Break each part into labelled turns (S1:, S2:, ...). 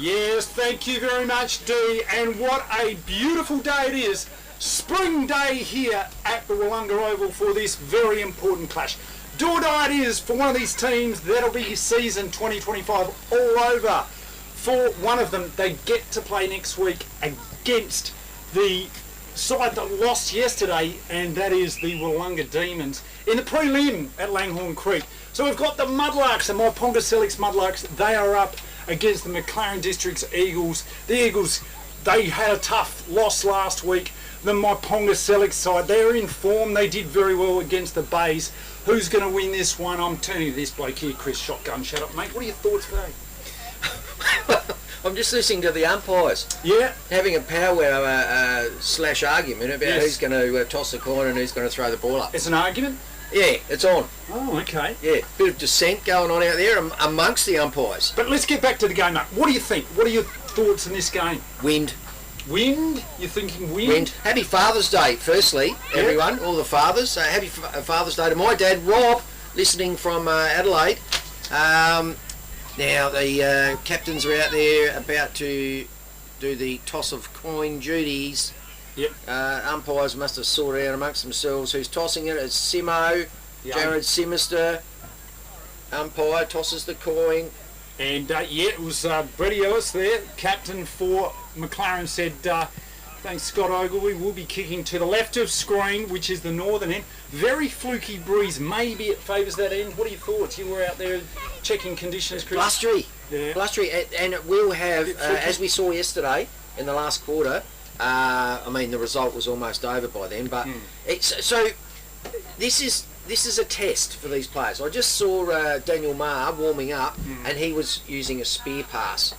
S1: Yes, thank you very much, Dee. And what a beautiful day it is. Spring day here at the Willunga Oval for this very important clash. Do or die it is for one of these teams. That'll be season 2025 all over. For one of them, they get to play next week against the side that lost yesterday, and that is the Willunga Demons in the prelim at Langhorne Creek. So we've got the Mudlarks, the Myponga Selix Mudlarks. They are up against the McLaren District's Eagles. The Eagles, they had a tough loss last week. The Myponga Selix side, they're in form. They did very well against the Bays. Who's going to win this one? I'm turning to this bloke here, Chris Shotgun. Shut up, mate. What are your thoughts today?
S2: I'm just listening to the umpires.
S1: Yeah.
S2: Having a powwow slash argument about who's going to toss the coin and who's going to throw the ball up.
S1: It's an argument?
S2: Yeah, it's on.
S1: Oh, okay.
S2: Yeah, bit of dissent going on out there amongst the umpires.
S1: But let's get back to the game, mate. What do you think? What are your thoughts in this game?
S2: Wind.
S1: Wind? You're thinking wind?
S2: Wind. Happy Father's Day, firstly, everyone, all the fathers. Happy Father's Day to my dad, Rob, listening from Adelaide. Now, the captains are out there about to do the toss of coin duties.
S1: Yep.
S2: Umpires must have sorted out amongst themselves who's tossing it. It's Simo, Jared Simister. Umpire tosses the coin.
S1: And it was Brady Ellis there, captain for McLaren, said, thanks Scott Ogilvie, we'll be kicking to the left of screen, which is the northern end. Very fluky breeze, maybe it favours that end. What are your thoughts? You were out there checking conditions, Chris.
S2: Blustery.
S1: Yeah.
S2: Blustery, and it will have, as we saw yesterday in the last quarter, I mean the result was almost over by then, but it's so this is a test for these players. I just saw Daniel Maher warming up, and he was using a spear pass,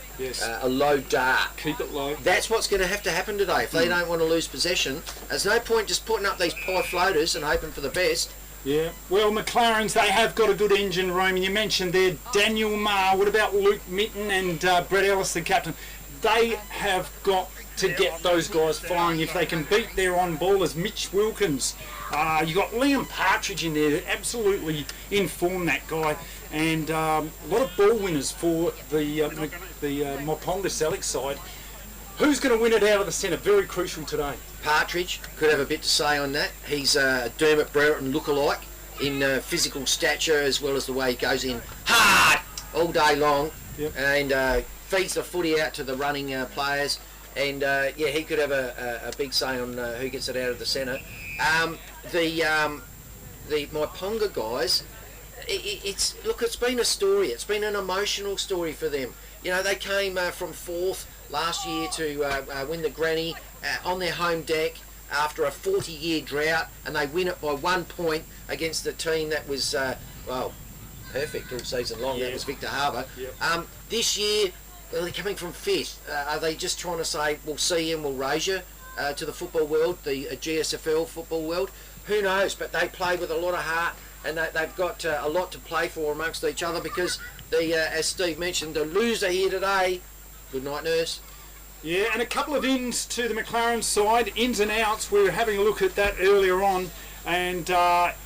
S2: a low dart.
S1: Keep it low.
S2: That's what's going to have to happen today. If they don't want to lose possession, there's no point just putting up these pie floaters and hoping for the best.
S1: Yeah, well, McLaren's, they have got a good engine room, and you mentioned there Daniel Maher. What about Luke Mitten and Brett Ellis, the captain? They have got to get those guys firing if they can beat their on-ballers. Mitch Wilkins, you got Liam Partridge in there, absolutely in form, that guy, and a lot of ball winners for the Myponga Selix side. Who's going to win it out of the centre? Very crucial today.
S2: Partridge could have a bit to say on that. He's a Dermot Brereton lookalike in physical stature, as well as the way he goes in hard all day long, and feeds the footy out to the running players. And he could have a big say on who gets it out of the centre. The Myponga guys, it's been a story. It's been an emotional story for them. You know, they came from fourth last year to win the granny on their home deck after a 40-year drought, and they win it by 1 point against the team that was perfect all season long. That was Victor Harbour. This year, well, they're coming from fifth. Are they just trying to say, we'll see and we'll raise you to the football world, the GSFL football world? Who knows? But they play with a lot of heart, and they've got a lot to play for amongst each other, because, as Steve mentioned, the loser here today, good night, nurse.
S1: Yeah, and a couple of ins to the McLaren side, ins and outs. We were having a look at that earlier on. And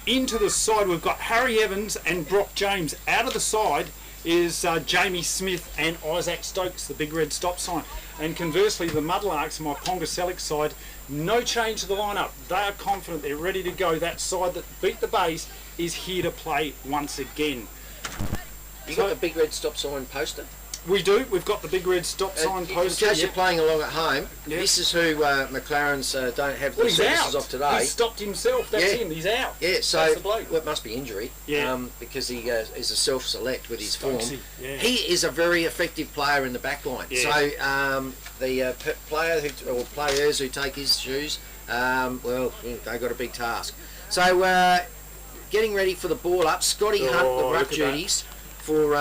S1: into the side, we've got Harry Evans and Brock James. Out of the side is Jamie Smith and Isaac Stokes, the big red stop sign. And conversely, the Mudlarks, Myponga Selix side, no change to the lineup. They are confident, they're ready to go. That side that beat the Bays is here to play once again.
S2: You got the big red stop sign poster?
S1: We do. We've got the big red stop sign poster.
S2: In case you're playing along at home, this is who McLaren's don't have the services of today.
S1: He's stopped himself. That's him. He's out.
S2: Yeah, so
S1: that's the bloke.
S2: Well, it must be injury. Because he is a self-select with his form.
S1: Yeah.
S2: He is a very effective player in the back line.
S1: Yeah.
S2: So the players who take his shoes, they got a big task. So getting ready for the ball up. Scotty Hunt, the ruck duties for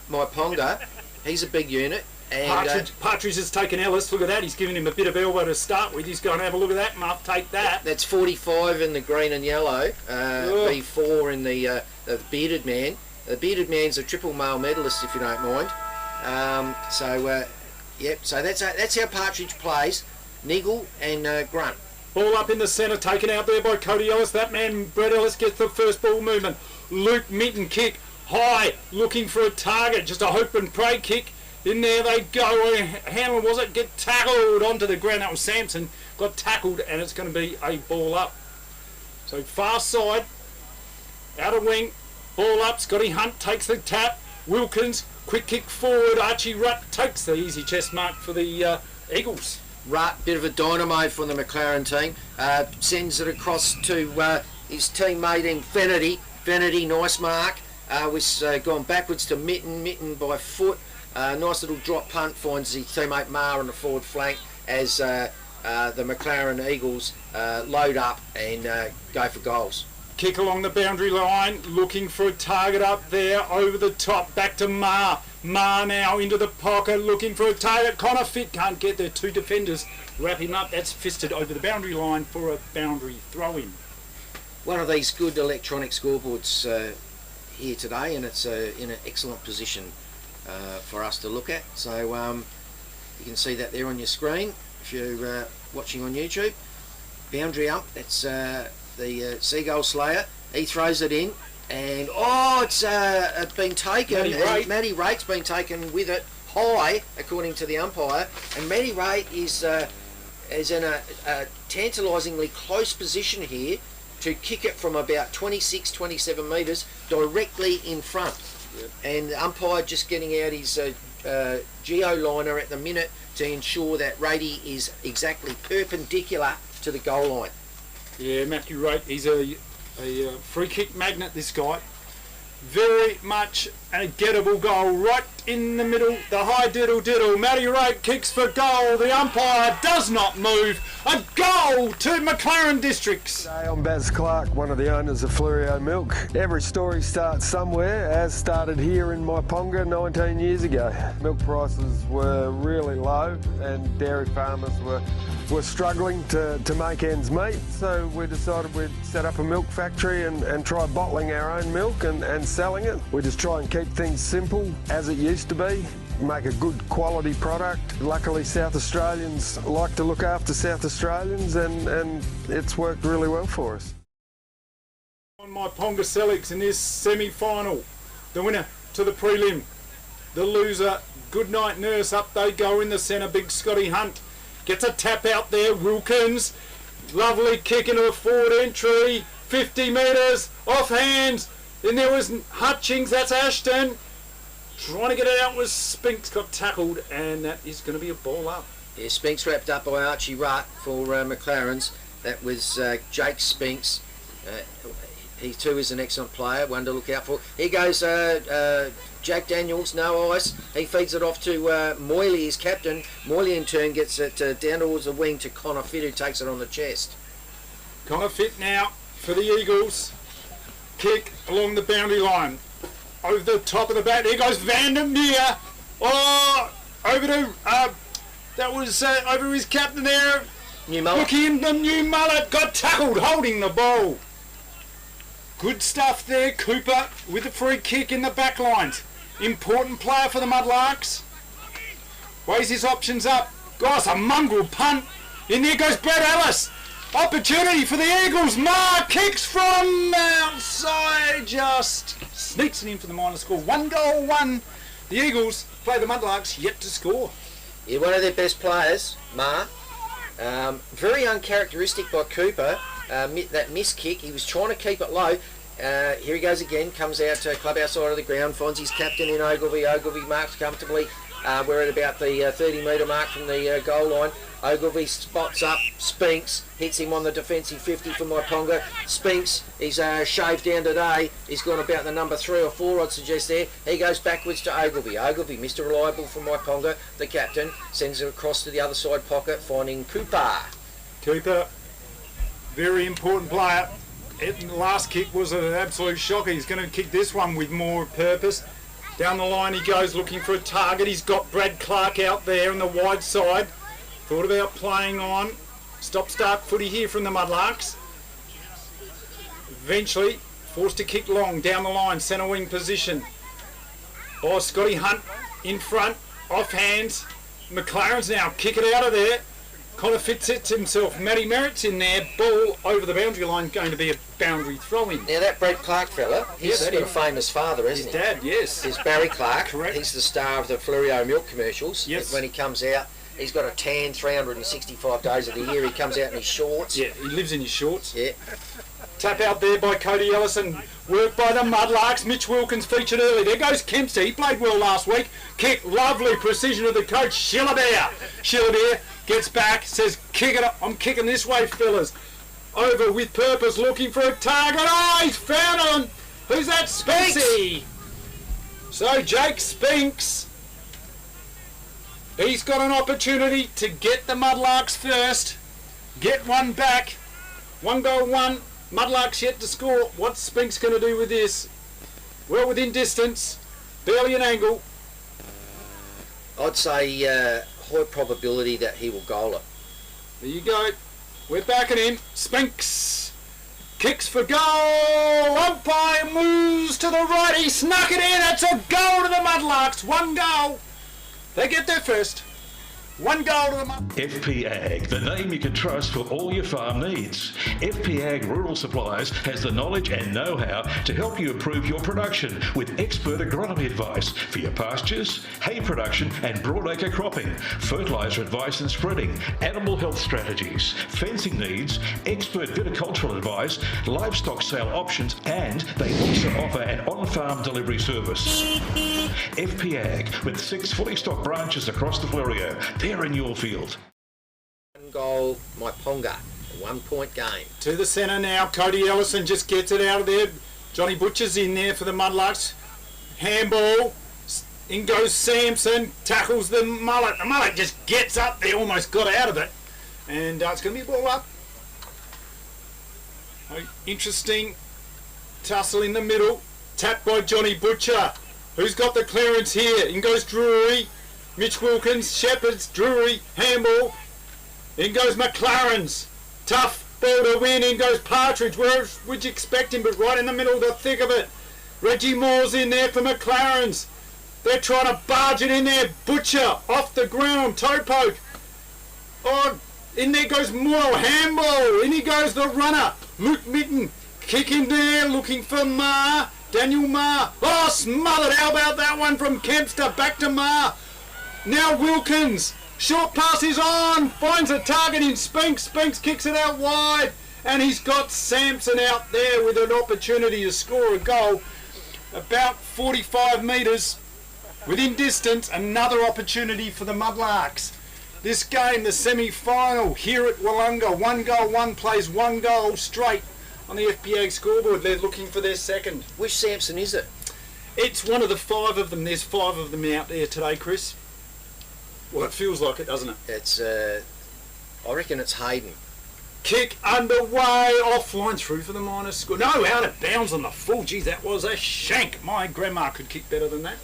S2: Myponga. He's a big unit. And
S1: Partridge has taken Ellis. Look at that. He's given him a bit of elbow to start with. He's going to have a look at that, Muff. Take that.
S2: That's 45 in the green and yellow. B4 in the bearded man. The bearded man's a triple male medalist, if you don't mind. So that's how Partridge plays. Niggle and Grunt.
S1: Ball up in the centre, taken out there by Cody Ellis. That man, Brett Ellis, gets the first ball movement. Luke Mitten kick. High, looking for a target, just a hope and pray kick. In there they go. Hanlon, was it? Get tackled onto the ground. That was Sampson. Got tackled, and it's going to be a ball up. So far side, outer wing, ball up. Scotty Hunt takes the tap. Wilkins, quick kick forward. Archie Rutt takes the easy chest mark for the Eagles.
S2: Rutt, bit of a dynamo from the McLaren team. Sends it across to his teammate in Fennerty. Fennerty, nice mark. Was gone backwards to Mitten. Mitten by foot. Nice little drop punt, finds his teammate Marr on the forward flank as the McLaren Eagles load up and go for goals.
S1: Kick along the boundary line, looking for a target up there, over the top, back to Marr. Marr now into the pocket, looking for a target. Connor Fitt can't get there, 2 defenders wrap him up. That's fisted over the boundary line for a boundary throw-in. One
S2: of these good electronic scoreboards here today, and it's in an excellent position for us to look at. So you can see that there on your screen if you're watching on YouTube. Boundary up, that's the Seagull Slayer. He throws it in, and it's been taken. Matty Rate's been taken with it high, according to the umpire. And Matty Rate is in a tantalisingly close position here to kick it from about 26, 27 metres directly in front. Yep. And the umpire just getting out his geoliner at the minute to ensure that Ratey is exactly perpendicular to the goal line.
S1: Yeah, Matthew Rate, he's a free kick magnet, this guy. Very much a gettable goal right in the middle. The high diddle. Matty Rate kicks for goal. The umpire does not move. A goal to McLaren Districts.
S3: Today I'm Baz Clark, one of the owners of Fluorio Milk. Every story starts somewhere, as started here in Myponga 19 years ago. Milk prices were really low and dairy farmers were struggling to make ends meet, so we decided we'd set up a milk factory and try bottling our own milk and selling it. We just try and keep things simple as it used to be, make a good quality product. Luckily South Australians like to look after South Australians and it's worked really well for us.
S1: On Myponga Selix in this semi-final, the winner to the prelim, the loser, Goodnight Nurse, up they go in the centre, Big Scotty Hunt. Gets a tap out there, Wilkins. Lovely kick into a forward entry. 50 metres, off hands. Then there was Hutchings, that's Ashton. Trying to get it out was Spinks, got tackled, and that is going to be a ball up.
S2: Yeah, Spinks wrapped up by Archie Rutt for McLaren's. That was Jake Spinks. He too is an excellent player, one to look out for. Here goes Jack Daniels, no ice. He feeds it off to Moyley, his captain. Moyley in turn gets it down towards the wing to Connor Fitt, who takes it on the chest.
S1: Connor Fitt now for the Eagles. Kick along the boundary line. Over the top of the bat. There goes Vandermeer. Over to that was over his captain there.
S2: New Mullet.
S1: Looking the New Mullet. Got tackled holding the ball. Good stuff there, Cooper, with the free kick in the back lines. Important player for the Mudlarks. Weighs his options up. Gosh, a mongrel punt. In there goes Brad Ellis. Opportunity for the Eagles. Marr kicks from outside. Just sneaks it in for the minor score. 1-1. The Eagles play the Mudlarks yet to score.
S2: Yeah, one of their best players, Marr. Very uncharacteristic by Cooper. That missed kick, he was trying to keep it low. Here he goes again, comes out to clubhouse side of the ground, finds his captain in Ogilvy. Ogilvy marks comfortably. We're at about the 30 metre mark from the goal line. Ogilvy spots up Spinks, hits him on the defensive 50 for Myponga. Spinks, he's shaved down today. He's gone about the number 3 or 4, I'd suggest there. He goes backwards to Ogilvy. Ogilvy, Mr. Reliable for Myponga, the captain, sends it across to the other side pocket, finding Cooper.
S1: Cooper, very important player. The last kick was an absolute shocker. He's going to kick this one with more purpose. Down the line he goes looking for a target. He's got Brad Clark out there on the wide side. Thought about playing on. Stop-start footy here from the Mudlarks. Eventually forced to kick long down the line, centre wing position. Scotty Hunt in front, off hands. McLaren's now kick it out of there. Connor Fitz it himself. Matty Merritt's in there. Ball over the boundary line, going to be a boundary throw-in.
S2: Now that Brett Clark fella, he's got a famous father, isn't he?
S1: His dad, yes.
S2: He's Barry Clark.
S1: Correct.
S2: He's the star of the Fluorio milk commercials.
S1: Yes.
S2: When he comes out, he's got a tan 365 days of the year. He comes out in his shorts.
S1: Yeah, he lives in his shorts.
S2: Yeah.
S1: Tap out there by Cody Ellison. Work by the Mudlarks. Mitch Wilkins featured early. There goes Kempster. He played well last week. Kick, lovely precision of the coach, Shillabear. Shillabear gets back, says, kick it up. I'm kicking this way, fellas. Over with purpose, looking for a target. Oh, he's found him. Who's that? Spinksy. So Jake Spinks. He's got an opportunity to get the Mudlarks first. Get one back. 1 goal, 1. Mudlarks yet to score. What's Spinks going to do with this? Well within distance. Barely an angle.
S2: I'd say high probability that he will goal it.
S1: There you go. We're backing him. Spinks. Kicks for goal. Umpire moves to the right. He snuck it in. It's a goal to the Mudlarks. 1 goal. They get there first. 1 goal to the Mudlarks.
S4: FP Ag, the name you can trust for all your farm needs. FP Ag Rural Supplies has the knowledge and know-how to help you improve your production with expert agronomy advice for your pastures, hay production and broadacre cropping, fertiliser advice and spreading, animal health strategies, fencing needs, expert viticultural advice, livestock sale options, and they also offer an on-farm delivery service. FP Ag, with 6 fully stocked branches across the Fluorio. They're in your field.
S2: 1 goal, Myponga. A 1 point game.
S1: To the centre now. Cody Ellison just gets it out of there. Johnny Butcher's in there for the Mudlarks. Handball. In goes Sampson. Tackles the mullet. The mullet just gets up there. Almost got out of it. And it's going to be a ball up. Interesting tussle in the middle. Tapped by Johnny Butcher. Who's got the clearance here? In goes Drury. Mitch Wilkins, Shepherds, Drury, handball. In goes McLaren's. Tough ball to win. In goes Partridge. Where would you expect him? But right in the middle, the thick of it. Reggie Moore's in there for McLaren's. They're trying to barge it in there. Butcher off the ground. Toe poke. Oh, in there goes Moore. Handball. In he goes the runner. Luke Mitten. Kick in there. Looking for Marr. Daniel Marr. Oh, smothered. How about that one from Kempster? Back to Marr. Now Wilkins, short pass is on, finds a target in Spinks. Spinks kicks it out wide, and he's got Sampson out there with an opportunity to score a goal. About 45 metres within distance, another opportunity for the Mudlarks. This game, the semi-final here at Willunga, 1 goal, 1 plays 1 goal straight on the FPA scoreboard. They're looking for their second.
S2: Which Sampson is it?
S1: It's one of the 5 of them. There's 5 of them out there today, Chris. Well, it feels like it, doesn't it?
S2: It's, I reckon it's Hayden.
S1: Kick underway, offline through for the minus score. No, out of bounds on the full. Geez, that was a shank. My grandma could kick better than that.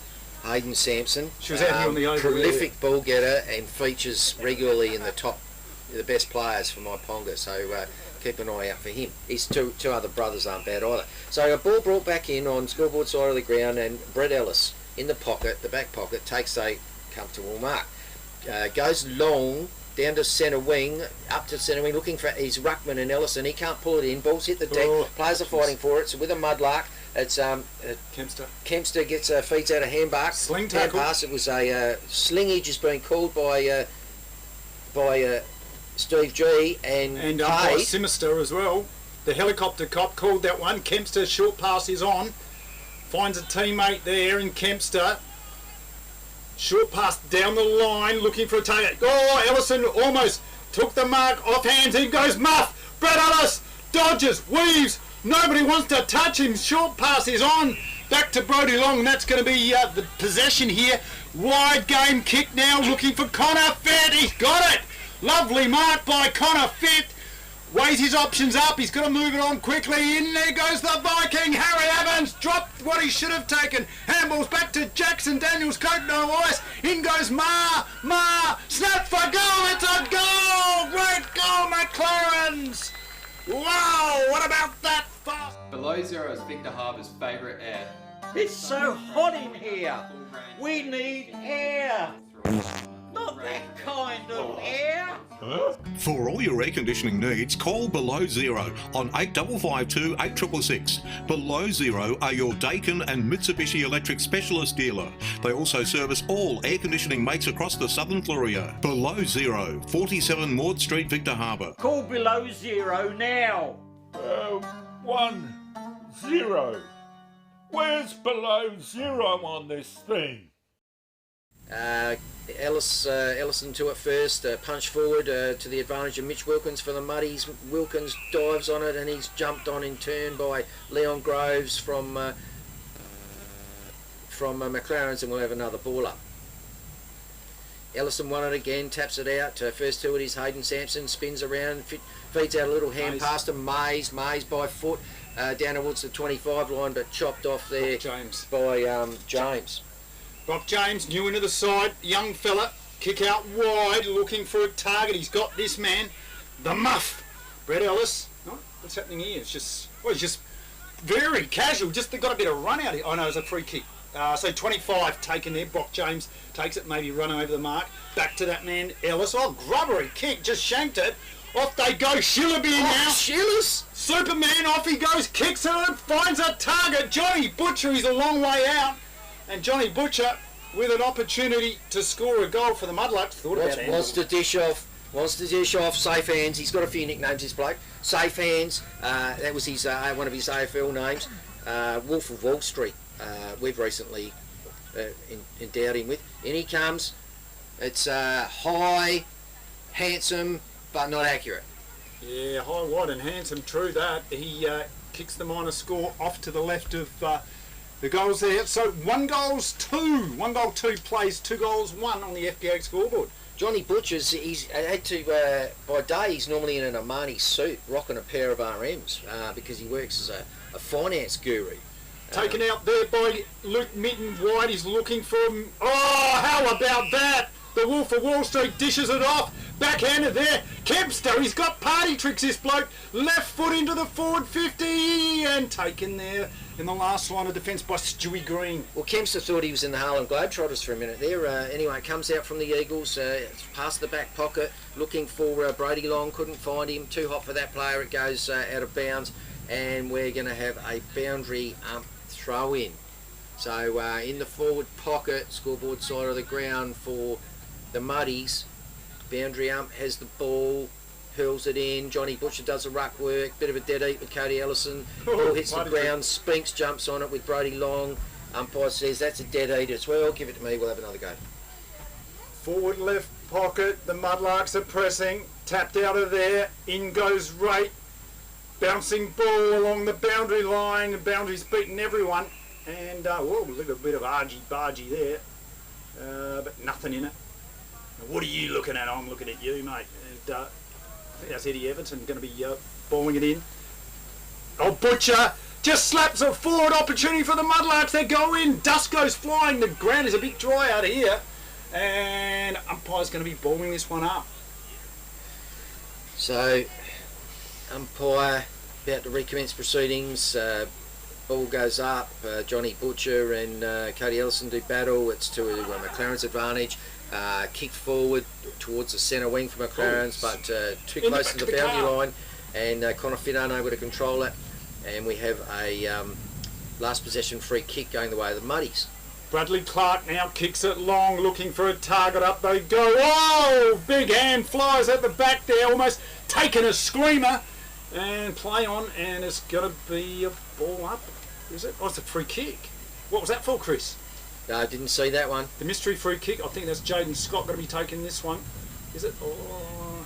S2: Hayden Sampson.
S1: She was out here on the over.
S2: Prolific ball getter and features regularly in the best players for Myponga. So keep an eye out for him. His two other brothers aren't bad either. So a ball brought back in on scoreboard side of the ground, and Brett Ellis in the pocket, the back pocket, takes a comfortable mark. Goes long down to centre wing, up to centre wing, looking for his ruckman and Ellison. He can't pull it in. Ball's hit the deck. Players are fighting for it. So with a Mudlark, it's
S1: Kempster.
S2: Kempster gets feeds out a handbark.
S1: Sling tackle.
S2: Hand pass. It was a slingage has been called by Steve G and
S1: by Simister as well. The helicopter cop called that one. Kempster short pass is on. Finds a teammate there in Kempster. Short pass down the line, looking for a target. Oh, Ellison almost took the mark off hands. In goes Muff. Brett Ellis dodges, weaves. Nobody wants to touch him. Short pass is on. Back to Brodie Long. That's going to be the possession here. Wide game kick now, looking for Connor Fitt. He's got it. Lovely mark by Connor Fitt. Weighs his options up. He's got to move it on quickly. In there goes the Viking. Harry Evans dropped what he should have taken. Handballs back to Jackson. Daniels coat no ice. In goes Ma. Snap for goal. It's a goal. Great goal, McLaren's. Wow, what about that fast?
S5: Below Zero is Victor Harbour's favourite air.
S6: It's so hot in here. We need air. Not that kind of air.
S7: For all your air conditioning needs, call Below Zero on 8552 8666. Below Zero are your Daikin and Mitsubishi Electric specialist dealer. They also service all air conditioning makes across the southern Fleurieu. Below Zero, 47 Maud Street, Victor Harbour.
S6: Call Below Zero now.
S8: 10. Where's Below Zero on this thing?
S2: Ellison to it first, punch forward to the advantage of Mitch Wilkins for the Muddies. Wilkins dives on it and he's jumped on in turn by Leon Groves from McLaren's, and we'll have another ball up. Ellison won it again, taps it out. First to it is Hayden Sampson, spins around, feeds out a little hand past him. Mays by foot down towards the 25 line, but chopped off there by James.
S1: Brock James, new into the side, young fella, kick out wide, looking for a target. He's got this man, the muff, Brett Ellis. Oh, what's happening here? It's just, well, he's just very casual. Just got a bit of run out here. Oh no, it's a free kick. So 25 taken there. Brock James takes it, maybe run over the mark. Back to that man, Ellis. Oh, grubbery kick, just shanked it. Off they go, Shillaby now.
S2: Shillas!
S1: Superman, off he goes, kicks it, finds a target. Johnny Butcher, he's a long way out. And Johnny Butcher with an opportunity to score a goal for the Mudlarks.
S2: Wants to dish off, safe hands. He's got a few nicknames, this bloke. Safe hands, that was his one of his AFL names. Wolf of Wall Street, we've recently endowed him with. In he comes. It's high, handsome, but not accurate.
S1: Yeah, high, wide and handsome, true that. He kicks the minor score off to the left of the goals there. So 1 goal 2 plays, 2 goals 1 on the FPA scoreboard.
S2: Johnny Butcher's, he's had to, by day he's normally in an Armani suit, rocking a pair of RMs, because he works as a finance guru.
S1: Taken out there by Luke Mitten wide, he's looking for him. Oh, how about that? The Wolf of Wall Street dishes it off. Backhanded there. Kempster, he's got party tricks, this bloke. Left foot into the forward 50 and taken there in the last line of defence by Stewie Green.
S2: Well, Kempster thought he was in the Harlem Globetrotters for a minute there. Anyway, it comes out from the Eagles, past the back pocket, looking for Brody Long, couldn't find him. Too hot for that player, it goes out of bounds, and we're going to have a boundary throw in. So in the forward pocket, scoreboard side of the ground for the Muddies. Boundary ump has the ball, hurls it in. Johnny Butcher does the ruck work, bit of a dead eat with Cody Ellison. Ball hits the ground, Spinks jumps on it with Brody Long. Umpire says that's a dead eat as well. Give it to me, we'll have another go.
S1: Forward left pocket, the Mudlarks are pressing, tapped out of there, in goes Rate. Bouncing ball along the boundary line, the boundary's beaten everyone. And, whoa, look at a bit of argy-bargy there, but nothing in it. What are you looking at? I'm looking at you, mate. And I think that's Eddie Everton going to be balling it in. Oh, Butcher just slaps a forward opportunity for the Mudlarks. They go in. Dust goes flying. The ground is a bit dry out here. And umpire's going to be balling this one up.
S2: So, umpire about to recommence proceedings. Ball goes up. Johnny Butcher and Cody Ellison do battle. It's to McLaren's advantage. Kicked forward towards the centre wing for McLaren's, but too close to the boundary line, and Connor Finn unable to control it, and we have a last possession free kick going the way of the Muddies.
S1: Bradley Clark now kicks it long, looking for a target. Up they go. Oh, big hand flies at the back there, almost taking a screamer, and play on, and it's going to be a ball up. Is it? Oh, it's a free kick. What was that for, Chris?
S2: I didn't see that one.
S1: The mystery free kick, I think that's Jaden Scott going to be taking this one. Is it? Oh.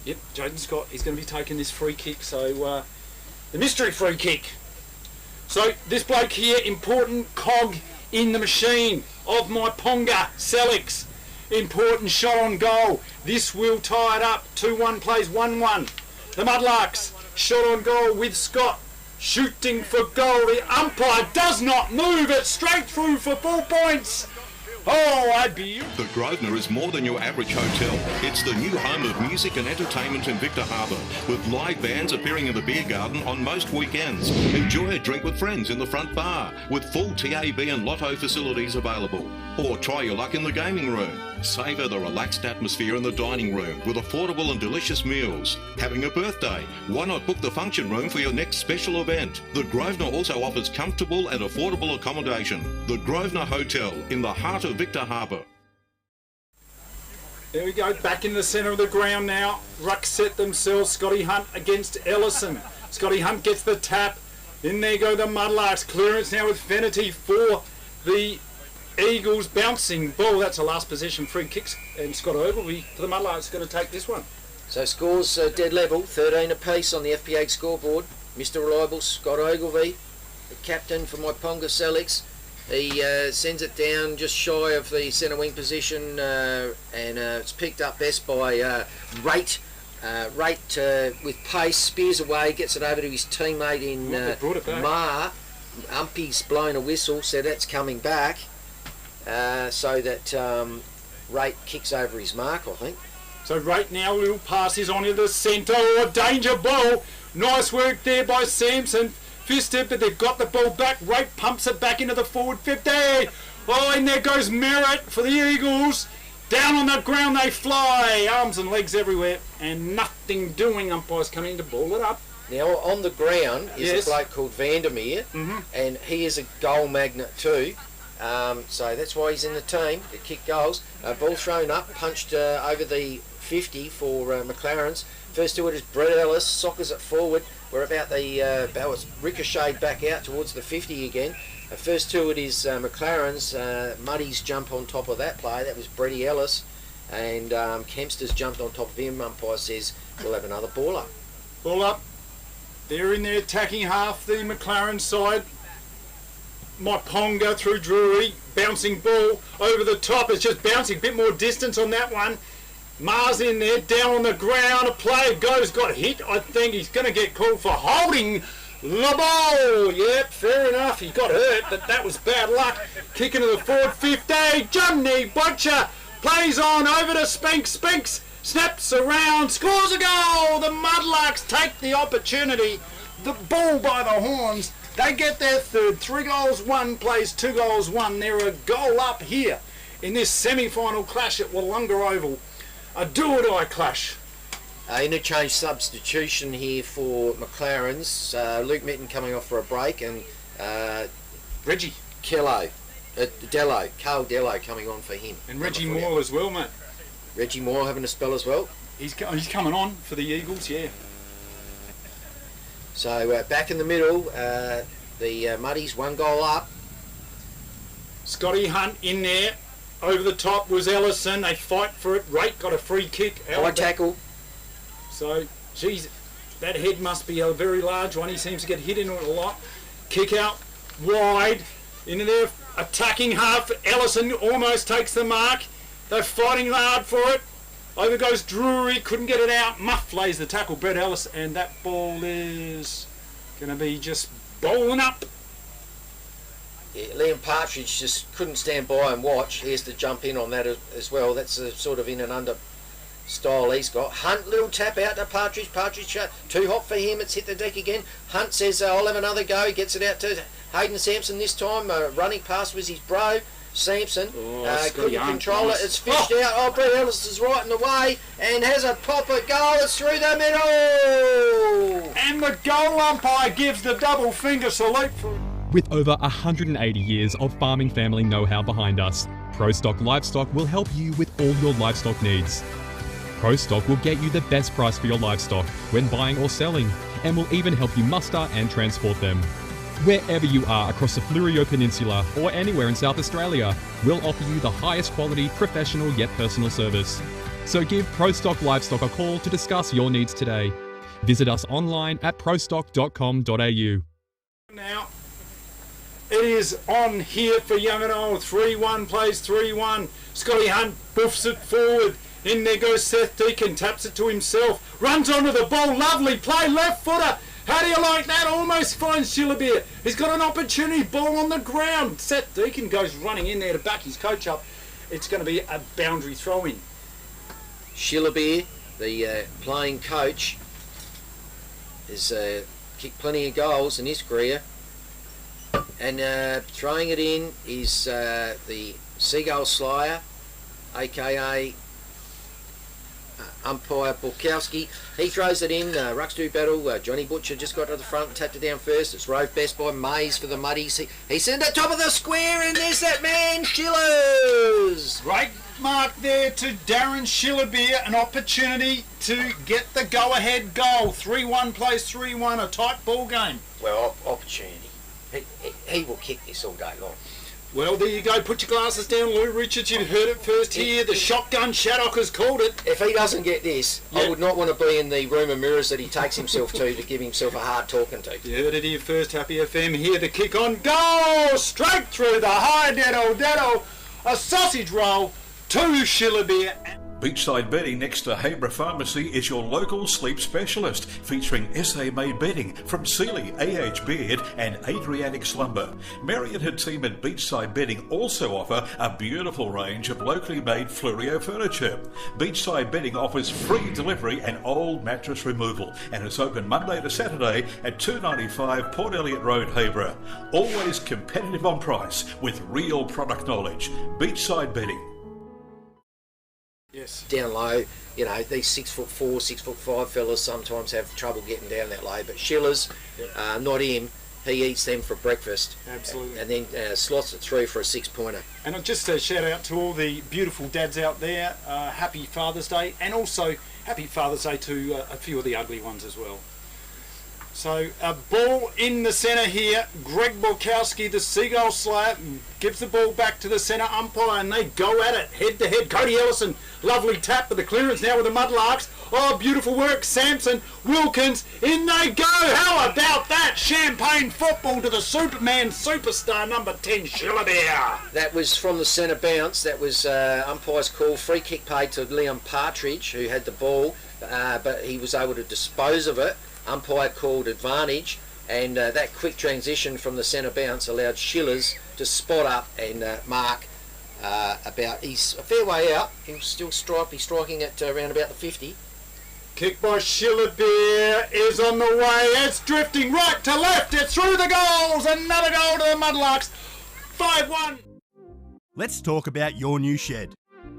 S1: Yep, Jaden Scott is going to be taking this free kick. So, the mystery free kick. So, this bloke here, important cog in the machine of Myponga, Selix. Important shot on goal. This will tie it up. 2-1 plays 1-1. The Mudlarks, shot on goal with Scott. Shooting for goal. The umpire does not move it. Straight through for 4 points. Oh, I'd be...
S7: The Grosvenor is more than your average hotel. It's the new home of music and entertainment in Victor Harbour, with live bands appearing in the beer garden on most weekends. Enjoy a drink with friends in the front bar, with full TAB and lotto facilities available. Or try your luck in the gaming room. Savour the relaxed atmosphere in the dining room with affordable and delicious meals. Having a birthday? Why not book the function room for your next special event? The Grosvenor also offers comfortable and affordable accommodation. The Grosvenor Hotel in the heart of Victor Harbour.
S1: There we go, back in the centre of the ground now. Ruck set themselves, Scotty Hunt against Ellison. Scotty Hunt gets the tap. In there go the Mudlarks. Clearance now with Fenity for the Eagles. Bouncing ball, that's a last possession free kicks. And Scott Ogilvie for the Mudlarks going to take this one.
S2: So scores dead level, 13 apiece on the FPA scoreboard. Mr. Reliable, Scott Ogilvie, the captain for Myponga Selix. He sends it down just shy of the centre wing position, and it's picked up best by Rate. Rate with pace, spears away, gets it over to his teammate in Mar. Umpy's blown a whistle, so that's coming back, so that Rate kicks over his mark, I think.
S1: So Rate now will pass his on into the centre. Oh, danger ball. Nice work there by Sampson. Fisted, but they've got the ball back. Rate pumps it back into the forward 50. Oh, and there goes Merritt for the Eagles. Down on the ground they fly. Arms and legs everywhere. And nothing doing. Umpires coming to ball it up.
S2: Now, on the ground is a bloke called Vandermeer, and he is a goal magnet too. So that's why he's in the team to kick goals. Ball thrown up, punched over the 50 for McLaren's. First to it is Brett Ellis, soccers it forward. We're about the ball was ricocheted back out towards the 50 again. First to it is McLaren's. Muddy's jump on top of that play. That was Bretty Ellis, and Kempster's jumped on top of him. Umpire says we'll have another ball up.
S1: Ball up. They're in there attacking half the McLaren side. Myponga through Drury, bouncing ball over the top. It's just bouncing, a bit more distance on that one. Mars in there, down on the ground. A player got hit. I think he's going to get called for holding the ball. Yep, fair enough. He got hurt, but that was bad luck. Kicking to the forward 50. Johnny Butcher plays on over to Spinks. Spinks snaps around, scores a goal. The Mudlarks take the opportunity. The ball by the horns. They get their third. 3 goals, 1 plays, 2 goals, 1. They're a goal up here in this semi-final clash at Willunga Oval. A do-or-die clash.
S2: Interchange substitution here for McLaren's. Luke Mitten coming off for a break, and
S1: Reggie
S2: Carl Dello coming on for him.
S1: And Reggie Moore as well, mate.
S2: Reggie Moore having a spell as well.
S1: He's coming on for the Eagles, yeah.
S2: So back in the middle, the Muddies 1 goal up.
S1: Scotty Hunt in there. Over the top was Ellison. They fight for it. Rate got a free kick.
S2: High tackle.
S1: So, geez, that head must be a very large one. He seems to get hit into it a lot. Kick out wide. Into there, attacking half. Ellison almost takes the mark. They're fighting hard for it. Over goes Drury. Couldn't get it out. Muff lays the tackle. Brett Ellis. And that ball is going to be just bowling up.
S2: Yeah, Liam Partridge just couldn't stand by and watch. He has to jump in on that as well. That's a sort of in and under style he's got. Hunt, little tap out to Partridge. Partridge too hot for him. It's hit the deck again. Hunt says, I'll have another go. He gets it out to Hayden Sampson this time. Running past was his bro. Sampson couldn't control it. It's fished out. Oh, Brett Ellis is right in the way and has a pop at goal. It's through the middle.
S1: And the goal umpire gives the double finger salute for it.
S9: With over 180 years of farming family know-how behind us, ProStock Livestock will help you with all your livestock needs. ProStock will get you the best price for your livestock when buying or selling, and will even help you muster and transport them. Wherever you are across the Fleurieu Peninsula or anywhere in South Australia, we'll offer you the highest quality, professional yet personal service. So give ProStock Livestock a call to discuss your needs today. Visit us online at prostock.com.au.
S1: Now, it is on here for young and old. 3-1 plays 3-1. Scotty Hunt boofs it forward. In there goes Seth Deacon, taps it to himself. Runs onto the ball. Lovely play, left footer. How do you like that? Almost finds Shillabeer. He's got an opportunity. Ball on the ground. Seth Deacon goes running in there to back his coach up. It's going to be a boundary throw-in.
S2: Shillabeer, the playing coach, has kicked plenty of goals in his career. And throwing it in is the Seagull Slayer, aka umpire Borkowski. He throws it in. Rucks do battle. Johnny Butcher just got to the front and tapped it down first. It's rove best by Mays for the Muddies. He sent it top of the square, and there's that man, Schillers.
S1: Great mark there to Darren Schillerbeer, an opportunity to get the go-ahead goal. 3-1 plays 3-1, a tight ball game.
S2: Well, opportunity. He will kick this all day long.
S1: Well, there you go. Put your glasses down, Lou Richards. You heard it first here. The shotgun Shaddock has called it.
S2: If he doesn't get this, I would not want to be in the room of mirrors that he takes himself to give himself a hard talking to.
S1: You heard it here first. Happy FM here to kick on. Goal! Straight through the high daddle. A sausage roll to Schillerbeer.
S4: Beachside Bedding next to Habra Pharmacy is your local sleep specialist, featuring SA-made bedding from Sealy, AH Beard and Adriatic Slumber. Mary and her team at Beachside Bedding also offer a beautiful range of locally made Fluorio furniture. Beachside Bedding offers free delivery and old mattress removal, and it's open Monday to Saturday at 295 Port Elliot Road, Habra. Always competitive on price with real product knowledge. Beachside Bedding.
S1: Yes.
S2: Down low, you know, these 6'4", 6'5" fellas sometimes have trouble getting down that low, but Schillers, not him, he eats them for breakfast.
S1: Absolutely.
S2: And then slots it through for a 6-pointer.
S1: And just a shout out to all the beautiful dads out there. Happy Father's Day, and also happy Father's Day to a few of the ugly ones as well. So a ball in the centre here. Greg Borkowski, the Seagull Slayer, gives the ball back to the centre umpire, and they go at it head to head. Cody Ellison, lovely tap for the clearance now with the Mudlarks. Oh, beautiful work. Sampson, Wilkins, in they go. How about that? Champagne football to the Superman superstar number 10, Schillerbeer.
S2: That was from the centre bounce. That was umpire's call. Free kick paid to Liam Partridge, who had the ball, but he was able to dispose of it. Umpire called advantage, and that quick transition from the centre bounce allowed Schillers to spot up and mark he's a fair way out. He'll still striking at around about the 50.
S1: Kick by Schillerbeer is on the way. It's drifting right to left. It's through the goals. Another goal to the Mudlarks. 5-1.
S10: Let's talk about your new shed.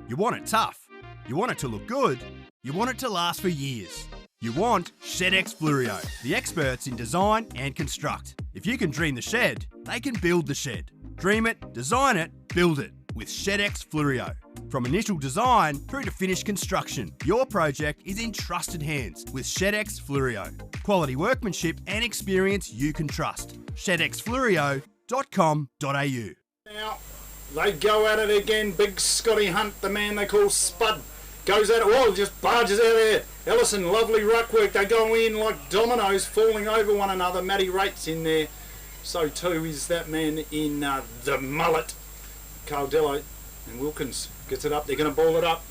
S10: You want it tough. You want it to look good. You want it to last for years. You want ShedX Fluorio, the experts in design and construct. If you can dream the shed, they can build the shed. Dream it, design it, build it with ShedX Fluorio. From initial design through to finished construction, your project is in trusted hands with ShedX Fluorio. Quality workmanship and experience you can trust. ShedXFluorio.com.au.
S1: Now, they go at it again. Big Scotty Hunt, the man they call Spud, goes at it. Oh, just barges out there. Ellison, lovely ruck work. They go in like dominoes, falling over one another. Matty Rates in there. So too is that man in the mullet. Carl Dello and Wilkins gets it up. They're going to ball it up.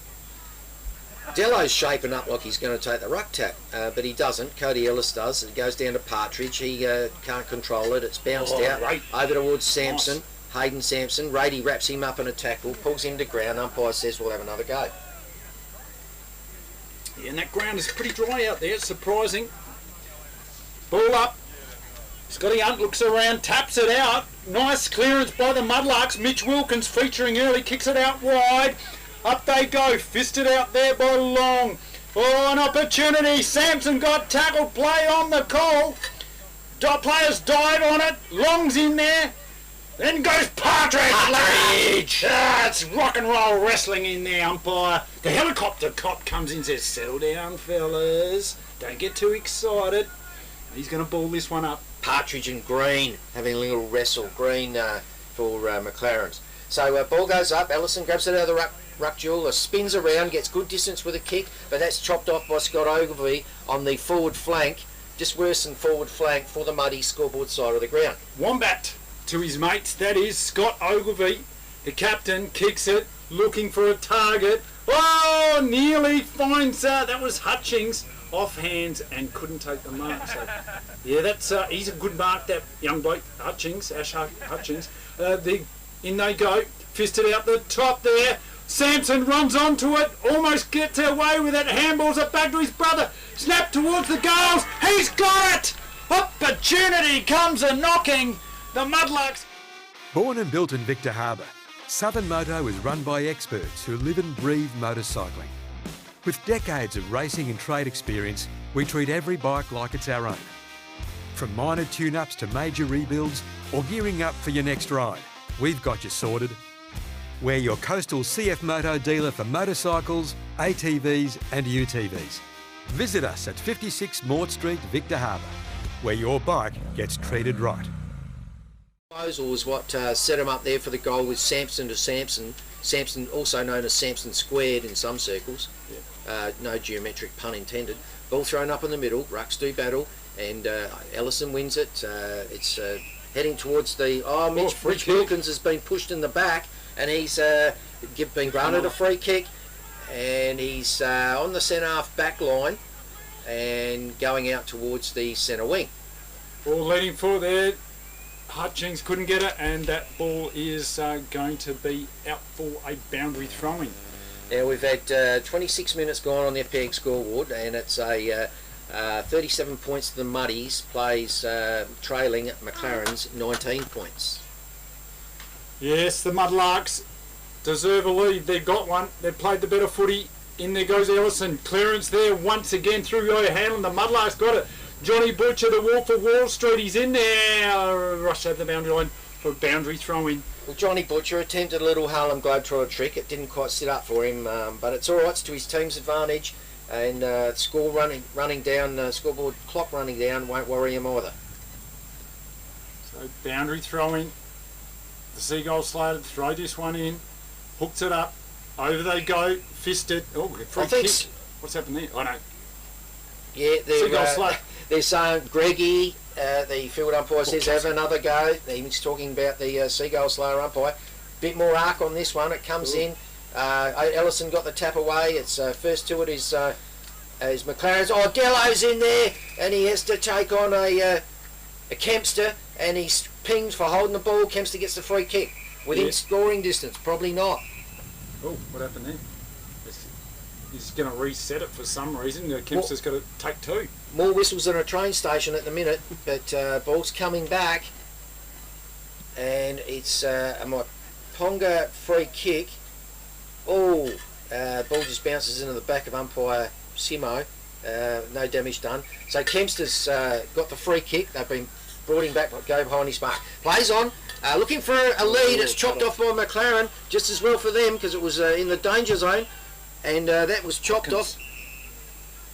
S2: Dello's shaping up like he's going to take the ruck tap, but he doesn't. Cody Ellis does. It goes down to Partridge. He can't control it. It's bounced out over towards Sampson. Nice. Hayden Sampson. Rady wraps him up in a tackle, pulls him to ground. Umpire says we'll have another go.
S1: Yeah, and that ground is pretty dry out there. It's surprising. Ball up. Scotty Hunt looks around, taps it out. Nice clearance by the Mudlarks. Mitch Wilkins featuring early, kicks it out wide. Up they go, fisted out there by Long. Oh, an opportunity. Sampson got tackled, play on the call. Players dive on it. Long's in there. Then goes Partridge! It's rock and roll wrestling in there, umpire. The helicopter cop comes in and says, settle down, fellas. Don't get too excited. He's going to ball this one up.
S2: Partridge and Green having a little wrestle. Green for McLaren's. So ball goes up. Ellison grabs it out of the ruck duel, spins around, gets good distance with a kick, but that's chopped off by Scott Ogilvie on the forward flank. Just worse than forward flank for the muddy scoreboard side of the ground.
S1: Wombat to his mates, that is Scott Ogilvie. The captain kicks it, looking for a target. Oh, nearly finds that was Hutchings. Off hands and couldn't take the mark. So, yeah, that's he's a good mark, that young bloke, Hutchings, Ash Hutchings. In they go, fisted out the top there. Sampson runs onto it, almost gets away with it, handballs it back to his brother. Snap towards the goals, he's got it! Opportunity comes a knocking. The Mudlarks.
S11: Born and built in Victor Harbour, Southern Moto is run by experts who live and breathe motorcycling. With decades of racing and trade experience, we treat every bike like it's our own. From minor tune-ups to major rebuilds or gearing up for your next ride, we've got you sorted. We're your coastal CF Moto dealer for motorcycles, ATVs and UTVs. Visit us at 56 Mort Street, Victor Harbour, where your bike gets treated right.
S2: Proposal was what set him up there for the goal with Samson to Samson. Samson, also known as Samson squared in some circles. Yeah. No geometric pun intended. Ball thrown up in the middle, rucks do battle, and Ellison wins it. It's heading towards the... Rich Wilkins has been pushed in the back, and he's been granted a free kick, and he's on the centre half back line and going out towards the centre wing.
S1: Ball leading forward there. Hutchings couldn't get it, and that ball is going to be out for a boundary throwing.
S2: Now we've had 26 minutes gone on the FPAG scoreboard, and it's a 37 points to the Muddies, plays trailing at McLaren's 19 points.
S1: Yes, the Mudlarks deserve a lead. They've got one. They've played the better footy. In there goes Ellison. Clearance there once again through O'Hanlon. The Mudlarks got it. Johnny Butcher, the Wolf of Wall Street, he's in there. Rush over the boundary line for a boundary throw-in.
S2: Well, Johnny Butcher attempted a little Harlem Globetrotter trick. It didn't quite sit up for him, but it's all right. It's to his team's advantage, and score running down, scoreboard clock running down won't worry him either.
S1: So boundary throwing. The Seagulls slated, throw this one in, hooks it up, over they go, fisted. Oh, free kick. What's happened there? Oh no.
S2: Yeah, they're saying Greggy, the field umpire, says have another go. He's talking about the Seagull Slayer umpire. Bit more arc on this one. It comes in. Ellison got the tap away. It's first to it is McLaren's. Oh, Dello's in there, and he has to take on a Kempster, and he's pinged for holding the ball. Kempster gets the free kick within scoring distance. Probably not.
S1: Oh, what happened there? He's going to reset it for some reason. Kempster's got to take two.
S2: More whistles than a train station at the minute, but ball's coming back, and it's a Myponga free kick. Oh, ball just bounces into the back of umpire Simo. No damage done. So Kempster's got the free kick. They've been brought him back, go behind his mark. Plays on, looking for a lead. It's chopped off by McLaren, just as well for them because it was in the danger zone. And that was chopped off.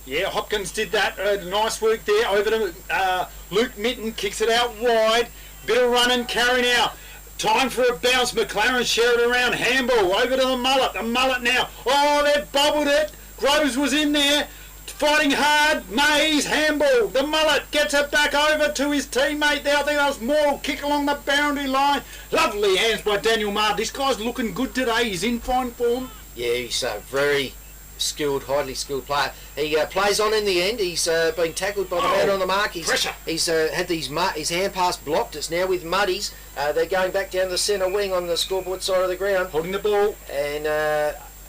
S1: Yeah, Hopkins did that. Nice work there. Over to Luke Mitten. Kicks it out wide. Bit of running, carrying out. Time for a bounce. McLaren share it around. Handball. Over to the Mullet. The Mullet now. Oh, they've bubbled it. Groves was in there. Fighting hard. Mays. Handball. The Mullet gets it back over to his teammate there. I think that was Moore. Kick along the boundary line. Lovely hands by Daniel Marr. This guy's looking good today. He's in fine form.
S2: Yeah, he's a very skilled, highly skilled player. He plays on in the end. He's been tackled by the man on the mark. He's had his hand pass blocked. It's now with Muddies. They're going back down the centre wing on the scoreboard side of the ground.
S1: Holding the ball.
S2: And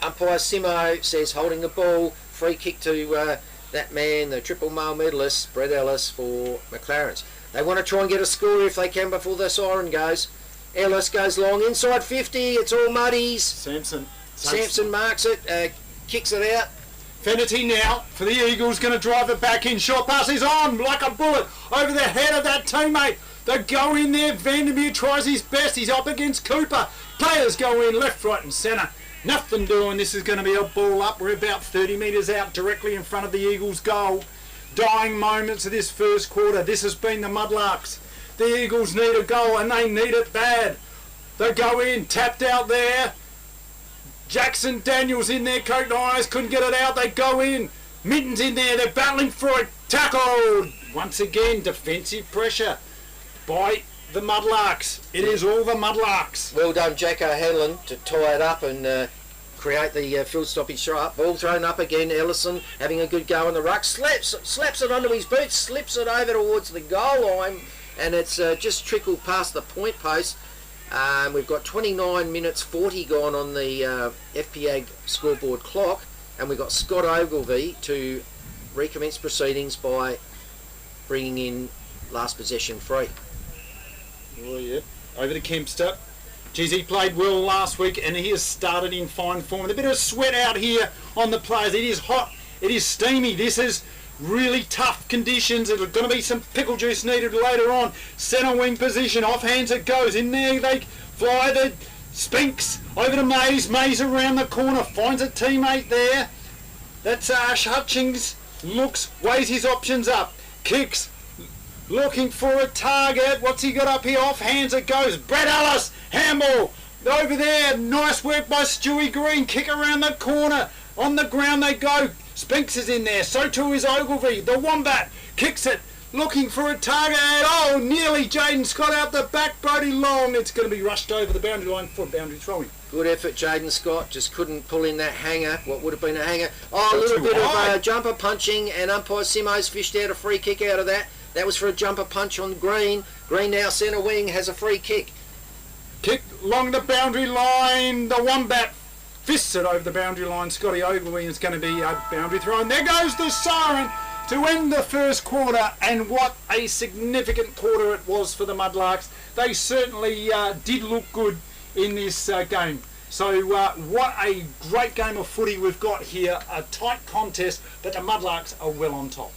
S2: umpire Simo says holding the ball. Free kick to that man, the triple male medalist, Brett Ellis for McLaren's. They want to try and get a score if they can before the siren goes. Ellis goes long, inside 50. It's all Muddies. Sampson marks it, kicks it out.
S1: Fennerty now for the Eagles, going to drive it back in. Short pass is on like a bullet over the head of that teammate. They go in there. Vandermeer tries his best. He's up against Cooper. Players go in left, right and centre. Nothing doing. This is going to be a ball up. We're about 30 metres out directly in front of the Eagles' goal. Dying moments of this first quarter. This has been the Mudlarks. The Eagles need a goal and they need it bad. They go in, tapped out there. Jackson Daniels in there, Coat Eyes couldn't get it out, they go in. Mitten's in there, they're battling for it, tackled. Once again, defensive pressure by the Mudlarks. It is all the Mudlarks.
S2: Well done, Jack O'Hanlon, to tie it up and create the field stoppage shot. Ball thrown up again, Ellison having a good go in the ruck, slaps it onto his boots, slips it over towards the goal line, and it's just trickled past the point post. We've got 29 minutes 40 gone on the FPAG scoreboard clock, and we've got Scott Ogilvie to recommence proceedings by bringing in last possession free.
S1: Oh yeah, over to Kempster. Geez, he played well last week and he has started in fine form. A bit of sweat out here on the players. It is hot, it is steamy. This is really tough conditions. There's going to be some pickle juice needed later on. Centre wing position, off hands it goes. In there they fly the Spinks over to Mays. Mays around the corner, finds a teammate there. That's Ash Hutchings. Weighs his options up. Kicks, looking for a target. What's he got up here? Off hands it goes. Brett Ellis, handball over there. Nice work by Stewie Green. Kick around the corner. On the ground they go. Spinks is in there. So too is Ogilvie. The Wombat kicks it. Looking for a target. Oh, nearly Jaden Scott out the back. Brody Long. It's going to be rushed over the boundary line for boundary throwing.
S2: Good effort, Jaden Scott. Just couldn't pull in that hanger. What would have been a hanger. Oh, a little bit of jumper punching, and umpire Simo's fished out a free kick out of that. That was for a jumper punch on Green. Green now centre wing has a free kick.
S1: Kick along the boundary line. The Wombat fists it over the boundary line. Scotty Ogilvie is going to be a boundary throw. And there goes the siren to end the first quarter. And what a significant quarter it was for the Mudlarks. They certainly did look good in this game. So what a great game of footy we've got here. A tight contest, but the Mudlarks are well on top.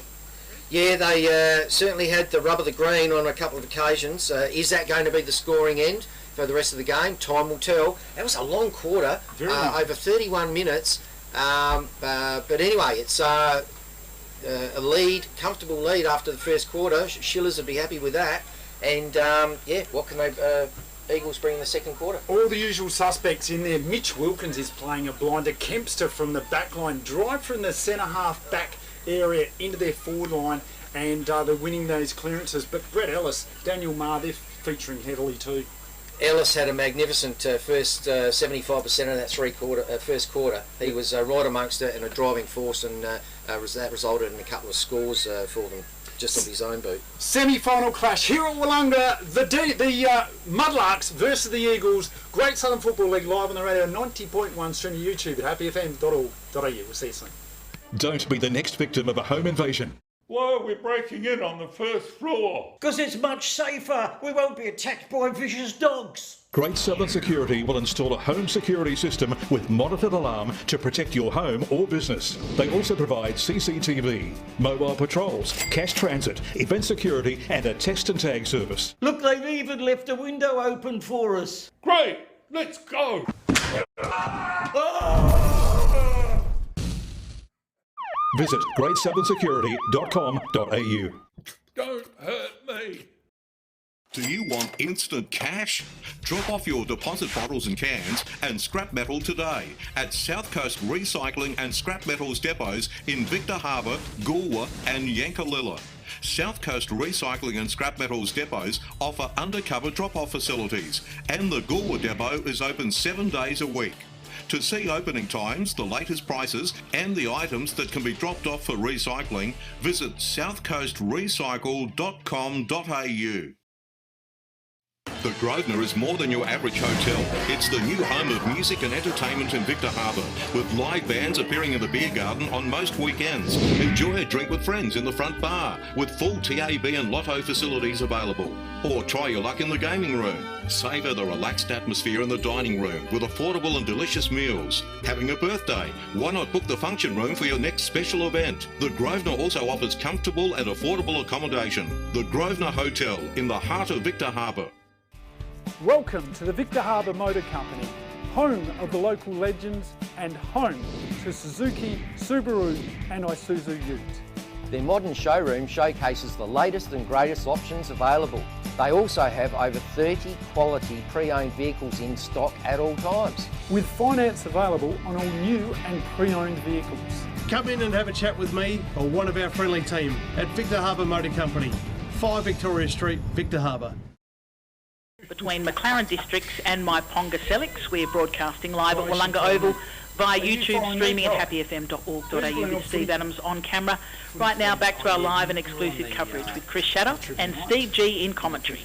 S2: Yeah, they certainly had the rub of the green on a couple of occasions. Is that going to be the scoring end for the rest of the game? Time will tell. That was a long quarter, over 31 minutes. But anyway, it's a lead, comfortable lead after the first quarter. Shillers would be happy with that. And yeah, what can they... Eagles bring in the second quarter.
S1: All the usual suspects in there. Mitch Wilkins is playing a blinder. Kempster from the back line. Drive from the centre half back area into their forward line, and they're winning those clearances. But Brett Ellis, Daniel Maher, they're featuring heavily too.
S2: Ellis had a magnificent first 75% of that first quarter. He was right amongst it and a driving force, and that resulted in a couple of scores for them. Just off his own boot.
S1: Semi-final clash here at Willunga. The Mudlarks versus the Eagles. Great Southern Football League live on the radio. 90.1 stream to YouTube at happyfm.org.au. We'll see you soon.
S4: Don't be the next victim of a home invasion.
S8: Why are we breaking in on the first floor?
S6: Because it's much safer. We won't be attacked by vicious dogs.
S4: Great Southern Security will install a home security system with monitored alarm to protect your home or business. They also provide CCTV, mobile patrols, cash transit, event security and a text and tag service.
S6: Look, they've even left a window open for us.
S8: Great, let's go.
S4: Visit greatsouthernsecurity.com.au.
S8: Don't hurt me.
S7: Do you want instant cash? Drop off your deposit bottles and cans and scrap metal today at South Coast Recycling and Scrap Metals depots in Victor Harbor, Goolwa and Yankalilla. South Coast Recycling and Scrap Metals depots offer undercover drop-off facilities, and the Goolwa depot is open 7 days a week. To see opening times, the latest prices and the items that can be dropped off for recycling, visit southcoastrecycle.com.au. The Grosvenor is more than your average hotel. It's the new home of music and entertainment in Victor Harbor, with live bands appearing in the beer garden on most weekends. Enjoy a drink with friends in the front bar, with full TAB and lotto facilities available. Or try your luck in the gaming room. Savour the relaxed atmosphere in the dining room with affordable and delicious meals. Having a birthday? Why not book the function room for your next special event? The Grosvenor also offers comfortable and affordable accommodation. The Grosvenor Hotel in the heart of Victor Harbor.
S1: Welcome to the Victor Harbor Motor Company, home of the local legends and home to Suzuki, Subaru and Isuzu Ute.
S2: Their modern showroom showcases the latest and greatest options available. They also have over 30 quality pre-owned vehicles in stock at all times.
S1: With finance available on all new and pre-owned vehicles.
S12: Come in and have a chat with me or one of our friendly team at Victor Harbor Motor Company, 5 Victoria Street, Victor Harbor.
S13: Between McLaren Districts and Myponga Selix, we're broadcasting live at Willunga Oval via YouTube, streaming at happyfm.org.au with Steve Adams on camera. Right now, back to our live and exclusive coverage with Chris Shatter and Steve G in commentary.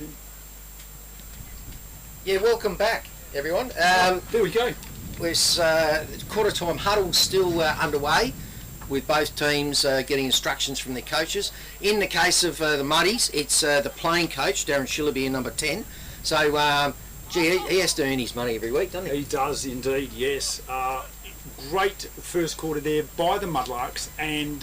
S2: Yeah, welcome back, everyone.
S1: There we go.
S2: There's quarter time huddle still underway, with both teams getting instructions from their coaches. In the case of the Muddies, it's the playing coach, Darren Shillaby, number 10. So Gee, he has to earn his money every week, doesn't he?
S1: He does indeed, yes. Great first quarter there by the Mudlarks, and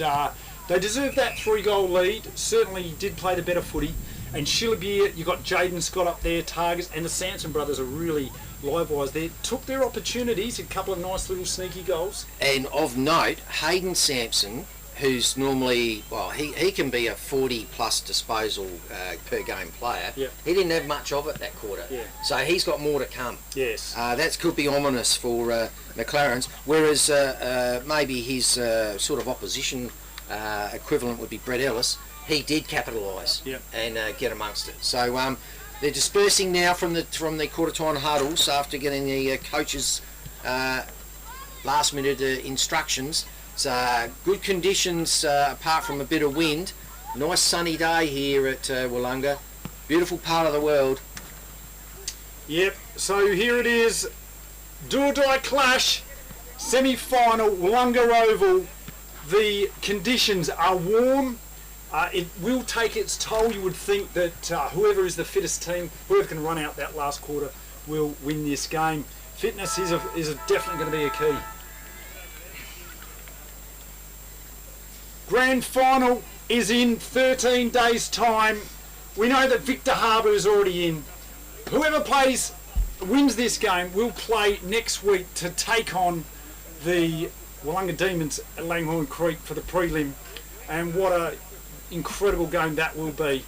S1: they deserved that 3-goal lead. Certainly did play the better footy. And Shillabeer, you got Jaden Scott up there, targets, and the Sampson brothers are really live-wise there. Took their opportunities, a couple of nice little sneaky goals.
S2: And of note, Hayden Sampson, who's normally, well, he can be a 40-plus disposal per game player.
S1: Yep.
S2: He didn't have much of it that quarter.
S1: Yeah.
S2: So he's got more to come.
S1: Yes.
S2: That could be ominous for McLaren's, whereas maybe his sort of opposition equivalent would be Brett Ellis. He did capitalise and get amongst it. So they're dispersing now from the quarter-time huddles after getting the coaches' last-minute instructions. So good conditions apart from a bit of wind. Nice sunny day here at Willunga. Beautiful part of the world.
S1: Yep, so here it is. Do-or-die clash, semi-final, Willunga Oval. The conditions are warm. It will take its toll. You would think that whoever is the fittest team, whoever can run out that last quarter, will win this game. Fitness is definitely going to be a key. Grand final is in 13 days' time. We know that Victor Harbour is already in. Whoever wins this game will play next week to take on the Willunga Demons at Langhorne Creek for the prelim. And what a incredible game that will be.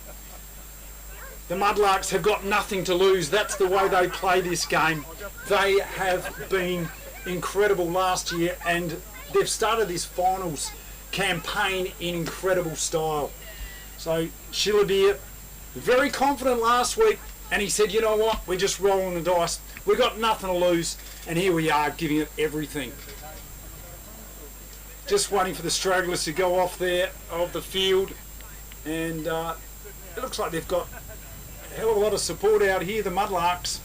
S1: The Mudlarks have got nothing to lose. That's the way they play this game. They have been incredible last year, and they've started this finals campaign in incredible style. So Shillabeer, very confident last week, and he said, you know what, we're just rolling the dice. We've got nothing to lose, and here we are giving it everything. Just waiting for the stragglers to go off there of the field, and it looks like they've got a hell of a lot of support out here, the Mudlarks.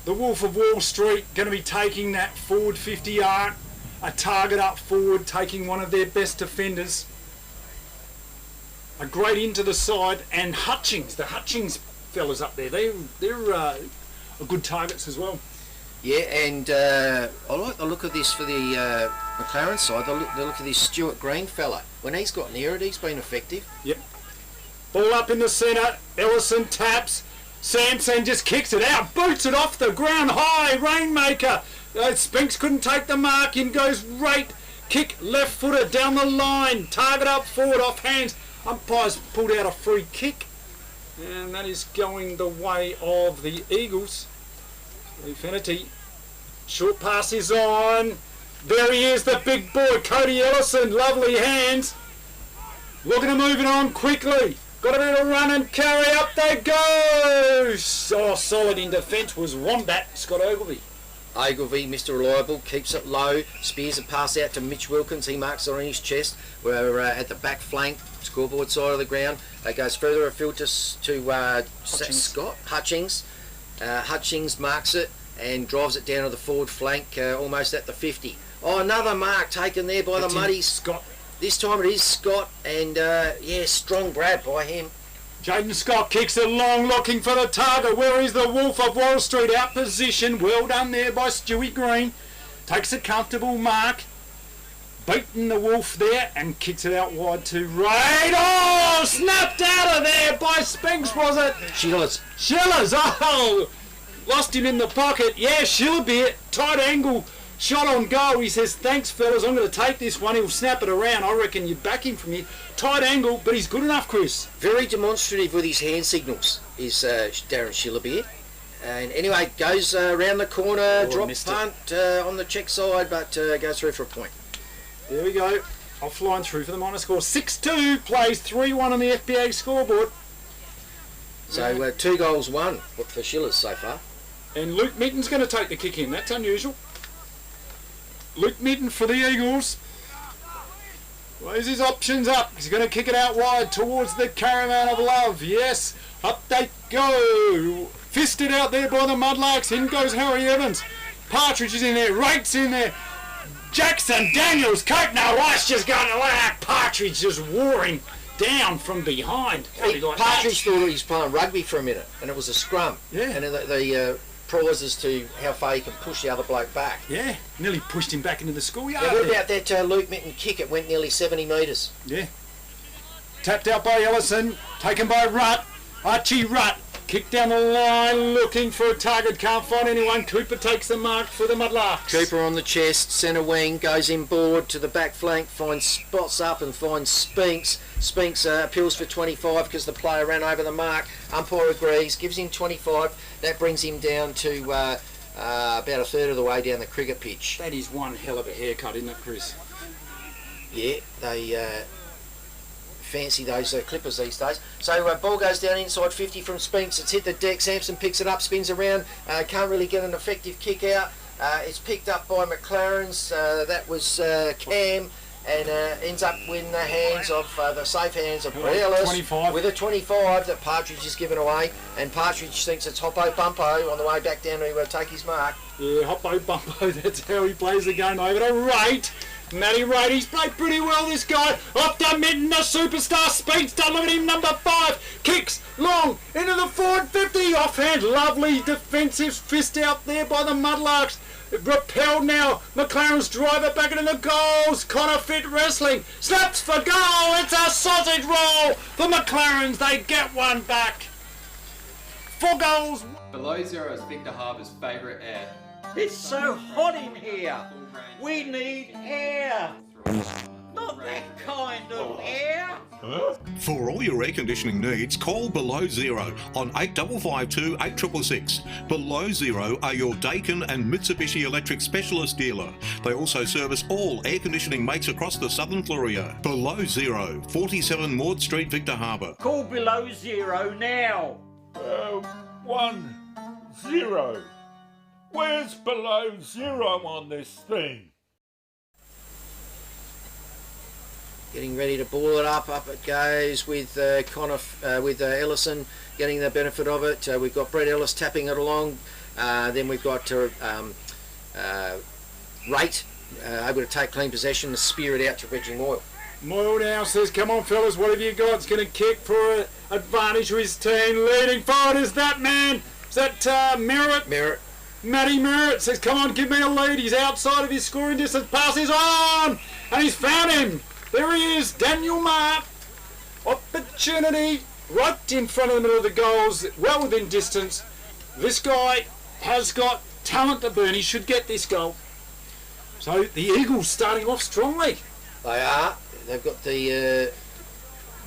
S1: The Wolf of Wall Street going to be taking that forward 50 arc, a target up forward, taking one of their best defenders. A great into the side, and Hutchings, the Hutchings fellas up there, they're good targets as well.
S2: Yeah, and I like the look of this for the McLaren side. The look of this Stuart Green fella. When he's got near it, he's been effective.
S1: Yep. Ball up in the centre. Ellison taps. Sampson just kicks it out. Boots it off the ground high. Rainmaker. Spinks couldn't take the mark. In goes right. Kick left footer down the line. Target up forward off hands. Umpires pulled out a free kick. And that is going the way of the Eagles. Infinity. Short pass is on. There he is, the big boy, Cody Ellison. Lovely hands. Looking to move it on quickly. Got a bit of run and carry. Up they go. Oh, solid in defence was Wombat, Scott Ogilvie.
S2: Ogilvie, Mr. Reliable, keeps it low. Spears a pass out to Mitch Wilkins. He marks it on his chest. We're at the back flank, scoreboard side of the ground. It goes further afield to Scott Hutchings. Hutchings marks it and drives it down to the forward flank, almost at the 50. Oh, another mark taken there by the Muddies.
S1: Scott.
S2: This time it is Scott, and strong grab by him.
S1: Jaden Scott kicks it long, looking for the target. Where is the Wolf of Wall Street? Out position. Well done there by Stewie Green. Takes a comfortable mark. Beating the Wolf there and kicks it out wide to Raid. Oh, snapped out of there by Spinks, was it?
S2: Shillers,
S1: oh, lost him in the pocket. Yeah, Shillabeer, tight angle, shot on goal. He says, thanks fellas, I'm going to take this one. He'll snap it around. I reckon you back him from here. Tight angle, but he's good enough, Chris.
S2: Very demonstrative with his hand signals is Darren Shillabeer. And anyway, goes around the corner, drop punt on the check side, but goes through for a point.
S1: There we go. Offline through for the minor score. 6-2, plays 3-1 on the FBA scoreboard.
S2: So 2 goals, 1 for Shillers so far.
S1: And Luke Mitten's going to take the kick in. That's unusual. Luke Mitten for the Eagles. Weighs his options up. He's going to kick it out wide towards the Caravan of Love. Yes, up they go. Fisted out there by the Mudlarks. In goes Harry Evans. Partridge is in there. Rates in there. Jackson Daniels. Copenhagen Rice just going to let Partridge just warring. down from behind.
S2: Partridge thought he was playing rugby for a minute, and it was a scrum.
S1: Yeah.
S2: And the prize as to how far he can push the other bloke back.
S1: Yeah, nearly pushed him back into the schoolyard.
S2: Yeah, what about that Luke Mitten kick? It went nearly 70 metres.
S1: Yeah. Tapped out by Ellison, taken by Rutt. Archie Rutt, kicked down the line, looking for a target, can't find anyone. Cooper takes the mark for the Mudlarks.
S2: Cooper on the chest, centre wing, goes inboard to the back flank, finds spots up and finds Spinks. Spinks appeals for 25 because the player ran over the mark. Umpire agrees, gives him 25. That brings him down to about a third of the way down the cricket pitch.
S1: That is one hell of a haircut, isn't it, Chris?
S2: Yeah, they fancy those clippers these days. So ball goes down inside 50 from Spinks. It's hit the deck. Sampson picks it up, spins around. Can't really get an effective kick out. It's picked up by McLaren's. That was Cam. And ends up in the hands of the safe hands of Breallis with a 25 that Partridge is given away, and Partridge thinks it's Hoppo Bumpo on the way back down to take his mark.
S1: Yeah, Hoppo Bumpo, that's how he plays the game over to Rate. Matty Rate, he's played pretty well, this guy. Off to Mitten, the superstar, Spinks delivered him, number 5. Kicks long into the forward 50. Offhand, lovely defensive fist out there by the Mudlarks. Repelled now. McLaren's driver back into the goals. Connor Fit wrestling. Snaps for goal. It's a sausage roll for McLaren's. They get one back. 4 goals.
S5: Below Zero is Victor Harbour's favourite air.
S6: It's so hot in here. We need air. Not that kind of air.
S7: For all your air conditioning needs, call Below Zero on 8552 8666. Below Zero are your Dakin and Mitsubishi Electric specialist dealer. They also service all air conditioning makes across the southern Fluria. Below Zero, 47 Maud Street, Victor Harbour.
S6: Call Below Zero now.
S8: 10. Where's Below Zero on this thing?
S2: Getting ready to ball it up. Up it goes with Ellison getting the benefit of it. We've got Brett Ellis tapping it along. Then we've got Rate able to take clean possession and spear it out to Reggie Moyle.
S1: Moyle now says, come on fellas, what have you got? It's going to kick for an advantage to his team. Leading forward is that man. Is that Merritt?
S2: Merritt.
S1: Matty Merritt says, come on, give me a lead. He's outside of his scoring distance. Pass is on! And he's found him. There he is, Daniel Marr. Opportunity right in front of the middle of the goals, well within distance. This guy has got talent to burn. He should get this goal. So the Eagles starting off strongly.
S2: They are. They've got the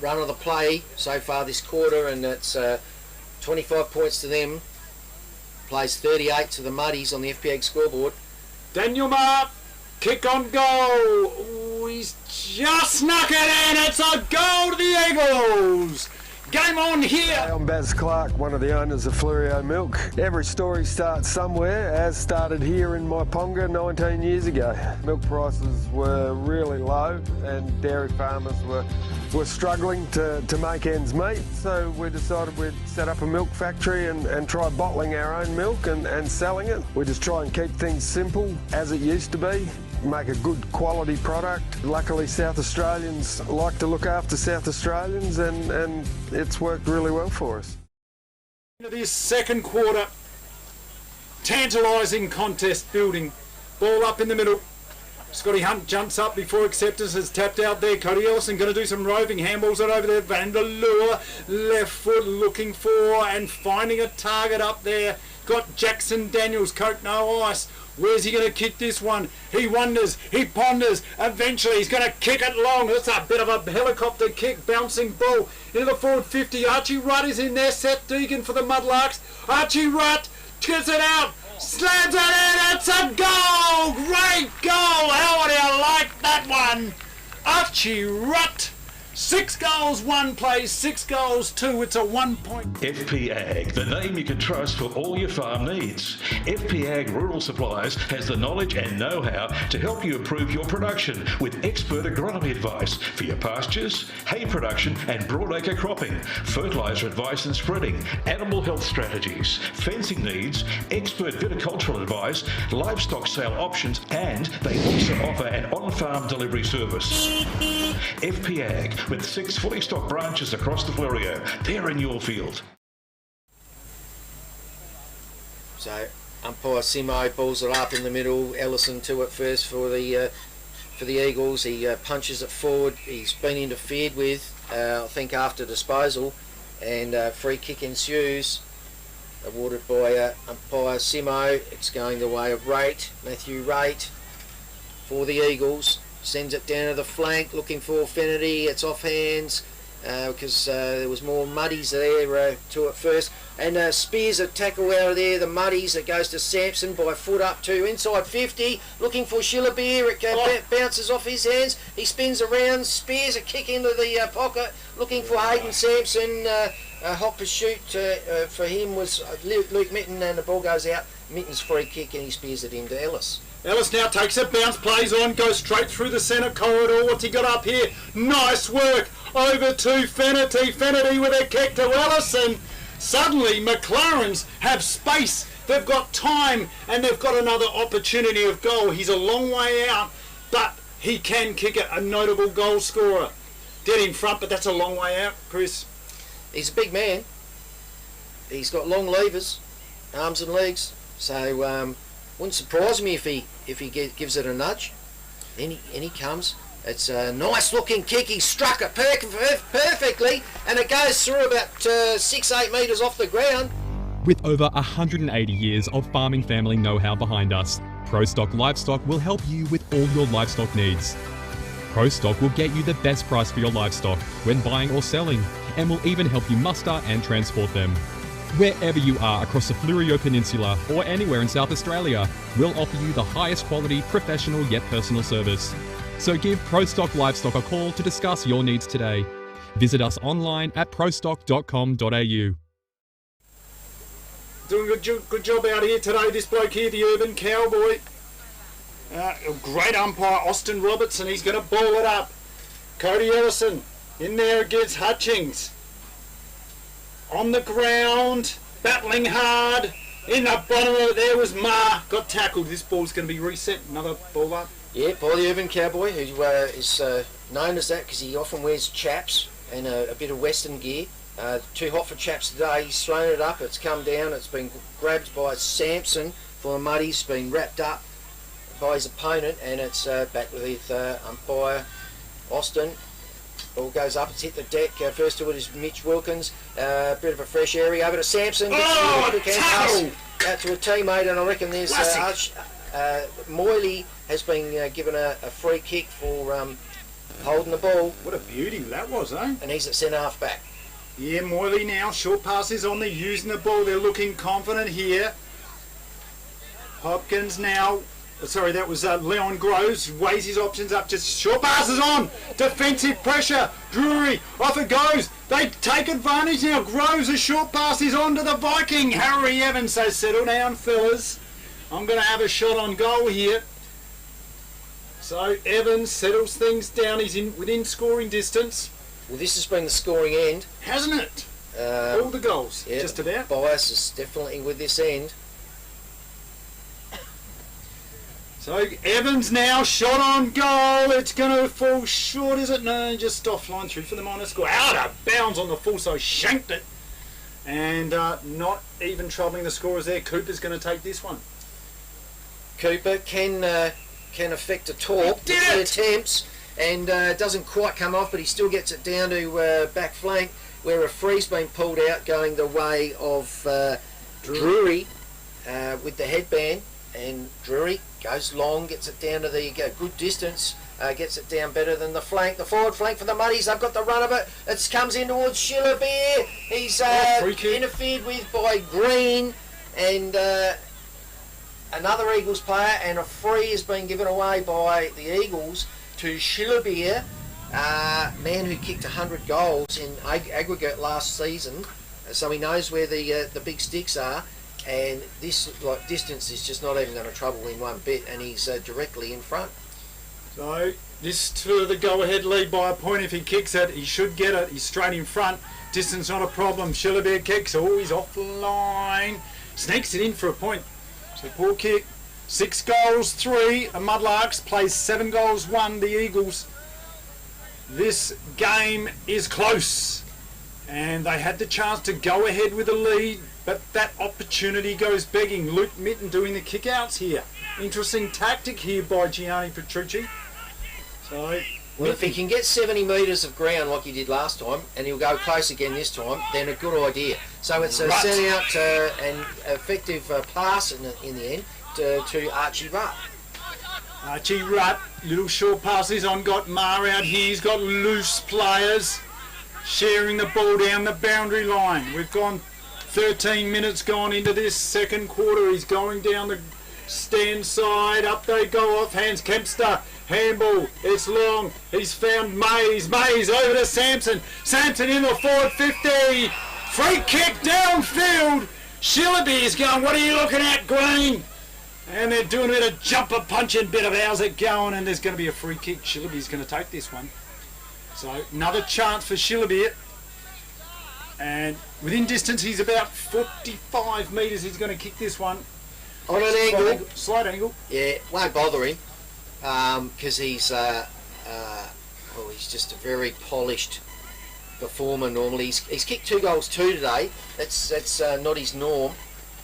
S2: run of the play so far this quarter, and it's 25 points to them. Plays 38 to the Muddies on the FPA scoreboard.
S1: Daniel Marr, kick on goal. Ooh, he's just snuck it in. It's a goal to the Eagles. Game on here.
S3: Hey, I'm Baz Clark, one of the owners of Flurio Milk. Every story starts somewhere, as started here in Myponga 19 years ago. Milk prices were really low and dairy farmers were struggling to make ends meet, so we decided we'd set up a milk factory and try bottling our own milk and selling it. We just try and keep things simple as it used to be. Make a good quality product. Luckily South Australians like to look after South Australians and it's worked really well for us.
S1: Into this second quarter, tantalising contest building. Ball up in the middle. Scotty Hunt jumps up before acceptance is tapped out there. Cody Ellison going to do some roving handballs it over there. Vanderlua left foot looking for and finding a target up there. Got Jackson Daniels, Coke no ice. Where's he going to kick this one? He wonders, he ponders. Eventually he's going to kick it long. That's a bit of a helicopter kick, bouncing ball into the forward 50. Archie Rutt is in there. Seth Deegan for the Mudlarks. Archie Rutt gets it out. Slams it in. It's a goal. Great goal. How would you like that one? Archie Rutt. 6 goals, 1 plays, 6 goals, 2. It's a 1 point.
S4: FP Ag, the name you can trust for all your farm needs. FP Ag Rural Supplies has the knowledge and know-how to help you improve your production with expert agronomy advice for your pastures, hay production and broadacre cropping, fertiliser advice and spreading, animal health strategies, fencing needs, expert viticultural advice, livestock sale options, and they also offer an on-farm delivery service. FP Ag, with 6 fully stocked branches across the Fleurieu. They're in your field.
S2: So umpire Simo balls it up in the middle. Ellison to it first for the Eagles. He punches it forward. He's been interfered with, I think, after disposal, and free kick ensues, awarded by umpire Simo. It's going the way of Matthew Rate for the Eagles. Sends it down to the flank, looking for Fennerty. It's off hands because there was more Muddies there to it first. And Spears a tackle out of there, the Muddies. It goes to Sampson by foot up to inside 50, looking for Schillerbeer. It bounces off his hands. He spins around. Spears a kick into the pocket, looking for Hayden Sampson. A hot pursuit for him was Luke Mitten, and the ball goes out. Mitten's free kick, and he spears it into Ellis.
S1: Ellis now takes it, bounce, plays on, goes straight through the centre corridor. What's he got up here? Nice work over to Fennerty. Fennerty with a kick to Ellis, and suddenly McLarens have space. They've got time, and they've got another opportunity of goal. He's a long way out, but he can kick it. A notable goal scorer. Dead in front, but that's a long way out, Chris.
S2: He's a big man. He's got long levers, arms and legs. So wouldn't surprise me if he gives it a nudge. And he comes. It's a nice looking kick. He struck it perfectly, and it goes through about 6-8 metres off the ground.
S9: With over 180 years of farming family know-how behind us, ProStock Livestock will help you with all your livestock needs. ProStock will get you the best price for your livestock when buying or selling, and will even help you muster and transport them. Wherever you are across the Fleurieu Peninsula or anywhere in South Australia, we'll offer you the highest quality, professional yet personal service. So give ProStock Livestock a call to discuss your needs today. Visit us online at prostock.com.au.
S1: Doing a good job out here today, this bloke here, the Urban Cowboy. A great umpire, Austin Robertson. He's going to ball it up. Cody Ellison in there against Hutchings. On the ground, battling hard. In the bottom of it there was Ma. Got tackled. This ball's going to be reset. Another ball up.
S2: Yeah, by the Urban Cowboy, who is known as that because he often wears chaps and a bit of Western gear. Too hot for chaps today. He's thrown it up. It's come down. It's been grabbed by Sampson for the Muddies. Been wrapped up by his opponent, and it's back with umpire Austin. Ball goes up, it's hit the deck. First to it is Mitch Wilkins. Bit of a fresh area over to Sampson.
S1: Tackle!
S2: Out to a teammate, and I reckon there's Moyley has been given a free kick for holding the ball.
S1: What a beauty that was, eh?
S2: And he's at centre half back.
S1: Yeah, Moyley now. Short passes on. They're using the ball. They're looking confident here. Hopkins now. Sorry, that was Leon Groves. Weighs his options up. Just short passes on. Defensive pressure. Drury. Off it goes. They take advantage now. Groves. A short pass is on to the Viking. Harry Evans says, settle down, fellas. I'm going to have a shot on goal here. So Evans settles things down. He's within scoring distance.
S2: Well, this has been the scoring end.
S1: Hasn't it? All the goals.
S2: Yeah,
S1: just about.
S2: Bias is definitely with this end.
S1: So Evans now, shot on goal. It's going to fall short, is it? No, just offline through for the minor score. Out of bounds on the full, so shanked it. And not even troubling the scorers there. Cooper's going to take this one.
S2: Cooper can affect a torque with the attempts, and doesn't quite come off, but he still gets it down to back flank, where a free's been pulled out going the way of Drury with the headband, and Drury goes long, gets it down to the good distance, gets it down better than the flank. The forward flank for the Muddies, they've got the run of it. It comes in towards Schillerbeer. He's interfered with by Green, and another Eagles player, and a free has been given away by the Eagles to Schillerbeer, man who kicked 100 goals in aggregate last season, so he knows where the big sticks are. And this distance is just not even going to trouble him one bit, and he's directly in front.
S1: So this to the go-ahead lead by a point. If he kicks it, he should get it. He's straight in front. Distance not a problem. Schillerbeer kicks. Oh, he's offline. Sneaks it in for a point. So poor kick. 6 goals, 3. The Mudlarks plays 7 goals, 1. The Eagles. This game is close, and they had the chance to go ahead with the lead, but that opportunity goes begging. Luke Mitten doing the kickouts here. Interesting tactic here by Gianni Petrucci. So,
S2: well, if he can get 70 metres of ground like he did last time, and he'll go close again this time, then a good idea. So it's a set out an effective pass in the end to Archie Rutt.
S1: Archie Rutt, little short passes on, got Mar out here, he's got loose players sharing the ball down the boundary line. We've gone 13 minutes gone into this second quarter. He's going down the stand side, up they go off hands. Kempster, handball, it's long, he's found Mays over to Sampson in the forward 50, free kick downfield. Shillaby is going, what are you looking at, Green? And they're doing a bit of jumper punching, bit of how's it going, and there's going to be a free kick. Shillaby's going to take this one. So another chance for Shillaby. And within distance, he's about 45 metres. He's going to kick this one.
S2: On an angle.
S1: Slight angle.
S2: Yeah, won't bother him because he's just a very polished performer normally. He's kicked 2 goals 2 today. That's not his norm.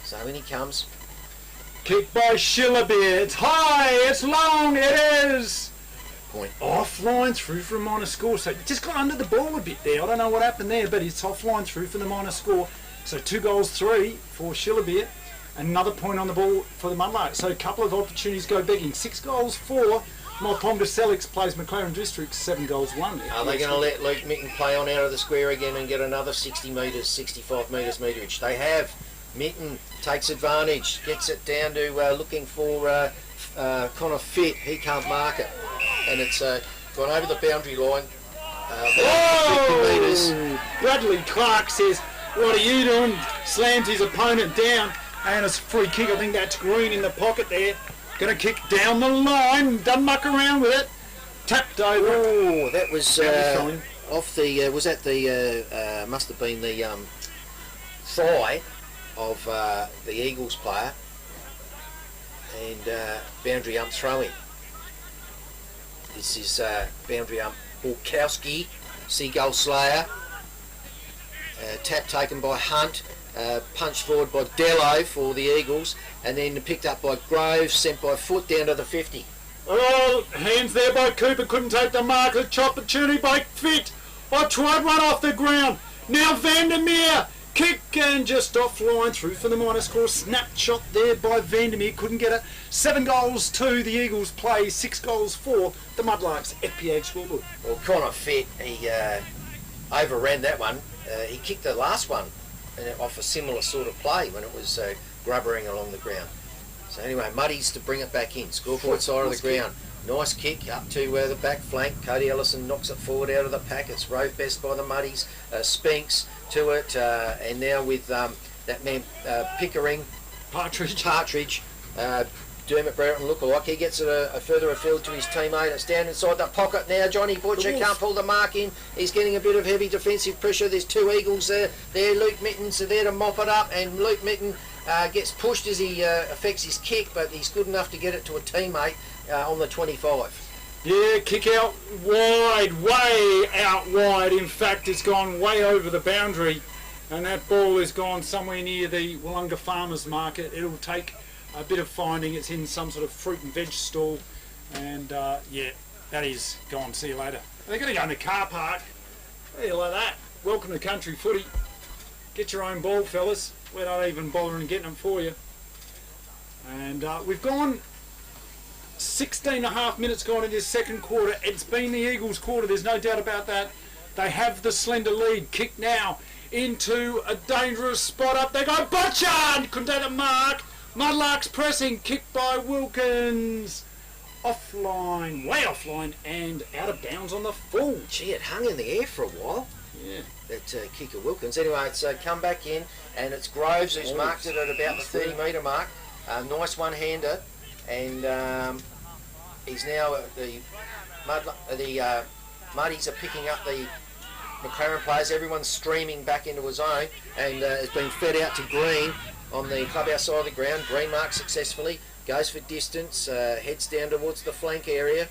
S2: So when he comes.
S1: Kick by Shillaby. It's high, it's long, it is.
S2: Point.
S1: Offline through for a minor score. So just got under the ball a bit there. I don't know what happened there, but it's offline through for the minor score. So 2 goals 3 for Shillaby. Another point on the ball for the Mudlarks. So a couple of opportunities go begging. 6 goals 4. Myponga Selix plays McLaren District 7 goals 1.
S2: Are they going to let Luke Mitten play on out of the square again and get another 60 metres, 65 metres meterage? They have. Mitten takes advantage, gets it down to looking for Connor Fitt. He can't mark it. And it's gone over the boundary line. 50 metres.
S1: Bradley Clark says, what are you doing? Slams his opponent down. And it's a free kick. I think that's Green in the pocket there. Going to kick down the line. Doesn't muck around with it. Tapped over.
S2: Oh, that was off the... was that the... must have been the thigh of the Eagles player. And boundary ump throwing. This is boundary ump Borkowski, Seagull Slayer. Tap taken by Hunt. Punched forward by Dello for the Eagles, and then picked up by Groves, sent by Foot down to the 50.
S1: Oh, hands there by Cooper, couldn't take the mark. A opportunity by Fitt. I tried one off the ground. Now Vandermeer, kick and just offline through for the minor score. Snapshot there by Vandermeer, couldn't get it. 7 goals 2, the Eagles play 6 goals 4, the Mudlarks FPA scoreboard.
S2: Well, Connor Fitt, he overran that one. He kicked the last one off a similar sort of play when it was grubbering along the ground. So anyway, Muddies to bring it back in. Scoreboard side of the ground. Nice kick up to the back flank. Cody Ellison knocks it forward out of the pack. It's rove best by the Muddies. Spinks to it, and now with that man Pickering, Partridge, Dermot Brereton lookalike. He gets a further afield to his teammate. It's down inside the pocket now. Johnny Butcher can't pull the mark in. He's getting a bit of heavy defensive pressure. There's 2 Eagles there. Luke Mitten's there to mop it up, and Luke Mitten gets pushed as he affects his kick, but he's good enough to get it to a teammate on the 25.
S1: Yeah, kick out wide, way out wide. In fact, it's gone way over the boundary, and that ball has gone somewhere near the Willunga Farmers Market. It'll take a bit of finding. It's in some sort of fruit and veg stall, and yeah, that is gone. See you later. They're going to go in the car park. How do you like that? Welcome to country footy. Get your own ball, fellas. We're not even bothering getting them for you. And we've gone 16.5 minutes gone in this second quarter. It's been the Eagles' quarter. There's no doubt about that. They have the slender lead. Kick now into a dangerous spot up. They go Butcher! Couldn't take the mark. Mudlarks pressing, kicked by Wilkins. Offline, way offline, and out of bounds on the full.
S2: Gee, it hung in the air for a while.
S1: Yeah.
S2: That kick of Wilkins. Anyway, it's come back in, and it's Groves who's marked it at about the 30 metre mark. Nice one-hander, and he's now the Muddies are picking up the McLaren players. Everyone's streaming back into his own, and it's been fed out to Green on the clubhouse side of the ground. Green marks successfully, goes for distance, heads down towards the flank area,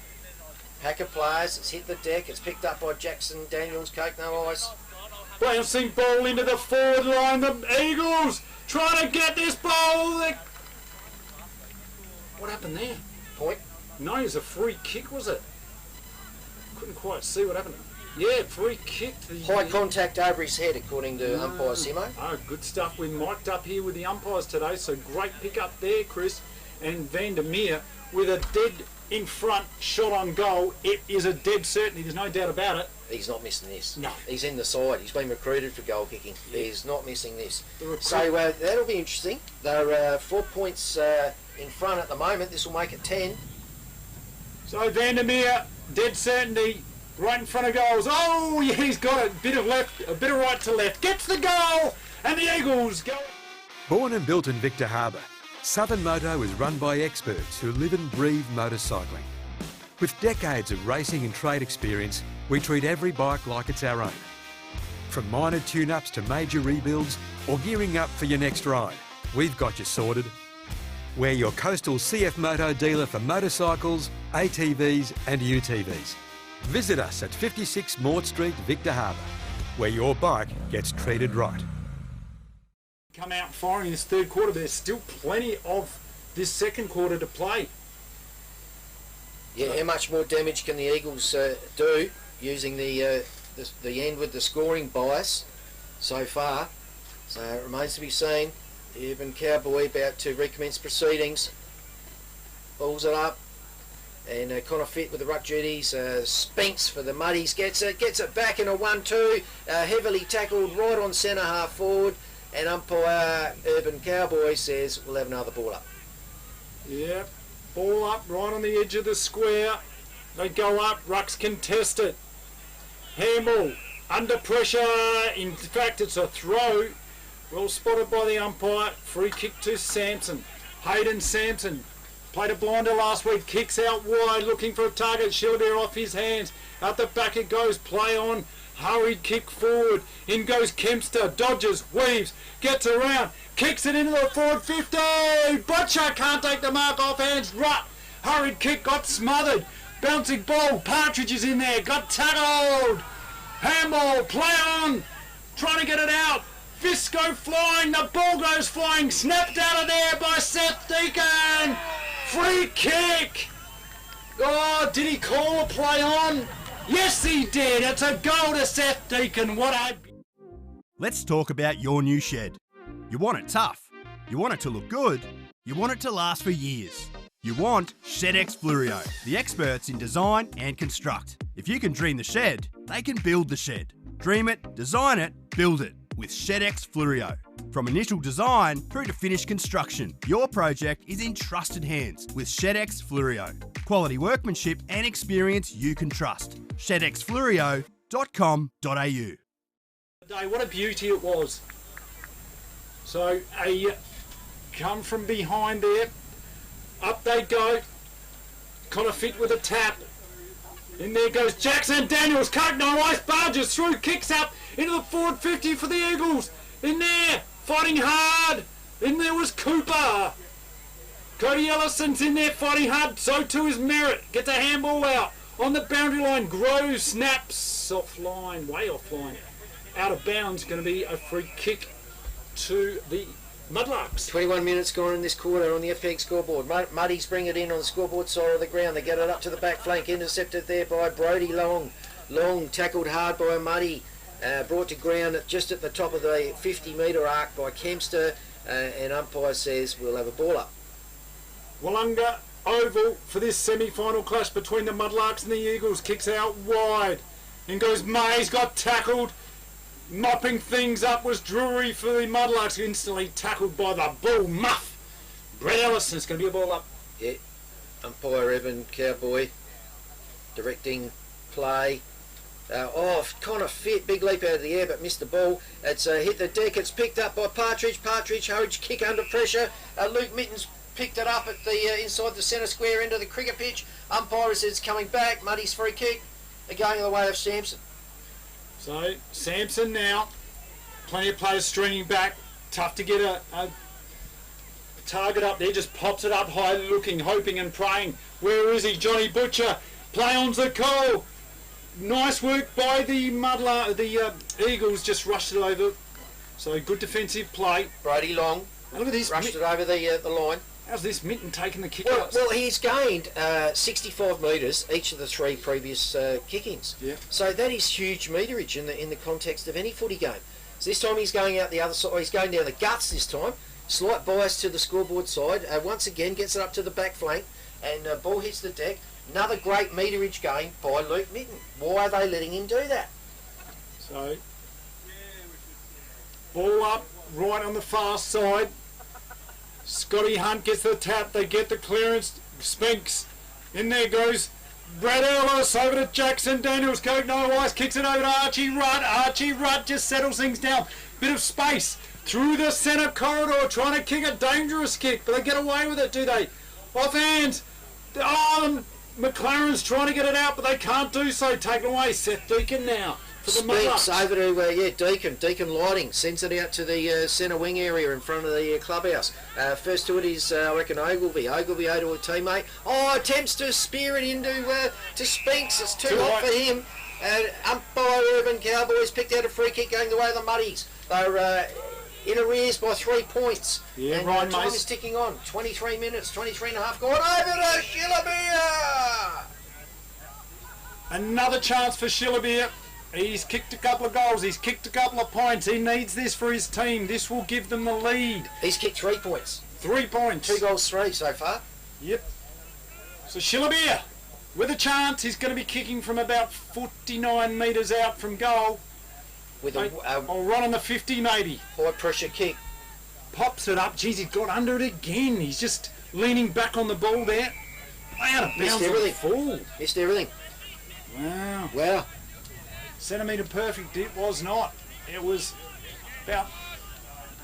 S2: Pack of players, it's hit the deck, it's picked up by Jackson Daniels, Coke No Ice.
S1: Bouncing ball into the forward line, the Eagles trying to get this ball. What happened there?
S2: Point.
S1: No, it was a free kick, was it? Couldn't quite see what happened. Yeah, free kick.
S2: High contact over his head, according to umpire Simo.
S1: Oh, good stuff. We're mic'd up here with the umpires today, so great pick up there, Chris. And Vandermeer with a dead in front shot on goal. It is a dead certainty, there's no doubt about it.
S2: He's not missing this.
S1: No.
S2: He's in the side. He's been recruited for goal kicking. Yeah. He's not missing this. So that'll be interesting. They're 4 points in front at the moment. This will make it 10.
S1: So Vandermeer, dead certainty, right in front of goals. Oh, yeah, he's got it. Bit of right to left. Gets the goal, and the Eagles go.
S11: Born and built in Victor Harbour, Southern Moto is run by experts who live and breathe motorcycling. With decades of racing and trade experience, we treat every bike like it's our own. From minor tune-ups to major rebuilds or gearing up for your next ride, we've got you sorted. We're your coastal CF Moto dealer for motorcycles, ATVs and UTVs. Visit us at 56 Mort Street, Victor Harbour, where your bike gets treated right.
S1: Come out firing this third quarter. There's still plenty of this second quarter to play.
S2: Yeah, how much more damage can the Eagles do using the end with the scoring bias so far? So it remains to be seen. The Urban Cowboy about to recommence proceedings. Balls it up. And Connor Fit with the ruck duties. Spinks for the Muddies. Gets it back in a 1-2. Heavily tackled right on centre half forward. And umpire Urban Cowboy says we'll have another ball up.
S1: Yep. Ball up right on the edge of the square. They go up. Rucks contest it. Handball under pressure. In fact, it's a throw. Well spotted by the umpire. Free kick to Sampson. Hayden Sampson played a blinder last week. Kicks out wide, looking for a target. Shildair off his hands. Out the back it goes. Play on. Hurried kick forward. In goes Kempster. Dodges. Weaves. Gets around. Kicks it into the forward 50. Butcher can't take the mark off hands. Hurried kick. Got smothered. Bouncing ball. Partridge is in there. Got tackled. Handball. Play on. Trying to get it out. Fists go flying. The ball goes flying. Snapped out of there by Seth Deacon. Free kick. Oh, did he call a play on? Yes, he did. It's a goal to Seth Deacon. What a...
S10: Let's talk about your new shed. You want it tough. You want it to look good. You want it to last for years. You want ShedX Fluorio, the experts in design and construct. If you can dream the shed, they can build the shed. Dream it, design it, build it with ShedX Fluorio. From initial design through to finished construction, your project is in trusted hands with ShedX Fluorio. Quality workmanship and experience you can trust. ShedXFluorio.com.au.
S1: What a beauty it was. So a come from behind there. Up they go. Kind of fit with a tap. In there goes Jackson Daniels. Coke No Ice barges through. Kicks up into the forward 50 for the Eagles. In there. Fighting hard. In there was Cooper. Cody Ellison's in there fighting hard. So too is Merritt. Gets a handball out. On the boundary line. Grove snaps offline. Way offline. Out of bounds. Going to be a free kick to the Mudlarks.
S2: 21 minutes gone in this quarter on the FPX scoreboard. Muddies bring it in on the scoreboard side of the ground. They get it up to the back flank. Intercepted there by Brody Long. Long tackled hard by Muddy. Brought to ground just at the top of the 50-metre arc by Kempster. And umpire says we'll have a ball up.
S1: Willunga Oval for this semi-final clash between the Mudlarks and the Eagles. Kicks out wide. In goes Mays. Got tackled. Mopping things up was Drury for the Mudlarks, instantly tackled by the bull muff. Brett Ellison. It's going to be a ball up.
S2: Yeah, umpire Evan Cowboy directing play. Connor Fit, big leap out of the air but missed the ball. It's hit the deck. It's picked up by Partridge. Hurried kick under pressure. Luke Mittens picked it up at the inside the centre square end of the cricket pitch. Umpire says it's coming back. Muddy's free kick. They're going the way of Sampson.
S1: So Sampson now, plenty of players stringing back. Tough to get a target up there. Just pops it up high, looking, hoping and praying. Where is he? Johnny Butcher Play on's the call. Nice work by the Eagles, just rushed it over. So good defensive play.
S2: Brody Long.
S1: And look at this.
S2: Rushed it over the line.
S1: How's this Minton taking the kick
S2: Well, he's gained 65 metres each of the 3 previous kickings.
S1: Yeah.
S2: So that is huge meterage in the context of any footy game. So this time he's going out the other side. He's going down the guts this time. Slight bias to the scoreboard side. Once again gets it up to the back flank, and ball hits the deck. Another great meterage gain by Luke Minton. Why are they letting him do that?
S1: So, ball up, right on the far side. Scotty Hunt gets the tap, they get the clearance. Spinks, in there goes Brad Ellis, over to Jackson Daniels. Coke No Ice kicks it over to Archie Rudd. Archie Rudd just settles things down. Bit of space through the centre corridor, trying to kick a dangerous kick, but they get away with it, do they? Offhand. Oh, McLaren's trying to get it out, but they can't do so. Taken away. Seth Deacon now for the
S2: Spinks over to Deacon Lighting sends it out to the centre wing area in front of the clubhouse. First to it is I reckon Ogilvy over to a teammate. Attempts to spear it into to Spinks. It's too hot for him. Umpire Urban Cowboys picked out a free kick going the way of the Muddies. They're in arrears by 3 points.
S1: Yeah,
S2: and
S1: Ryan
S2: time
S1: Mace
S2: is ticking on. 23 minutes, 23 and a half gone. Over to Shillabia!
S1: Another chance for Shillabia. He's kicked a couple of goals. He's kicked a couple of points. He needs this for his team. This will give them the lead.
S2: He's kicked 3 points.
S1: 3 points.
S2: 2 goals, 3 so far.
S1: Yep. So Shillabia with a chance. He's going to be kicking from about 49 metres out from goal.
S2: With
S1: I'll run on the 50 maybe.
S2: High pressure kick.
S1: Pops it up. Geez, he's got under it again. He's just leaning back on the ball there. Out of bounds.
S2: Missed everything.
S1: Full.
S2: Missed everything.
S1: Wow. Centimetre perfect. It was not. It was about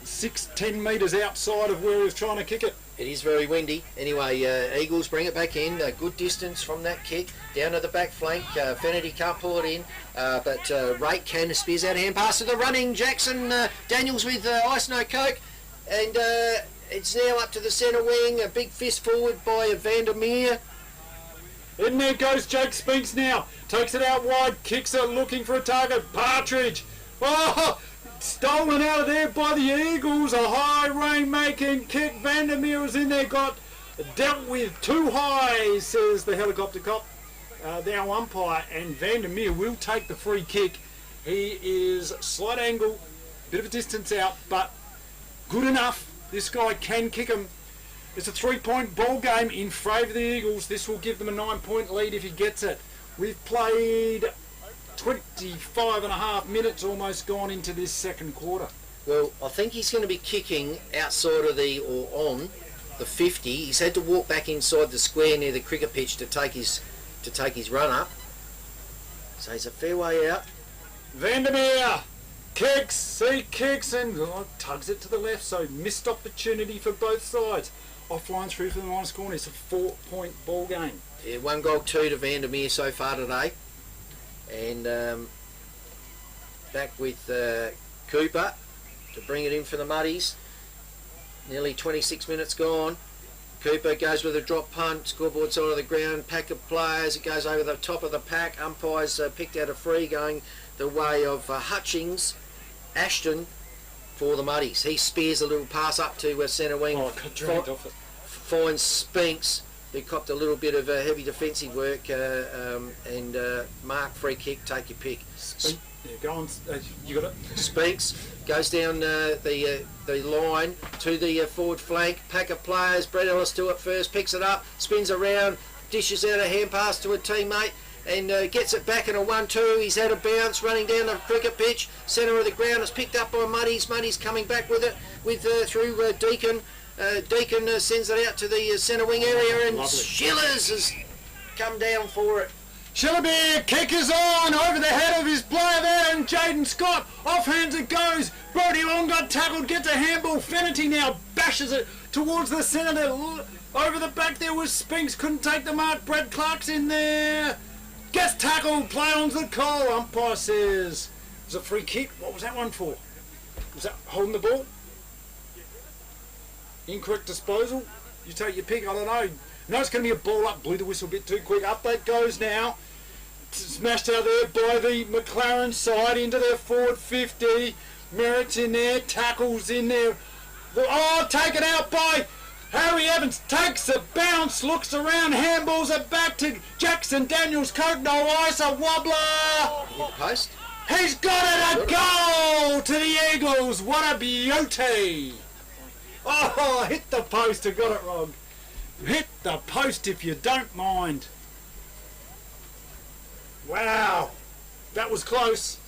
S1: 6-10 metres outside of where he was trying to kick it.
S2: It is very windy. Anyway, Eagles bring it back in. A good distance from that kick. Down to the back flank. Fennerty can't pull it in. But Rake can. Spears out a hand pass to the running Jackson Daniels with Ice No Coke. And it's now up to the centre wing. A big fist forward by Vandermeer.
S1: In there goes Jake Spinks now. Takes it out wide. Kicks it looking for a target. Partridge. Oh! Stolen out of there by the Eagles. A high rain-making kick. Vandermeer is in there. Got dealt with too high, says the helicopter cop. Our umpire. And Vandermeer will take the free kick. He is slight angle. Bit of a distance out. But good enough. This guy can kick him. It's a 3-point ball game in favour of the Eagles. This will give them a 9-point lead if he gets it. We've played 25 and a half minutes, almost gone into this second quarter.
S2: Well, I think he's going to be kicking outside of on the 50. He's had to walk back inside the square near the cricket pitch to take his run up. So he's a fair way out.
S1: Vandermeer kicks and tugs it to the left. So missed opportunity for both sides. Offline through for the minus corner. It's a 4-point ball game.
S2: Yeah, 1 goal, 2 to Vandermeer so far today. And back with Cooper to bring it in for the Muddies. Nearly 26 minutes gone. Cooper goes with a drop punt, scoreboard side of the ground, pack of players, it goes over the top of the pack. Umpires picked out a free going the way of Hutchings, Ashton for the Muddies. He spears a little pass up to centre wing. Finds Spinks, who copped a little bit of heavy defensive work, and Mark, free kick, take your pick.
S1: Yeah, go on. You got it.
S2: Spinks goes down the line to the forward flank. Pack of players. Brett Ellis to it first. Picks it up. Spins around. Dishes out a hand pass to a teammate. And gets it back in a 1-2. He's had a bounce running down the cricket pitch. Centre of the ground. It's picked up by Muddies. Muddies coming back with it through Deacon. Deacon sends it out to the centre wing area, and Schillers has come down for it.
S1: Shillabia, kick is on over the head of his player there, and Jaden Scott, offhands it goes. Brody Long got tackled, gets a handball. Fennerty now bashes it towards the centre there. Over the back there was Spinks, couldn't take the mark. Brad Clark's in there. Gets tackled, play on's the call. Umpire says it was a free kick. What was that one for? Was that holding the ball? Incorrect disposal? You take your pick, I don't know. No, it's going to be a ball up. Blew the whistle a bit too quick. Up that goes now. Smashed out there by the McLaren side into their forward 50. Merritt's in there. Tackles in there. Oh, taken out by Harry Evans. Takes a bounce. Looks around. Handballs it back to Jackson Daniels. Coke no ice. A wobbler.
S2: Hit the post.
S1: He's got it. A goal to the Eagles. What a beauty. Oh, hit the post. I got it wrong. Hit the post if you don't mind. Wow, that was close.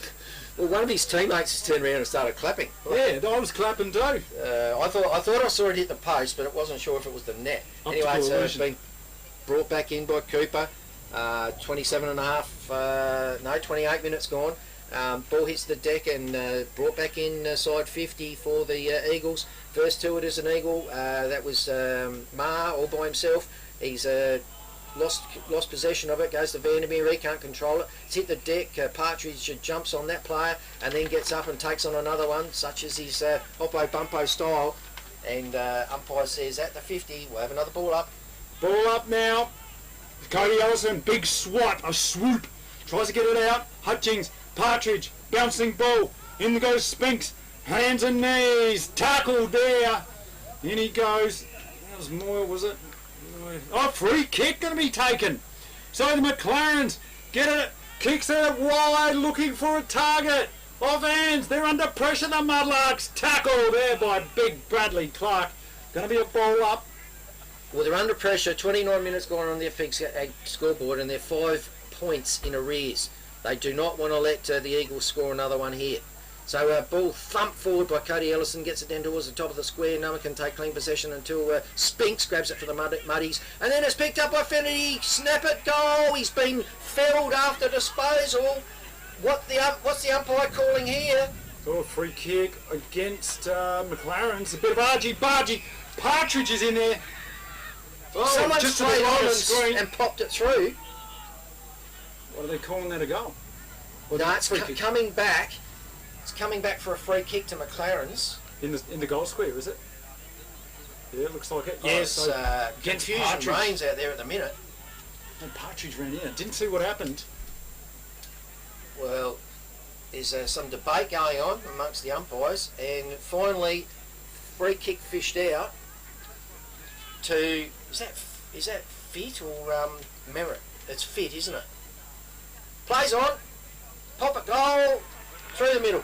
S2: Well, one of his teammates has turned around and started clapping.
S1: Yeah, I was clapping too.
S2: I thought I saw it hit the post, but it wasn't sure if it was the net. Anyway, so it's been brought back in by Cooper. 28 minutes gone. Ball hits the deck and brought back in side 50 for the Eagles. First to it as an Eagle, that was Ma all by himself. He's lost possession of it, goes to Vandermeer, he can't control it. It's hit the deck, Partridge jumps on that player and then gets up and takes on another one, such as his Oppo Bumpo style. And umpire says at the 50, we'll have another ball up.
S1: Ball up now. Cody Ellison, big swipe, a swoop. Tries to get it out. Hutchings, Partridge, bouncing ball. In goes Spinks. Hands and knees. Tackled there. In he goes. That was Moyle, was it? Oh, free kick going to be taken. So the McLarens get it. Kicks it wide, looking for a target. Off hands. They're under pressure, the Mudlarks. Tackled there by big Bradley Clark. Going to be a ball up.
S2: Well, they're under pressure. 29 minutes gone on their scoreboard, and they're 5 points in arrears. They do not want to let the Eagles score another one here. So ball thumped forward by Cody Ellison, gets it down towards the top of the square. No one can take clean possession until Spinks grabs it for the Muddies. And then it's picked up by Finnerty. Snap it, goal. He's been felled after disposal. What's the umpire calling here?
S1: Oh, free kick against McLaren's. A bit of argy-bargy. Partridge is in there. Oh,
S2: someone
S1: just
S2: played on and popped it through.
S1: What are they calling that a goal?
S2: No, it's coming back. It's coming back for a free kick to McLaren's.
S1: In the goal square, is it? Yeah, it looks like it.
S2: Yes,
S1: so
S2: confusion reigns out there at the minute.
S1: And Partridge ran in. Didn't see what happened.
S2: Well, there's some debate going on amongst the umpires, and finally, free kick fished out to is that Fit or Merritt? It's Fit, isn't it? Plays on, pop a goal through the middle.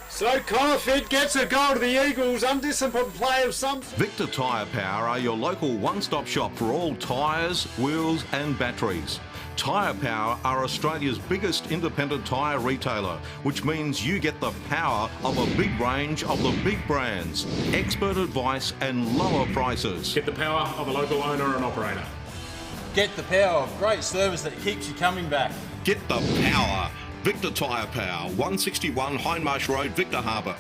S1: So Connor Fit gets a goal to the Eagles. Undisciplined play of some.
S7: Victor Tyre Power are your local one-stop shop for all tyres, wheels and batteries. Tyre Power are Australia's biggest independent tyre retailer, which means you get the power of a big range of the big brands, expert advice and lower prices.
S14: Get the power of a local owner and operator.
S15: Get the power of great service that keeps you coming back.
S7: Get the power. Victor Tyre Power, 161 Hindmarsh Road, Victor Harbour.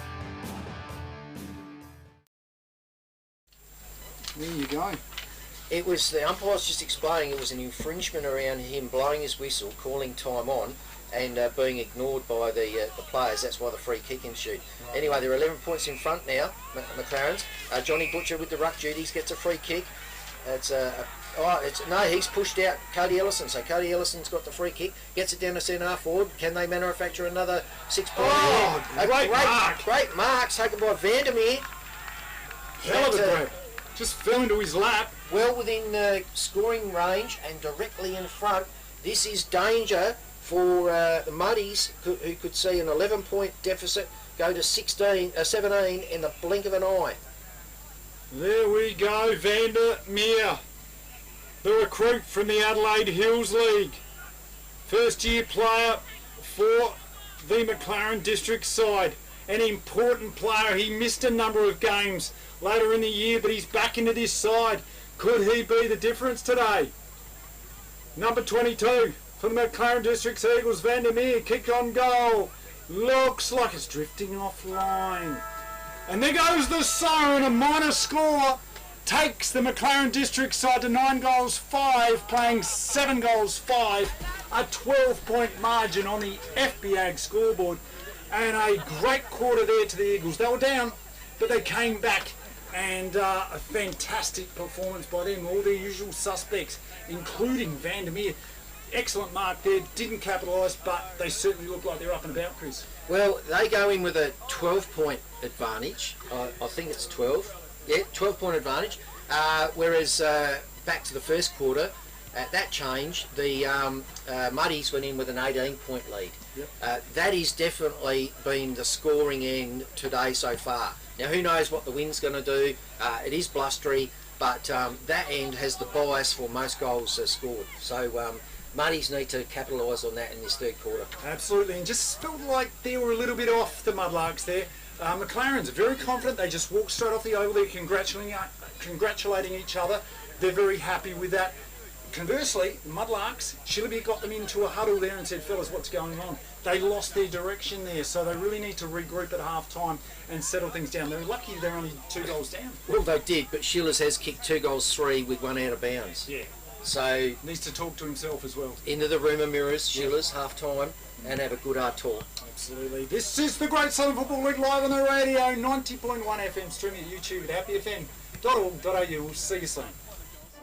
S1: There you go.
S2: It was, the umpire's just explaining, it was an infringement around him blowing his whistle, calling time on, and being ignored by the players. That's why the free kick ensued. Right. Anyway, they're 11 points in front now, McLaren's. Johnny Butcher with the ruck duties gets a free kick. He's pushed out Cody Ellison, so Cody Ellison's got the free kick, gets it down to centre half forward. Can they manufacture another 6 points?
S1: Oh,
S2: great marks taken by Vandermeer.
S1: Hell of a grab. Just fell into his lap.
S2: Well within scoring range and directly in front. This is danger for the Muddies, who could see an 11-point deficit go to 17 in the blink of an eye.
S1: There we go, Vandermeer, the recruit from the Adelaide Hills League. First year player for the McLaren district side. An important player. He missed a number of games later in the year, but he's back into this side. Could he be the difference today? Number 22 for the McLaren District's Eagles, Vandermeer, kick on goal. Looks like it's drifting offline. And there goes the siren, a minor score. Takes the McLaren District side to 9-5, playing 7-5. A 12-point margin on the FBAG scoreboard. And a great quarter there to the Eagles. They were down, but they came back and a fantastic performance by them, all their usual suspects, including Vandermeer. Excellent mark there, didn't capitalise, but they certainly look like they're up and about, Chris.
S2: Well, they go in with a 12-point advantage. I think it's 12. Yeah, 12-point advantage. Whereas back to the first quarter, at that change, the Muddies went in with an 18-point lead.
S1: Yep.
S2: That is definitely been the scoring end today so far. Now, who knows what the wind's going to do? It is blustery, but that end has the bias for most goals scored. So Muddies need to capitalise on that in this third quarter.
S1: Absolutely, and just felt like they were a little bit off the Mudlarks there. McLaren's very confident. They just walked straight off the oval. They're congratulating each other. They're very happy with that. Conversely, Mudlarks, Shillabee got them into a huddle there and said, fellas, what's going on? They lost their direction there, so they really need to regroup at half-time and settle things down. They're lucky they're only 2 goals down.
S2: Well, they did, but Shillers has kicked 2 goals, 3 with 1 out of bounds.
S1: Yeah.
S2: So
S1: needs to talk to himself as well.
S2: Into the rumour mirrors, Shillers, half-time, and have a good hard talk.
S1: Absolutely. This is the Great Southern Football League live on the radio, 90.1 FM, streaming at YouTube at happyfm.org.au. We'll see you soon.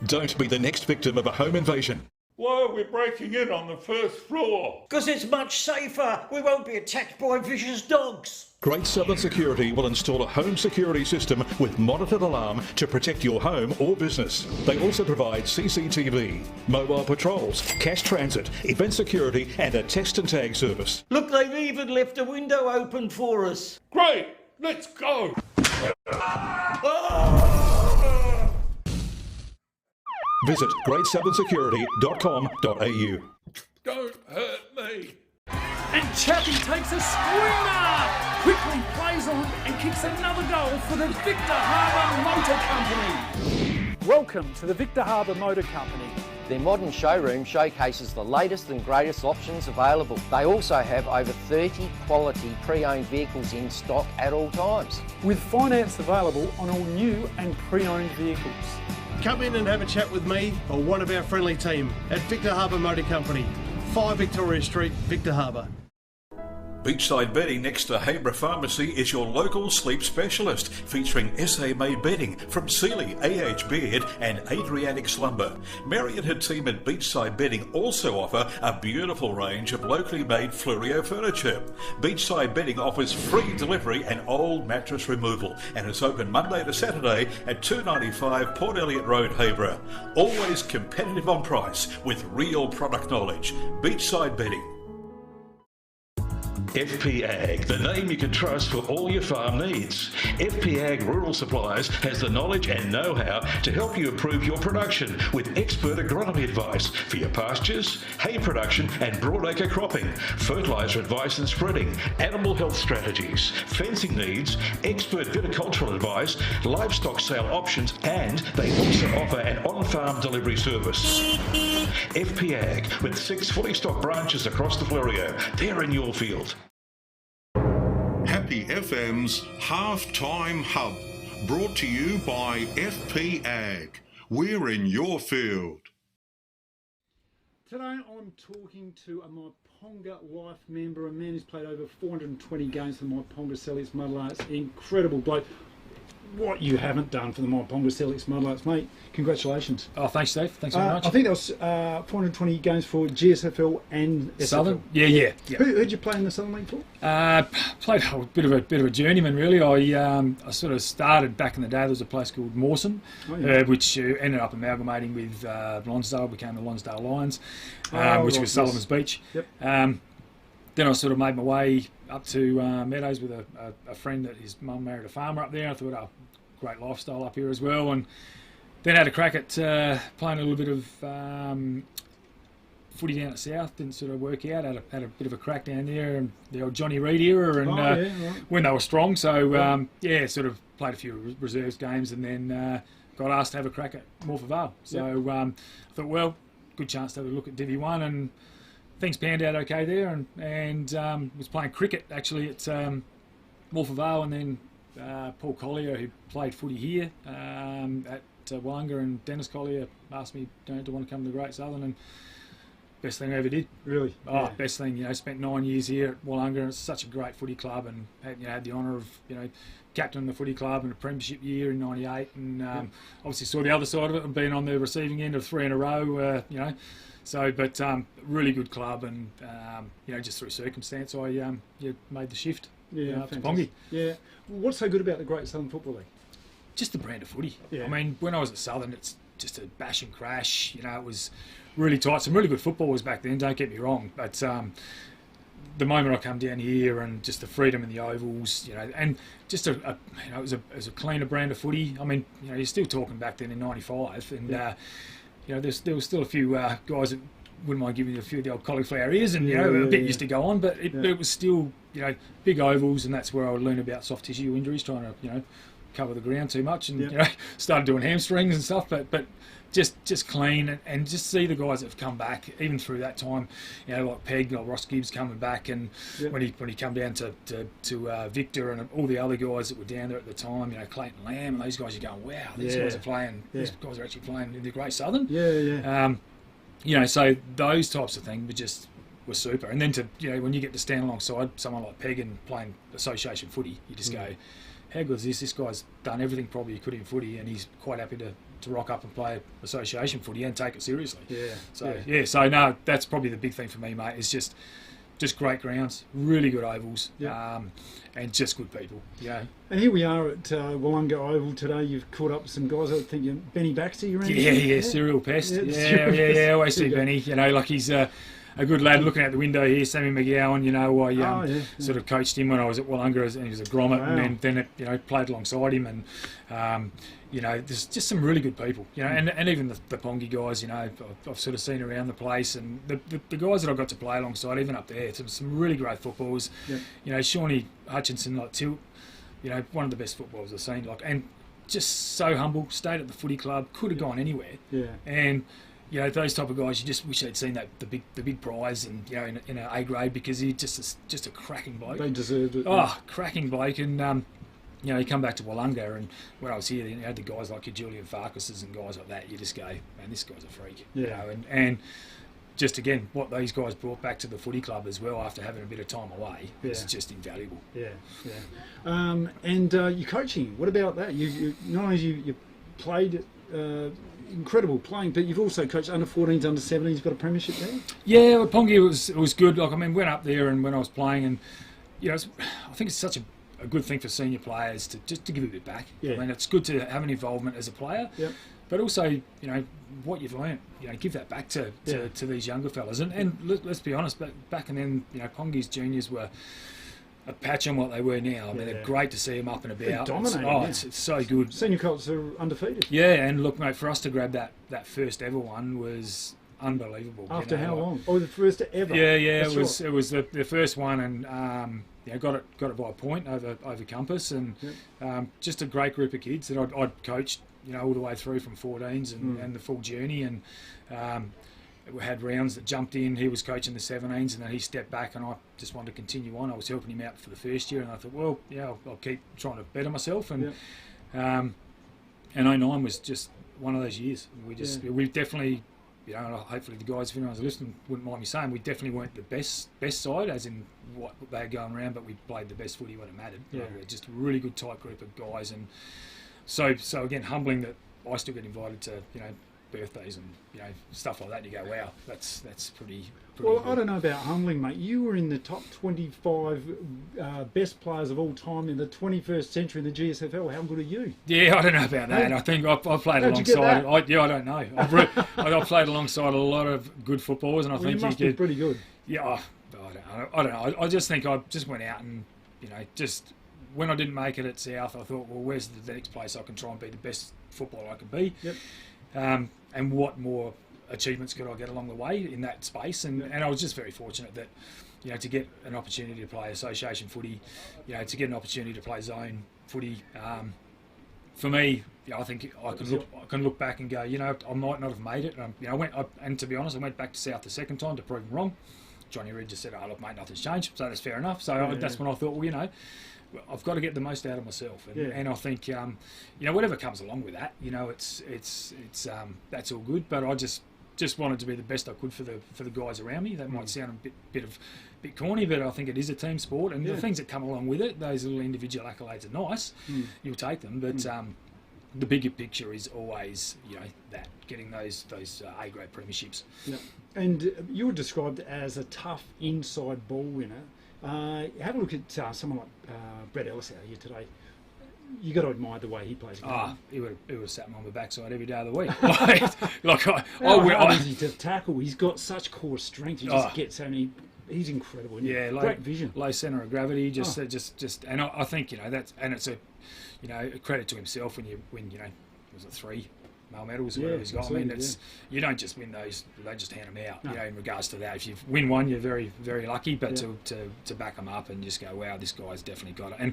S4: Don't be the next victim of a home invasion.
S8: Why are we breaking in on the first floor?
S6: Because it's much safer. We won't be attacked by vicious dogs.
S4: Great Southern Security will install a home security system with monitored alarm to protect your home or business. They also provide CCTV, mobile patrols, cash transit, event security and a text and tag service.
S6: Look, they've even left a window open for us.
S8: Great, let's go.
S4: Visit greatsouthernsecurity.com.au.
S8: Don't hurt me.
S1: And Chappie takes a screamer! Quickly plays on and kicks another goal for the Victor Harbour Motor Company. Welcome to the Victor Harbour Motor Company.
S2: Their modern showroom showcases the latest and greatest options available. They also have over 30 quality pre-owned vehicles in stock at all times.
S1: With finance available on all new and pre-owned vehicles.
S12: Come in and have a chat with me or one of our friendly team at Victor Harbour Motor Company, 5 Victoria Street, Victor Harbour.
S4: Beachside Bedding next to Habra Pharmacy is your local sleep specialist, featuring SA-made bedding from Sealy, AH Beard and Adriatic Slumber. Mary and her team at Beachside Bedding also offer a beautiful range of locally made Fluorio furniture. Beachside Bedding offers free delivery and old mattress removal and is open Monday to Saturday at 295 Port Elliot Road, Habra. Always competitive on price with real product knowledge. Beachside Bedding. FP Ag, the name you can trust for all your farm needs. FP Ag Rural Supplies has the knowledge and know-how to help you improve your production with expert agronomy advice for your pastures, hay production and broadacre cropping, fertiliser advice and spreading, animal health strategies, fencing needs, expert viticultural advice, livestock sale options, and they also offer an on-farm delivery service. FP Ag, with 6 fully stocked branches across the Fleurieu. They're in your field.
S7: Happy FM's Halftime Hub, brought to you by FP Ag. We're in your field.
S1: Today I'm talking to a Myponga Life member, a man who's played over 420 games for the Myponga Celtics Mudlarks. Incredible bloke. What you haven't done for the Myponga Celtics Mudlarks, mate. Congratulations.
S16: Oh, thanks, Steve. Thanks very much.
S1: I think that was 420 games for GSFL and
S16: Southern.
S1: SFL.
S16: Yeah.
S1: Who'd you play in the Southern League for?
S16: Played a bit of a journeyman, really. I sort of started back in the day. There was a place called Mawson, which ended up amalgamating with Lonsdale, became the Lonsdale Lions, which was Sullivan's Beach.
S1: Yep.
S16: Then I sort of made my way up to Meadows with a friend that his mum married a farmer up there. I thought, oh, great lifestyle up here as well. And then had a crack at playing a little bit of footy down at South. Didn't sort of work out. Had a bit of a crack down there, and the old Johnny Reid era, and when they were strong. So sort of played a few reserves games, and then got asked to have a crack at Morpeth Vale. So I thought, well, good chance to have a look at Divi 1, and things panned out okay there, and was playing cricket actually at Morpeth Vale, and then Paul Collier, who played footy here at Willunga, and Dennis Collier asked me to want to come to the Great Southern, and best thing I ever did.
S1: Really?
S16: Oh,
S1: Yeah.
S16: best thing. You know, spent 9 years here at Willunga, and it's such a great footy club, and had the honour of captain the footy club in a premiership year in '98, and obviously saw the other side of it and being on the receiving end of 3 in a row. So, but really good club, and just through circumstance, I made the shift. Up to Pongi.
S1: Yeah. What's so good about the Great Southern Football League?
S16: Just the brand of footy.
S1: Yeah.
S16: I mean, when I was at Southern, it's just a bash and crash. It was really tight. Some really good footballers back then, don't get me wrong. But the moment I come down here and just the freedom in the ovals, and just it was a cleaner brand of footy. I mean, you're still talking back then in '95, and there was still a few guys that wouldn't mind giving you a few of the old cauliflower ears, and a bit used to go on, but it was still big ovals, and that's where I learned about soft tissue injuries, trying to cover the ground too much, and started doing hamstrings and stuff, but just clean, and just see the guys that have come back even through that time, like Peg, like Ross Gibbs coming back, and when he come down to Victor and all the other guys that were down there at the time, Clayton Lamb and those guys, you're going, wow, these guys are playing. These guys are actually playing in the Great Southern. So those types of things were super. And then when you get to stand alongside someone like Peg and playing association footy, you just go, how good is this? This guy's done everything probably he could in footy, and he's quite happy to rock up and play association footy and take it seriously. So no, that's probably the big thing for me, mate, is just great grounds, really good ovals, and just good people.
S1: And here we are at Willunga Oval today. You've caught up with some guys. I think Benny Baxter, you're in?
S16: Yeah, serial pest. I always see Benny. Like he's a good lad. Looking out the window here, Sammy McGowan. I sort of coached him when I was at Willunga, and he was a grommet, and then played alongside him, and there's just some really good people, and even the Pongi guys, I've sort of seen around the place, and the guys that I got to play alongside, even up there, some really great footballers. Shawnee Hutchinson, like Tilt, one of the best footballers I've seen, and just so humble, stayed at the footy club, could have gone anywhere. And those type of guys, you just wish they'd seen the big prize, and in an A grade, because he's just a cracking bloke.
S1: They deserved it.
S16: Cracking bloke, and you come back to Willunga, and when I was here, you had the guys like your Julian Farkases and guys like that. You just go, man, this guy's a freak. And just again, what these guys brought back to the footy club as well after having a bit of time away is just invaluable.
S1: And your coaching, what about that? You not only you played. Incredible playing, but you've also coached under 14s, under 17s. Got a premiership there.
S16: Yeah, with Pongi it was good. Like, I mean, went up there, and when I was playing, and I think it's such a good thing for senior players to give a bit back. I mean, it's good to have an involvement as a player, but also what you've learnt, give that back to these younger fellas. And let's be honest, back and then, Pongi's juniors were a patch on what they were now. I mean, they're great to see them up and about.
S1: They're dominating.
S16: It's so good.
S1: Senior Colts are undefeated.
S16: Yeah, and look, mate, for us to grab that first ever one was unbelievable.
S1: After how long? Oh, the first ever.
S16: Yeah, it was the first one, and got it by a point over Compass, and just a great group of kids that I'd coached, all the way through from 14s and the full journey, and we had rounds that jumped in. He was coaching the 17s, and then he stepped back, and I just wanted to continue on. I was helping him out for the first year, and I thought, well, I'll keep trying to better myself, and 09 was just one of those years. We definitely, hopefully the guys, if anyone's listening, wouldn't mind me saying, we definitely weren't the best side, as in what they had going around, but we played the best footy when it mattered. We were just a really good tight group of guys, and so again, humbling that I still get invited to birthdays and stuff like that, and you go, wow, that's pretty
S1: well
S16: good.
S1: I don't know about humbling, mate. You were in the top 25 best players of all time in the 21st century in the GSFL. How good are you?
S16: I don't know about that. I think I've played alongside. I don't know. I've played alongside a lot of good footballers, and I think
S1: you must be pretty good.
S16: I don't know. I just think I just went out and just when I didn't make it at South, I thought, well, where's the next place I can try and be the best footballer I can be? And what more achievements could I get along the way in that space? And I was just very fortunate that, to get an opportunity to play association footy, to get an opportunity to play zone footy. For me, I think I can look back and go, I might not have made it. And to be honest, I went back to South the second time to prove them wrong. Johnny Reid just said, oh, look, mate, nothing's changed. So that's fair enough. So that's when I thought, well, I've got to get the most out of myself, and I think whatever comes along with that, it's that's all good. But I just just wanted to be the best I could for the guys around me. That might sound a bit corny, but I think it is a team sport, and the things that come along with it, those little individual accolades are nice. You'll take them, but the bigger picture is always, that getting those A-grade premierships.
S1: Yeah. And you were described as a tough inside ball winner. Have a look at someone like Brett Ellis out here today. You got to admire the way he plays.
S16: He would have sat me on my backside every day of the week.
S1: How easy to tackle. He's got such core strength. He just gets so many. He's incredible.
S16: Yeah,
S1: great vision.
S16: Low centre of gravity. Just, and I think that's, and it's a credit to himself when you win. Was it 3 male medals or whatever he's got? I mean, you don't just win those; they just hand them out. In regards to that, if you win one, you're very, very lucky. But to back them up and just go, wow, this guy's definitely got it. And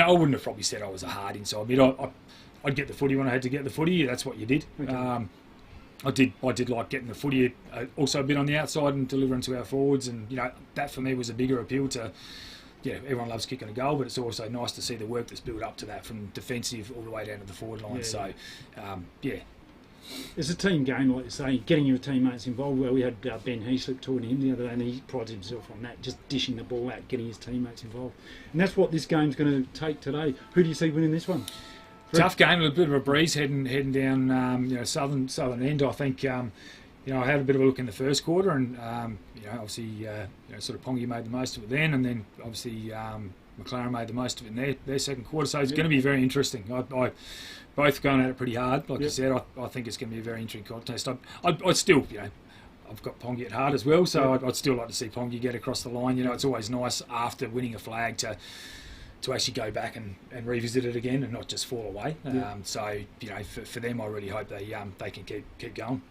S16: I wouldn't have probably said I was a hard inside mid. I'd get the footy when I had to get the footy. That's what you did. Okay. I did like getting the footy, also a bit on the outside and delivering to our forwards, and that for me was a bigger appeal to. Yeah, everyone loves kicking a goal, but it's also nice to see the work that's built up to that from defensive all the way down to the forward line.
S1: It's a team game, like you say, getting your teammates involved. Well, we had Ben Heaslip talking to him the other day, and he prides himself on that, just dishing the ball out, getting his teammates involved. And that's what this game's going to take today. Who do you see winning this one?
S16: Tough game, a bit of a breeze heading down southern end. I think I had a bit of a look in the first quarter, and obviously sort of Ponga made the most of it then, and then obviously McLaren made the most of it in their second quarter. So it's going to be very interesting. I both going at it pretty hard, like you said. I think it's going to be a very interesting contest. I'd still, I've got Ponga at heart as well, so I'd still like to see Ponga get across the line. It's always nice after winning a flag to actually go back and revisit it again and not just fall away. For them, I really hope they can keep going.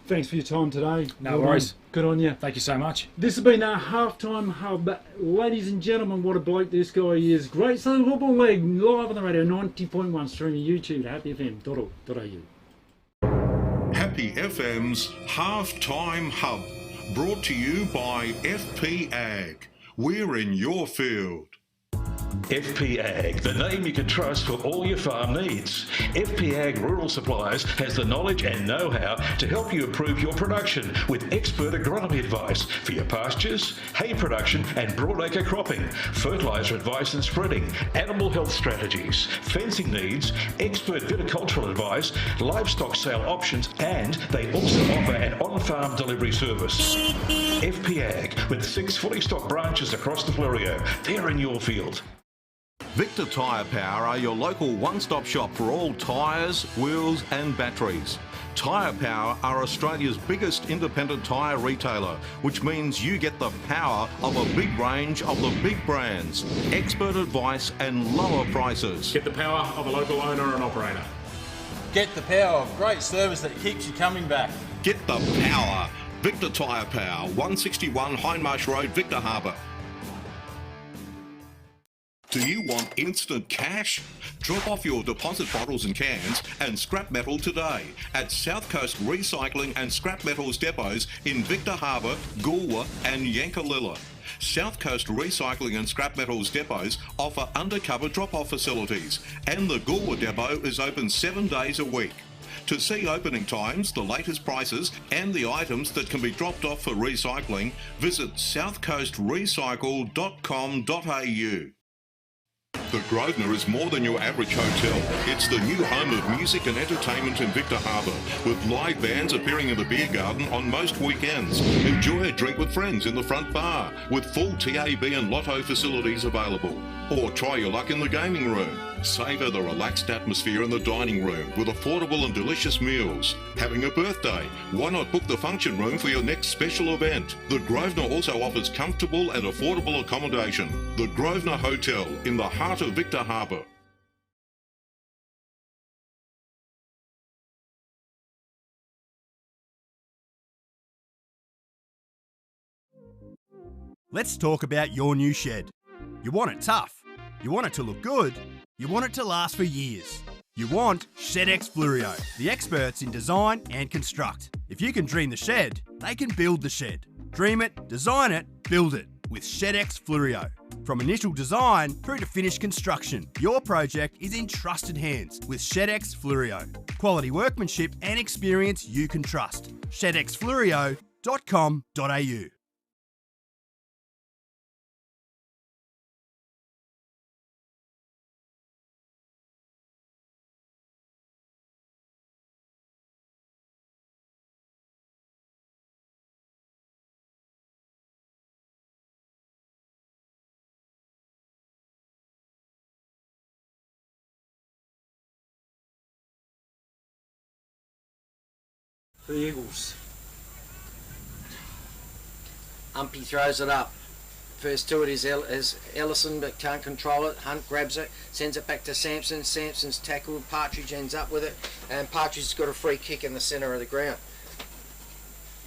S1: Thanks for your time today.
S16: No worries.
S1: Good on you.
S16: Thank you so much.
S1: This has been our Halftime Hub. Ladies and gentlemen, what a bloke this guy is. Great Southern Football League, live on the radio, 90.1, streaming YouTube at happyfm.org.au.
S7: Happy FM's Halftime Hub, brought to you by FP Ag. We're in your field.
S4: FP Ag, the name you can trust for all your farm needs. FP Ag Rural Supplies has the knowledge and know-how to help you improve your production with expert agronomy advice for your pastures, hay production and broadacre cropping, fertiliser advice and spreading, animal health strategies, fencing needs, expert viticultural advice, livestock sale options, and they also offer an on-farm delivery service. FP Ag, with 6 fully stocked branches across the Fleurieu. They're in your field.
S7: Victor Tyre Power are your local one-stop shop for all tyres, wheels and batteries. Tyre Power are Australia's biggest independent tyre retailer, which means you get the power of a big range of the big brands, expert advice and lower prices.
S14: Get the power of a local owner and operator.
S15: Get the power of great service that keeps you coming back.
S7: Get the power. Victor Tyre Power, 161 Hindmarsh Road, Victor Harbour. Do you want instant cash? Drop off your deposit bottles and cans and scrap metal today at South Coast Recycling and Scrap Metals depots in Victor Harbour, Goolwa and Yankalilla. South Coast Recycling and Scrap Metals depots offer undercover drop-off facilities, and the Goolwa depot is open 7 days a week. To see opening times, the latest prices and the items that can be dropped off for recycling, visit southcoastrecycle.com.au. The Grosvenor is more than your average hotel. It's the new home of music and entertainment in Victor Harbour, with live bands appearing in the beer garden on most weekends. Enjoy a drink with friends in the front bar, with full TAB and lotto facilities available. Or try your luck in the gaming room. Savour the relaxed atmosphere in the dining room with affordable and delicious meals. Having a birthday? Why not book the function room for your next special event? The Grosvenor also offers comfortable and affordable accommodation. The Grosvenor Hotel in the heart of Victor Harbour.
S10: Let's talk about your new shed. You want it tough. You want it to look good. You want it to last for years. You want ShedX Fluorio, the experts in design and construct. If you can dream the shed, they can build the shed. Dream it, design it, build it. with ShedX Fluorio. From initial design through to finished construction, your project is in trusted hands with ShedX Fluorio. Quality workmanship and experience you can trust. ShedXFluorio.com.au.
S1: The Eagles.
S2: Umpy throws it up. First to it is Ellison, but can't control it. Hunt grabs it, sends it back to Sampson. Sampson's tackled. Partridge ends up with it, and Partridge's got a free kick in the centre of the ground.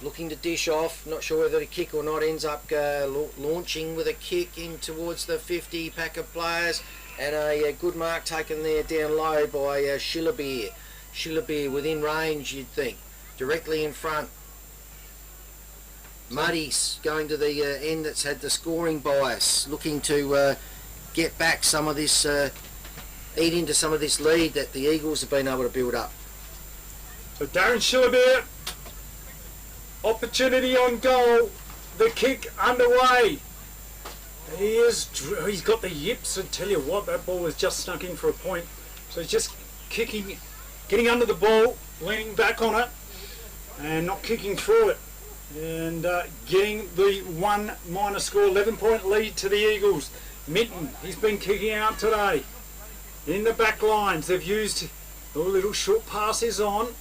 S2: Looking to dish off, not sure whether to kick or not, ends up launching with a kick in towards the 50 pack of players, and a good mark taken there down low by Schillerbeer. Schillerbeer within range, you'd think. Directly in front. Muddy's going to the end that's had the scoring bias, looking to get back some of this, eat into some of this lead that the Eagles have been able to build up.
S1: So Darren Schillerbeer, opportunity on goal, the kick underway. He's got the yips, I tell you what, that ball was just snuck in for a point. So he's just kicking, getting under the ball, leaning back on it, and not kicking through it, and getting the 1 minus score, 11-point lead to the Eagles. Minton, he's been kicking out today. In the back lines, they've used the little short passes on,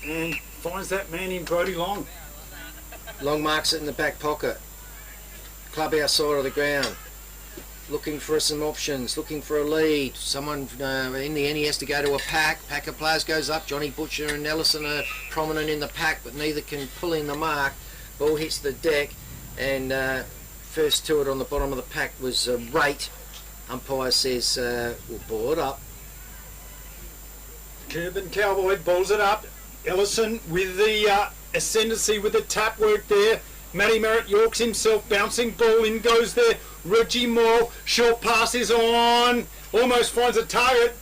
S1: and finds that man in Brodie Long.
S2: Long marks it in the back pocket. Clubhouse side of the ground. Looking for some options, looking for a lead. Someone, in the end, he has to go to a pack. Pack of players goes up. Johnny Butcher and Ellison are prominent in the pack, but neither can pull in the mark. Ball hits the deck, and first to it on the bottom of the pack was Rate. Umpire says, we'll ball it up.
S1: Cuban Cowboy balls it up. Ellison with the ascendancy with the tap work there. Matty Merritt Yorks himself, bouncing ball, in goes there. Reggie Moore, short pass is on, almost finds a target,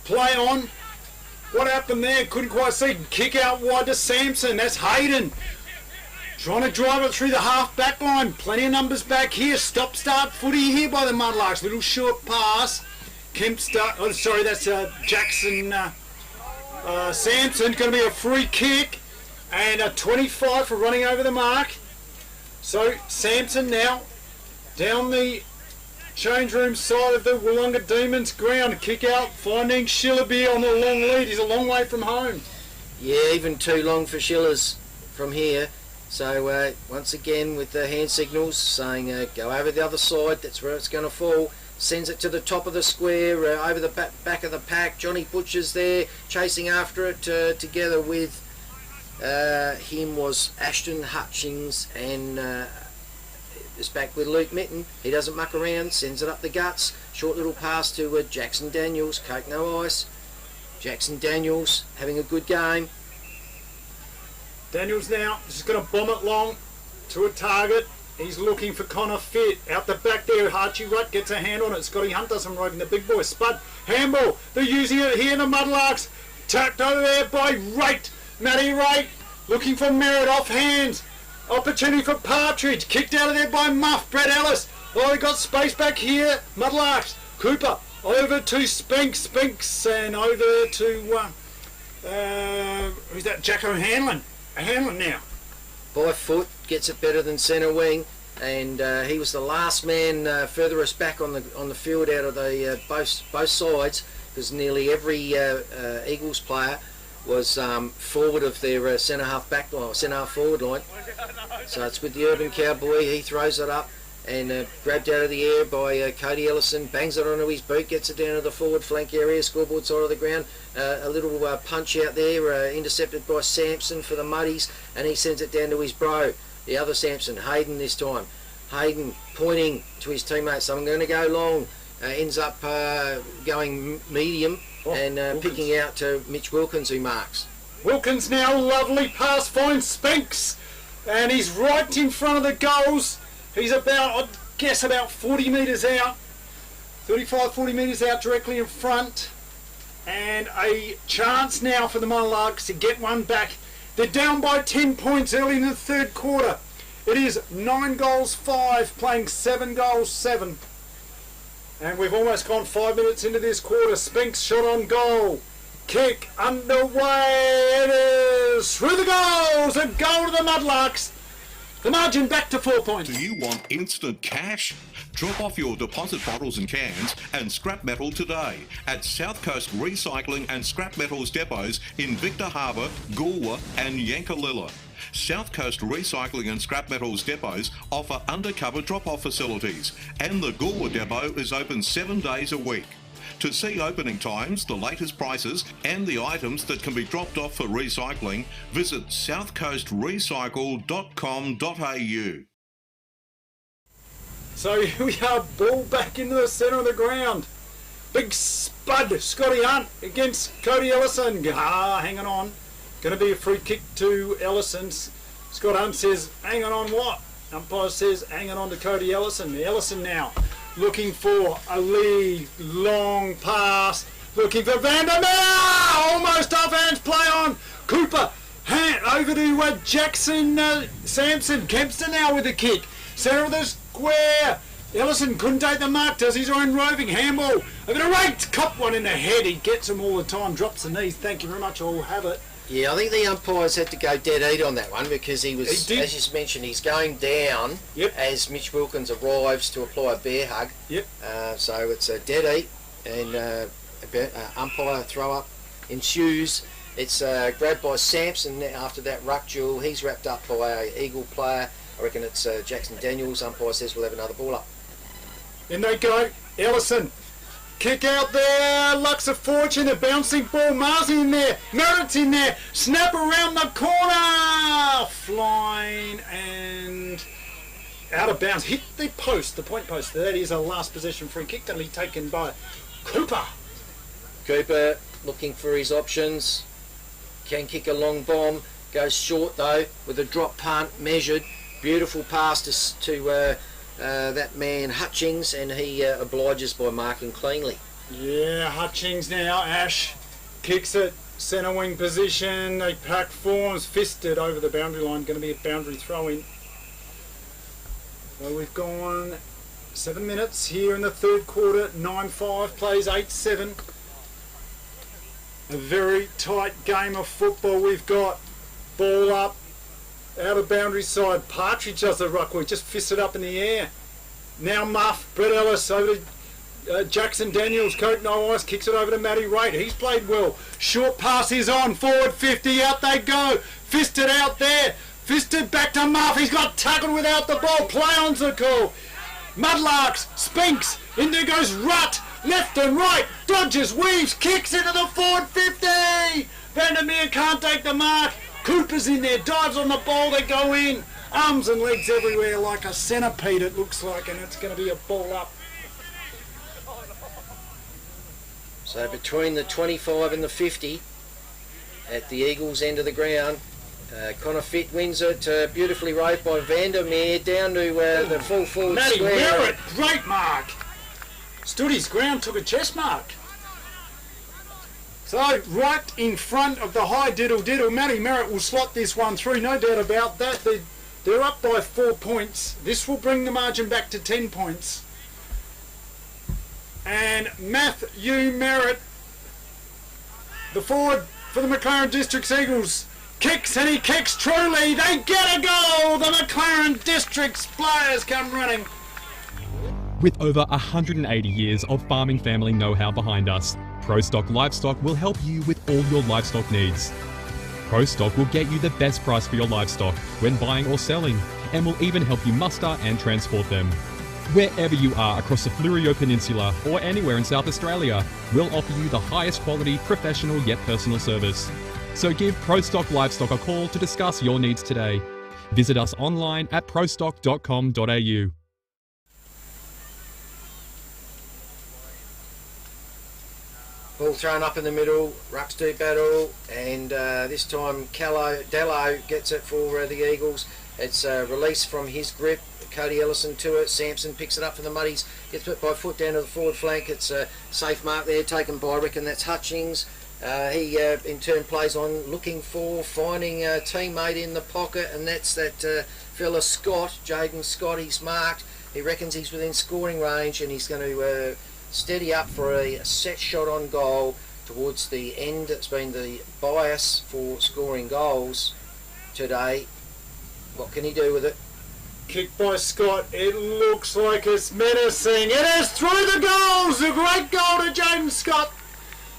S1: play on. What happened there? Couldn't quite see. Kick out wide to Sampson, that's Hayden. Trying to drive it through the half back line, plenty of numbers back here. Stop start footy here by the Mudlarks, little short pass. Kempster, oh sorry, that's Jackson Sampson, going to be a free kick, and a 25 for running over the mark. So Sampson now down the change room side of the Willunga Demons ground. Kick out, finding Schillerbeer on the long lead. He's a long way from home.
S2: Yeah, even too long for Schillers from here. So once again with the hand signals saying go over the other side, that's where it's going to fall. Sends it to the top of the square, over the back of the pack. Johnny Butcher's there chasing after it together with him was Ashton Hutchings, and is back with Luke Mitten. He doesn't muck around, sends it up the guts. Short little pass to Jackson Daniels, Coke no ice. Jackson Daniels having a good game.
S1: Daniels now just going to bomb it long to a target. He's looking for Connor Fitt. Out the back there, Archie Rutt gets a hand on it. Scotty Hunt doesn't riding the big boy. Spud, handball. They're using it here, the Mudlarks. Tapped over there by Rate. Matty Rate looking for Merritt off hands. Opportunity for Partridge. Kicked out of there by Muff. Brett Ellis. Oh, they got space back here. Mudlarks. Cooper over to Spinks. And over to who's that? Jacko Hanlon. Hanlon now.
S2: By foot, gets it better than centre wing, and he was the last man furthest back on the field out of the both sides, because nearly every Eagles player was forward of their centre half back line, centre half forward line. So it's with the Urban Cowboy. He throws it up and grabbed out of the air by Cody Ellison, bangs it onto his boot, gets it down to the forward flank area, scoreboard side of the ground. A little punch out there, intercepted by Sampson for the Muddies, and he sends it down to his bro, the other Sampson, Hayden this time. Hayden pointing to his teammates, I'm going to go long, ends up going medium and picking out to Mitch Wilkins, who marks.
S1: Wilkins now, lovely pass, finds Spinks, and he's right in front of the goals. He's about, I'd guess, about 40 metres out. 35, 40 metres out directly in front. And a chance now for the Monarchs to get one back. They're down by 10 points early in the third quarter. It is 9 goals 5, playing 7 goals 7. And we've almost gone 5 minutes into this quarter. Spinks shot on goal. Kick underway. It is through the goals. A goal to the Mudlarks. The margin back to 4 points.
S7: Do you want instant cash? Drop off your deposit bottles and cans and scrap metal today at South Coast Recycling and Scrap Metals depots in Victor Harbour, Goolwa and Yankalilla. South Coast Recycling and Scrap Metals depots offer undercover drop-off facilities, and the Goolwa depot is open 7 days a week. To see opening times, the latest prices and the items that can be dropped off for recycling, visit southcoastrecycle.com.au.
S1: So here we are, ball back into the centre of the ground. Big spud, Scotty Hunt against Cody Ellison. Hanging on. Going to be a free kick to Ellison. Scott Hunt says, hang on what? Umpire says, hanging on to Cody Ellison. Ellison now looking for a lead, long pass, looking for Vandermeer, almost off hands, play on, Cooper, hand over to Jackson Sampson, Kempster now with a kick, centre of the square, Ellison couldn't take the mark, does his own roving handball, over to Rate, cop one in the head, he gets them all the time, drops the knees, thank you very much, I'll have it.
S2: Yeah, I think the umpires had to go dead eat on that one because he was, as you mentioned, he's going down as Mitch Wilkins arrives to apply a bear hug. So it's a dead eat and umpire throw up ensues. It's grabbed by Sampson after that ruck duel. He's wrapped up by an Eagle player. I reckon it's Jackson Daniels. Umpire says we'll have another ball up.
S1: In they go, Ellison. Kick out there, Lux of Fortune, a bouncing ball, Mars in there, Merritt's in there, snap around the corner, flying and out of bounds, hit the post, the point post. That is a last possession free kick that'll be taken by Cooper.
S2: Cooper looking for his options, can kick a long bomb, goes short though with a drop punt measured, beautiful pass to that man Hutchings, and he obliges by marking cleanly.
S1: Yeah, Hutchings now, Ash kicks it, centre wing position, a pack forms, fisted over the boundary line, going to be a boundary throw in. Well, we've gone 7 minutes here in the third quarter, 9-5, plays 8-7. A very tight game of football we've got. Ball up, out of boundary side, Partridge does the ruck, we just fisted up in the air. Now Muff, Brett Ellis over to Jackson Daniels, Coat No Ice, kicks it over to Matty Raitt, he's played well. Short pass is on, forward 50, out they go, fisted out there, fisted back to Muff, he's got tackled without the ball, play on's the call. Mudlarks, Spinks, in there goes Rutt, left and right, dodges, weaves, kicks into the forward 50, Vandermeer can't take the mark. Cooper's in there, dives on the ball, they go in. Arms and legs everywhere like a centipede it looks like, and it's going to be a ball up.
S2: So between the 25 and the 50 at the Eagles end of the ground, Connor Fitt wins it, beautifully rode by Vandermeer down to the full forward
S1: Matty
S2: square.
S1: Merritt, great mark. Stood his ground, took a chest mark. So, right in front of the high diddle-diddle, Matty Merritt will slot this one through, no doubt about that. They're up by 4 points. This will bring the margin back to 10 points. And Matthew Merritt, the forward for the McLaren Districts Eagles, kicks and he kicks truly. They get a goal. The McLaren Districts players come running.
S9: With over 180 years of farming family know-how behind us, ProStock Livestock will help you with all your livestock needs. ProStock will get you the best price for your livestock when buying or selling, and will even help you muster and transport them. Wherever you are across the Fleurieu Peninsula or anywhere in South Australia, we'll offer you the highest quality, professional yet personal service. So give ProStock Livestock a call to discuss your needs today. Visit us online at prostock.com.au.
S2: Ball thrown up in the middle, rucks deep battle, and this time Dello gets it for the Eagles. It's released from his grip, Cody Ellison to it. Sampson picks it up from the muddies, gets put by foot down to the forward flank. It's a safe mark there, taken by, I reckon that's Hutchings. He in turn plays on, looking for, finding a teammate in the pocket, and that's that fella Scott, Jaden Scott. He's marked. He reckons he's within scoring range, and he's going to steady up for a set shot on goal towards the end. It's been the bias for scoring goals today. What can he do with it?
S1: Kick by Scott. It looks like it's menacing. It is through the goals. A great goal to Jaden Scott.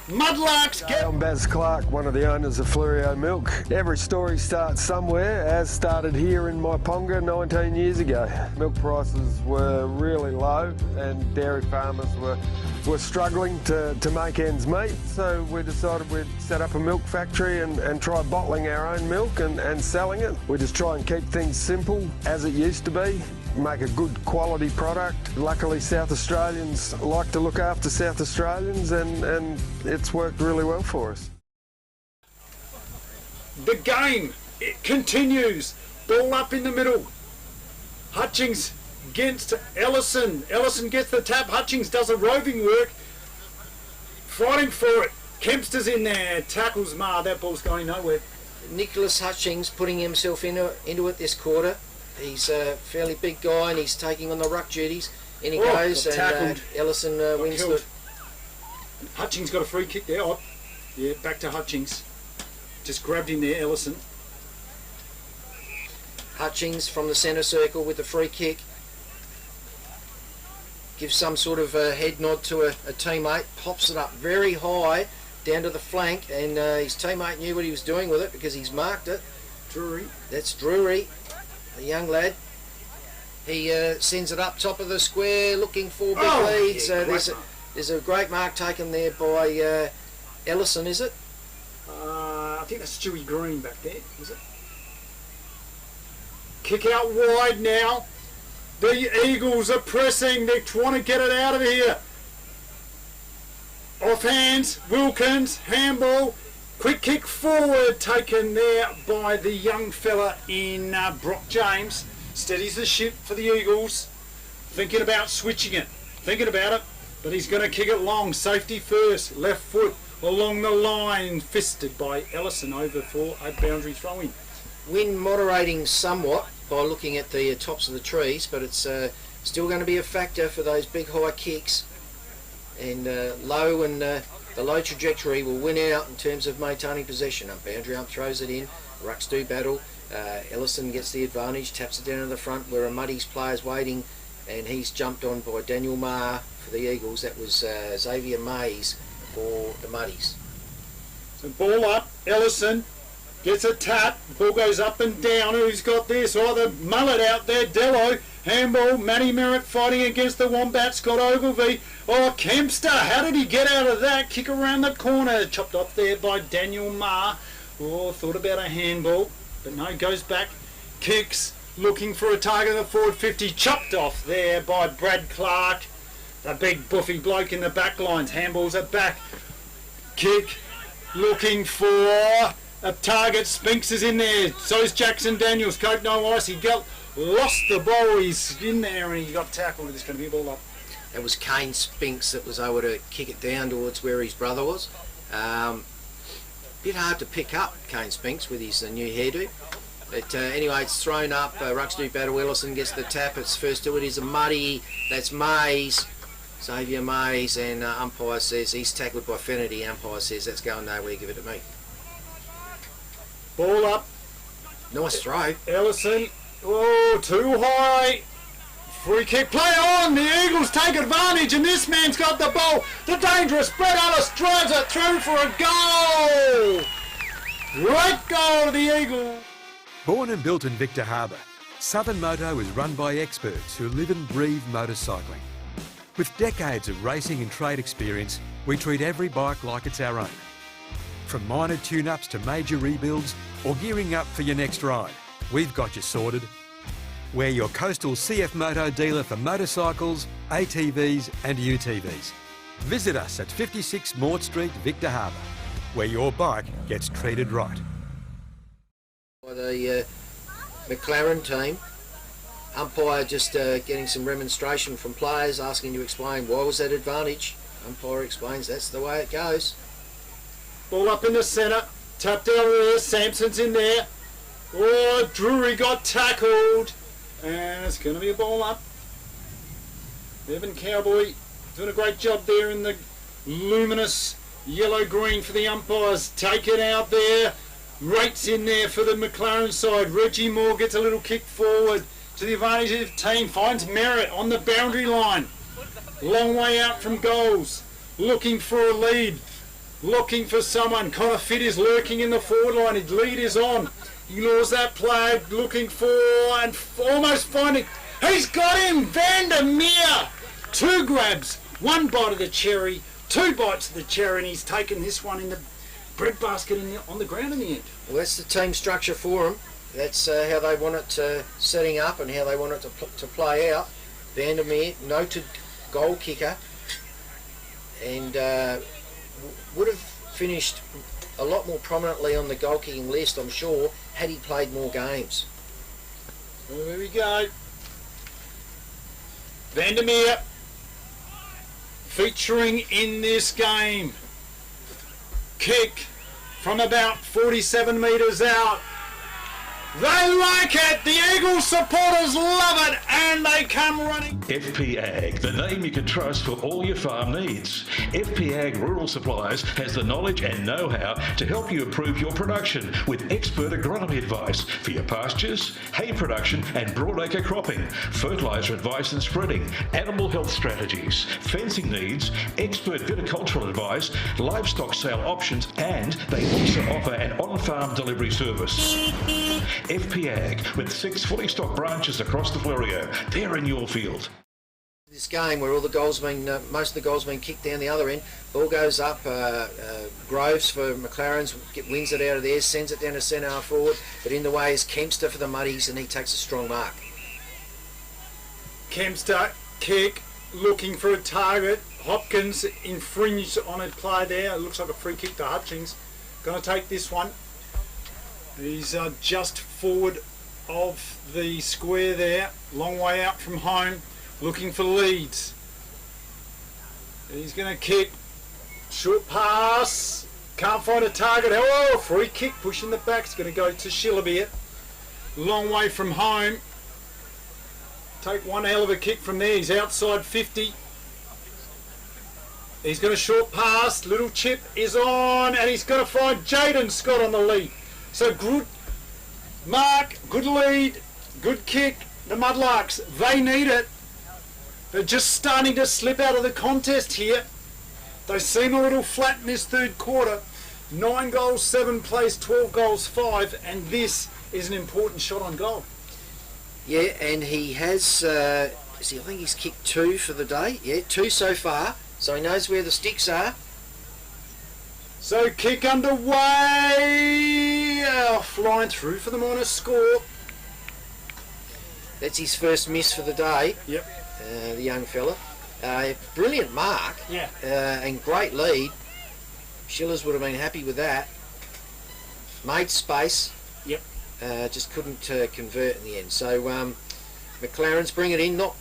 S1: Mudlarks get...
S3: I'm Baz Clark, one of the owners of Flurio Milk. Every story starts somewhere, as started here in Myponga 19 years ago. Milk prices were really low and dairy farmers were struggling to make ends meet, so we decided we'd set up a milk factory and try bottling our own milk and selling it. We just try and keep things simple as it used to be. Make a good quality product. Luckily South Australians like to look after South Australians and it's worked really well for us.
S1: The game, it continues. Ball up in the middle. Hutchings against Ellison. Ellison gets the tap. Hutchings does a roving work. Fighting for it. Kempster's in there. Tackles Ma. That ball's going nowhere.
S2: Nicholas Hutchings putting himself into it this quarter. He's a fairly big guy and he's taking on the ruck duties. In he goes, and Ellison wins the...
S1: Hutchings got a free kick there. Oh, yeah, back to Hutchings. Just grabbed him there, Ellison.
S2: Hutchings from the centre circle with the free kick. Gives some sort of a head nod to a teammate. Pops it up very high down to the flank, and his teammate knew what he was doing with it because he's marked it.
S1: Drury.
S2: That's Drury, a young lad. He sends it up top of the square looking for big leads.
S1: Yeah,
S2: there's a great mark taken there by Ellison, is it?
S1: I think that's Stewie Green back there, is it? Kick out wide now. The Eagles are pressing. They're trying to get it out of here. Off hands, Wilkins, handball. Quick kick forward taken there by the young fella in Brock James. Steadies the ship for the Eagles. Thinking about switching it. Thinking about it. But he's going to kick it long. Safety first. Left foot along the line. Fisted by Ellison over for a boundary throw-in.
S2: Wind moderating somewhat by looking at the tops of the trees, but it's still going to be a factor for those big high kicks. And low and the low trajectory will win out in terms of maintaining possession. Up boundary ump throws it in. Rucks do battle. Ellison gets the advantage, taps it down to the front where a Muddies player's waiting, and he's jumped on by Daniel Marr for the Eagles. That was Xavier Mays for the Muddies.
S1: So ball up, Ellison gets a tap, ball goes up and down. Who's got this? Oh, the mullet out there, Dello. Handball, Matty Merritt fighting against the Wombat, Scott Ogilvie. Oh, Kempster, how did he get out of that? Kick around the corner, chopped off there by Daniel Marr. Oh, thought about a handball, but no, goes back, kicks, looking for a target of the forward 50, chopped off there by Brad Clark. The big buffy bloke in the back lines, handballs are back. Kick, looking for a target, Spinks is in there, so's Jackson Daniels, Cope no ice, he lost the ball, he's in there and he got tackled. It's going to be a ball up.
S2: It was Kane Spinks that was able to kick it down towards where his brother was. Bit hard to pick up Kane Spinks with his new hairdo. But anyway, it's thrown up. Rucks do battle. Ellison gets the tap. It's first to it is a Muddy. That's Mays. Xavier Mays, and umpire says he's tackled by Fennerty. Umpire says that's going nowhere. Give it to me.
S1: Ball up.
S2: Nice throw.
S1: Ellison. Oh, too high. Free kick. Play on. The Eagles take advantage, and this man's got the ball. The dangerous Brett Ellis drives it through for a goal. Great goal to the Eagles.
S11: Born and built in Victor Harbour, Southern Moto is run by experts who live and breathe motorcycling. With decades of racing and trade experience, we treat every bike like it's our own. From minor tune-ups to major rebuilds or gearing up for your next ride, we've got you sorted. We're your coastal CF Moto dealer for motorcycles, ATVs and UTVs. Visit us at 56 Maud Street, Victor Harbour, where your bike gets treated right.
S2: By the McLaren team, Umpire just getting some remonstration from players, asking to explain why was that advantage. Umpire explains that's the way it goes.
S1: Ball up in the centre, tapped out there, Sampson's in there. Oh, Drury got tackled, and it's going to be a ball up. Evan Cowboy doing a great job there in the luminous yellow-green for the umpires. Take it out there. Rates in there for the McLaren side. Reggie Moore gets a little kick forward to the advantage of the team. Finds Merritt on the boundary line. Long way out from goals. Looking for a lead. Looking for someone. Connor Fitt is lurking in the forward line. His lead is on. He lures that play. Looking for and almost finding. He's got him! Vandermeer! 2 grabs. 1 bite of the cherry. 2 bites of the cherry. And he's taken this one in the breadbasket on the ground in the end.
S2: Well, that's the team structure for them. That's how they want it setting up and how they want it to play out. Vandermeer, noted goal kicker, and would have finished a lot more prominently on the goal kicking list, I'm sure, had he played more games.
S1: Well, there we go. Vandermeer featuring in this game. Kick from about 47 metres out. They like it! The Eagles supporters love it, and they come running.
S4: FP Ag, the name you can trust for all your farm needs. FP Ag Rural Supplies has the knowledge and know-how to help you improve your production with expert agronomy advice for your pastures, hay production and broadacre cropping, fertiliser advice and spreading, animal health strategies, fencing needs, expert viticultural advice, livestock sale options, and they also offer an on-farm delivery service. FP Ag, with 6 fully stocked branches across the Florio. They're in your field.
S2: This game where all the goals most of the goals been kicked down the other end, ball goes up, Groves for McLaren's wins it out of there, sends it down to centre half forward, but in the way is Kempster for the Muddies, and he takes a strong mark.
S1: Kempster kick, looking for a target. Hopkins infringed on a play there. It looks like a free kick to Hutchings. Going to take this one. He's just forward of the square there, long way out from home, looking for leads. He's going to kick, short pass, can't find a target. Oh, free kick, pushing the back. It's going to go to Shillabeer, long way from home. Take one hell of a kick from there. He's outside 50. He's got a short pass, little chip is on, and he's going to find Jaden Scott on the lead. So good mark, good lead, good kick. The Mudlarks, they need it. They're just starting to slip out of the contest here. They seem a little flat in this third quarter. 9 goals, 7 plays, 12 goals, 5, and this is an important shot on goal.
S2: Yeah, and he has, I think he's kicked 2 for the day. Yeah, 2 so far, so he knows where the sticks are.
S1: So kick underway, flying through for the minus score.
S2: That's his first miss for the day.
S1: Yep.
S2: The young fella. Brilliant mark.
S1: Yeah.
S2: And great lead. Schillers would have been happy with that. Made space.
S1: Yep.
S2: Just couldn't convert in the end. So McLaren's bring it in. Not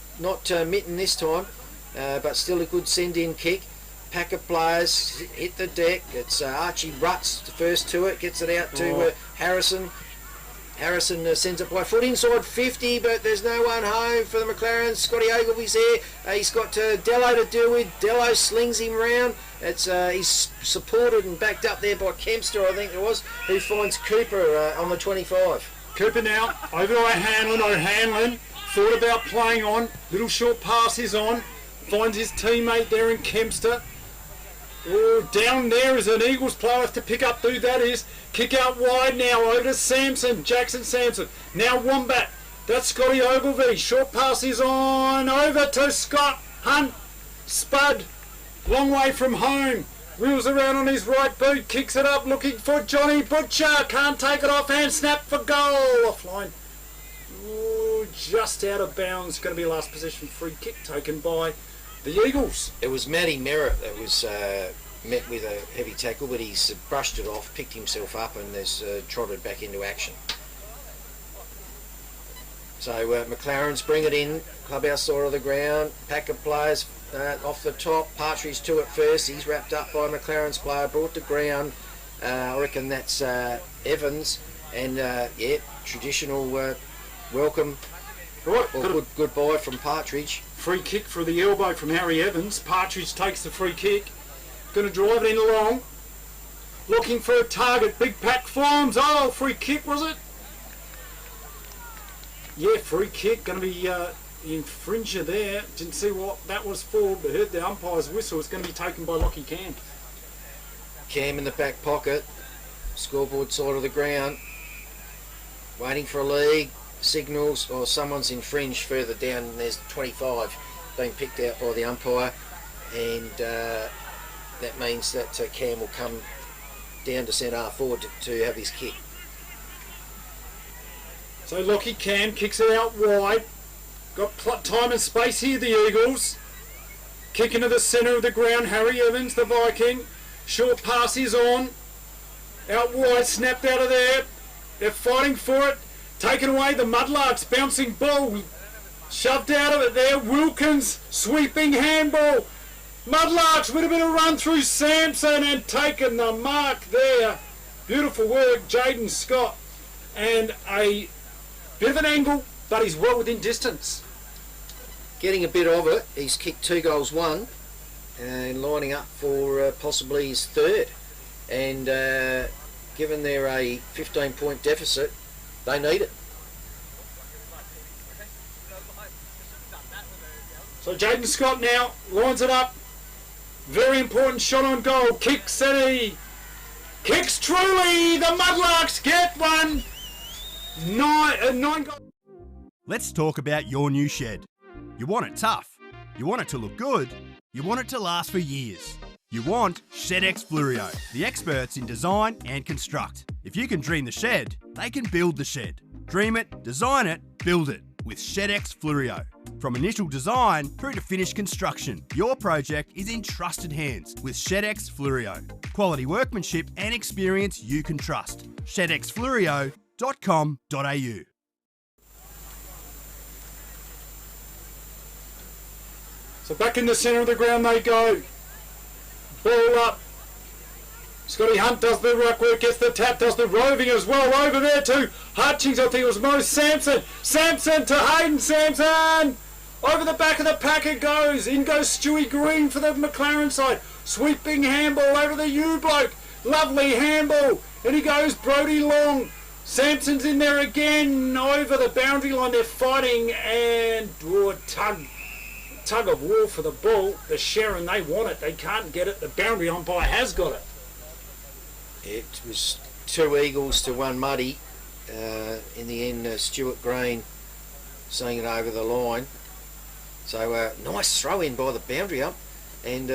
S2: Mitten this time, but still a good send-in kick. Pack of players hit the deck. It's Archie Rutz the first to it, gets it out to Harrison. Harrison sends it by foot inside 50, but there's no one home for the McLaren. Scotty Ogilvy's there. He's got Dello to deal with. Dello slings him round. He's supported and backed up there by Kempster, I think it was, who finds Cooper on the 25.
S1: Cooper now over to O'Hanlon. O'Hanlon thought about playing on. Little short pass is on. Finds his teammate there in Kempster. Oh, down there is an Eagles player have to pick up who that is. Kick out wide now over to Sampson, Jackson Sampson. Now Wombat, that's Scotty Ogilvy. Short pass is on, over to Scott Hunt. Spud, long way from home. Wheels around on his right boot, kicks it up looking for Johnny Butcher. Can't take it off, hand snap for goal. Offline. Ooh, just out of bounds. Going to be a last possession free kick taken by the Eagles.
S2: It was Matty Merritt that was met with a heavy tackle, but he's brushed it off, picked himself up, and has trotted back into action. So McLaren's bring it in, clubhouse side of the ground, pack of players off the top. Partridge to it first. He's wrapped up by McLaren's player, brought to ground. I reckon that's Evans, and traditional welcome.
S1: Right,
S2: or goodbye from Partridge.
S1: Free kick for the elbow from Harry Evans. Partridge takes the free kick. Going to drive it in along. Looking for a target. Big pack forms. Oh, free kick was it? Yeah, free kick. Going to be the infringer there. Didn't see what that was for, but heard the umpire's whistle. It's going to be taken by Lockie Cam.
S2: Cam in the back pocket. Scoreboard side of the ground. Waiting for a lead. Signals, or someone's infringed further down, and there's 25 being picked out by the umpire, and that means that Cam will come down to centre half forward to have his kick.
S1: So Lockie Cam kicks it out wide. Got time and space here, the Eagles. Kick into the centre of the ground, Harry Evans, the Viking. Short pass is on. Out wide, snapped out of there. They're fighting for it. Taken away, the Mudlarks, bouncing ball. Shoved out of it there. Wilkins, sweeping handball. Mudlarks with a bit of run through Sampson and taken the mark there. Beautiful work, Jaden Scott. And a bit of an angle, but he's well within distance.
S2: Getting a bit of it. He's kicked 2 goals, 1, and lining up for possibly his third. And given they're a 15-point deficit, they need it.
S1: So Jaden Scott now lines it up. Very important shot on goal. Kick City. Kicks truly. The Mudlarks get one. 9 goals.
S10: Let's talk about your new shed. You want it tough. You want it to look good. You want it to last for years. You want ShedX Fluorio, the experts in design and construct. If you can dream the shed, they can build the shed. Dream it, design it, build it with ShedX Fluorio. From initial design through to finished construction, your project is in trusted hands with ShedX Fluorio. Quality workmanship and experience you can trust. ShedXFluorio.com.au.
S1: So back in the centre of the ground they go. Ball up. Scotty Hunt does the ruck work, gets the tap, does the roving as well. Over there to Hutchings, I think it was Mo Sampson. Sampson to Hayden Sampson. Over the back of the pack it goes. In goes Stewie Green for the McLaren side. Sweeping handball over the U bloke. Lovely handball. And he goes Brody Long. Sampson's in there again. Over the boundary line they're fighting and tug of war for the ball. The Sharon, they want it. They can't get it. The boundary umpire has got it.
S2: It was 2 Eagles to 1 Muddy. In the end, Stuart Green seeing it over the line. So nice throw in by the boundary ump. And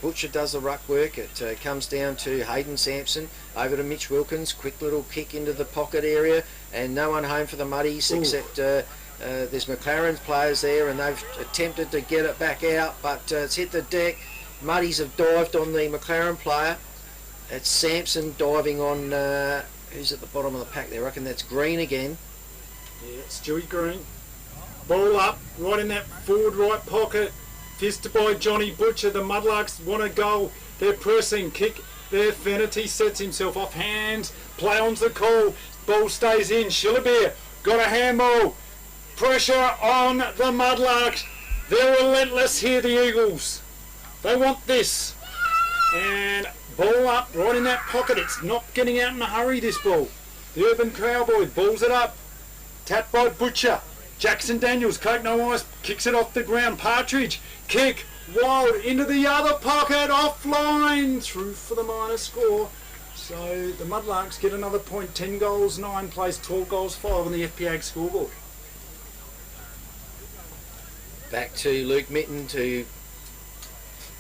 S2: Butcher does the ruck work. It comes down to Hayden Sampson, over to Mitch Wilkins. Quick little kick into the pocket area. And no one home for the Muddies except there's McLaren's players there, and they've attempted to get it back out, but it's hit the deck. Muddies have dived on the McLaren player. It's Sampson diving on, who's at the bottom of the pack there? I reckon that's Green again.
S1: Yeah, it's Stewie Green. Ball up, right in that forward right pocket. Fisted by Johnny Butcher. The Mudlarks want a goal. They're pressing. Kick there. Fennerty sets himself off hands. Play on's the call. Ball stays in. Shillabeer got a handball. Pressure on the Mudlarks. They're relentless here, the Eagles. They want this. And ball up right in that pocket. It's not getting out in a hurry, this ball. The Urban Cowboy balls it up. Tapped by Butcher. Jackson Daniels, Coke no ice, kicks it off the ground. Partridge, kick, wild, into the other pocket, offline, through for the minor score. So the Mudlarks get another point. 10 goals, 9 plays, 12 goals, 5 on the FPAG scoreboard.
S2: Back to Luke Mitten to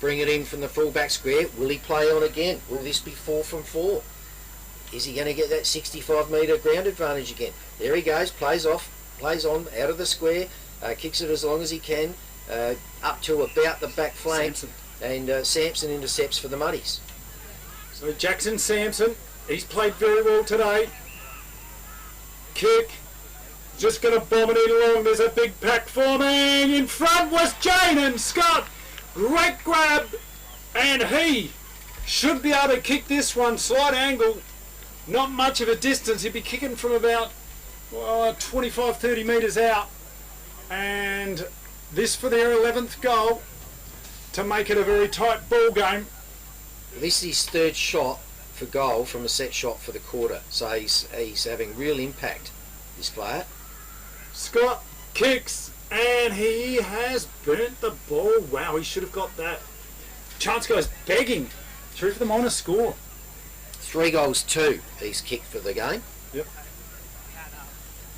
S2: bring it in from the full-back square. Will he play on again? Will this be 4 from 4? Is he going to get that 65-metre ground advantage again? There he goes, plays off, plays on, out of the square, kicks it as long as he can, up to about the back flank, Sampson. And Sampson intercepts for the Muddies.
S1: So Jackson Sampson, he's played very well today. Kick, Just going to bomb it in along. There's a big pack forming. In front was Jane and Scott. Great grab. And he should be able to kick this one. Slight angle. Not much of a distance. He'd be kicking from about 25, 30 metres out. And this for their 11th goal to make it a very tight ball game.
S2: This is his third shot for goal from a set shot for the quarter. So he's having real impact, this player.
S1: Scott kicks and he has burnt the ball. Wow, he should have got that. Chance goes begging. Through for the minor score.
S2: 3 goals, 2 he's kicked for the game.
S1: Yep.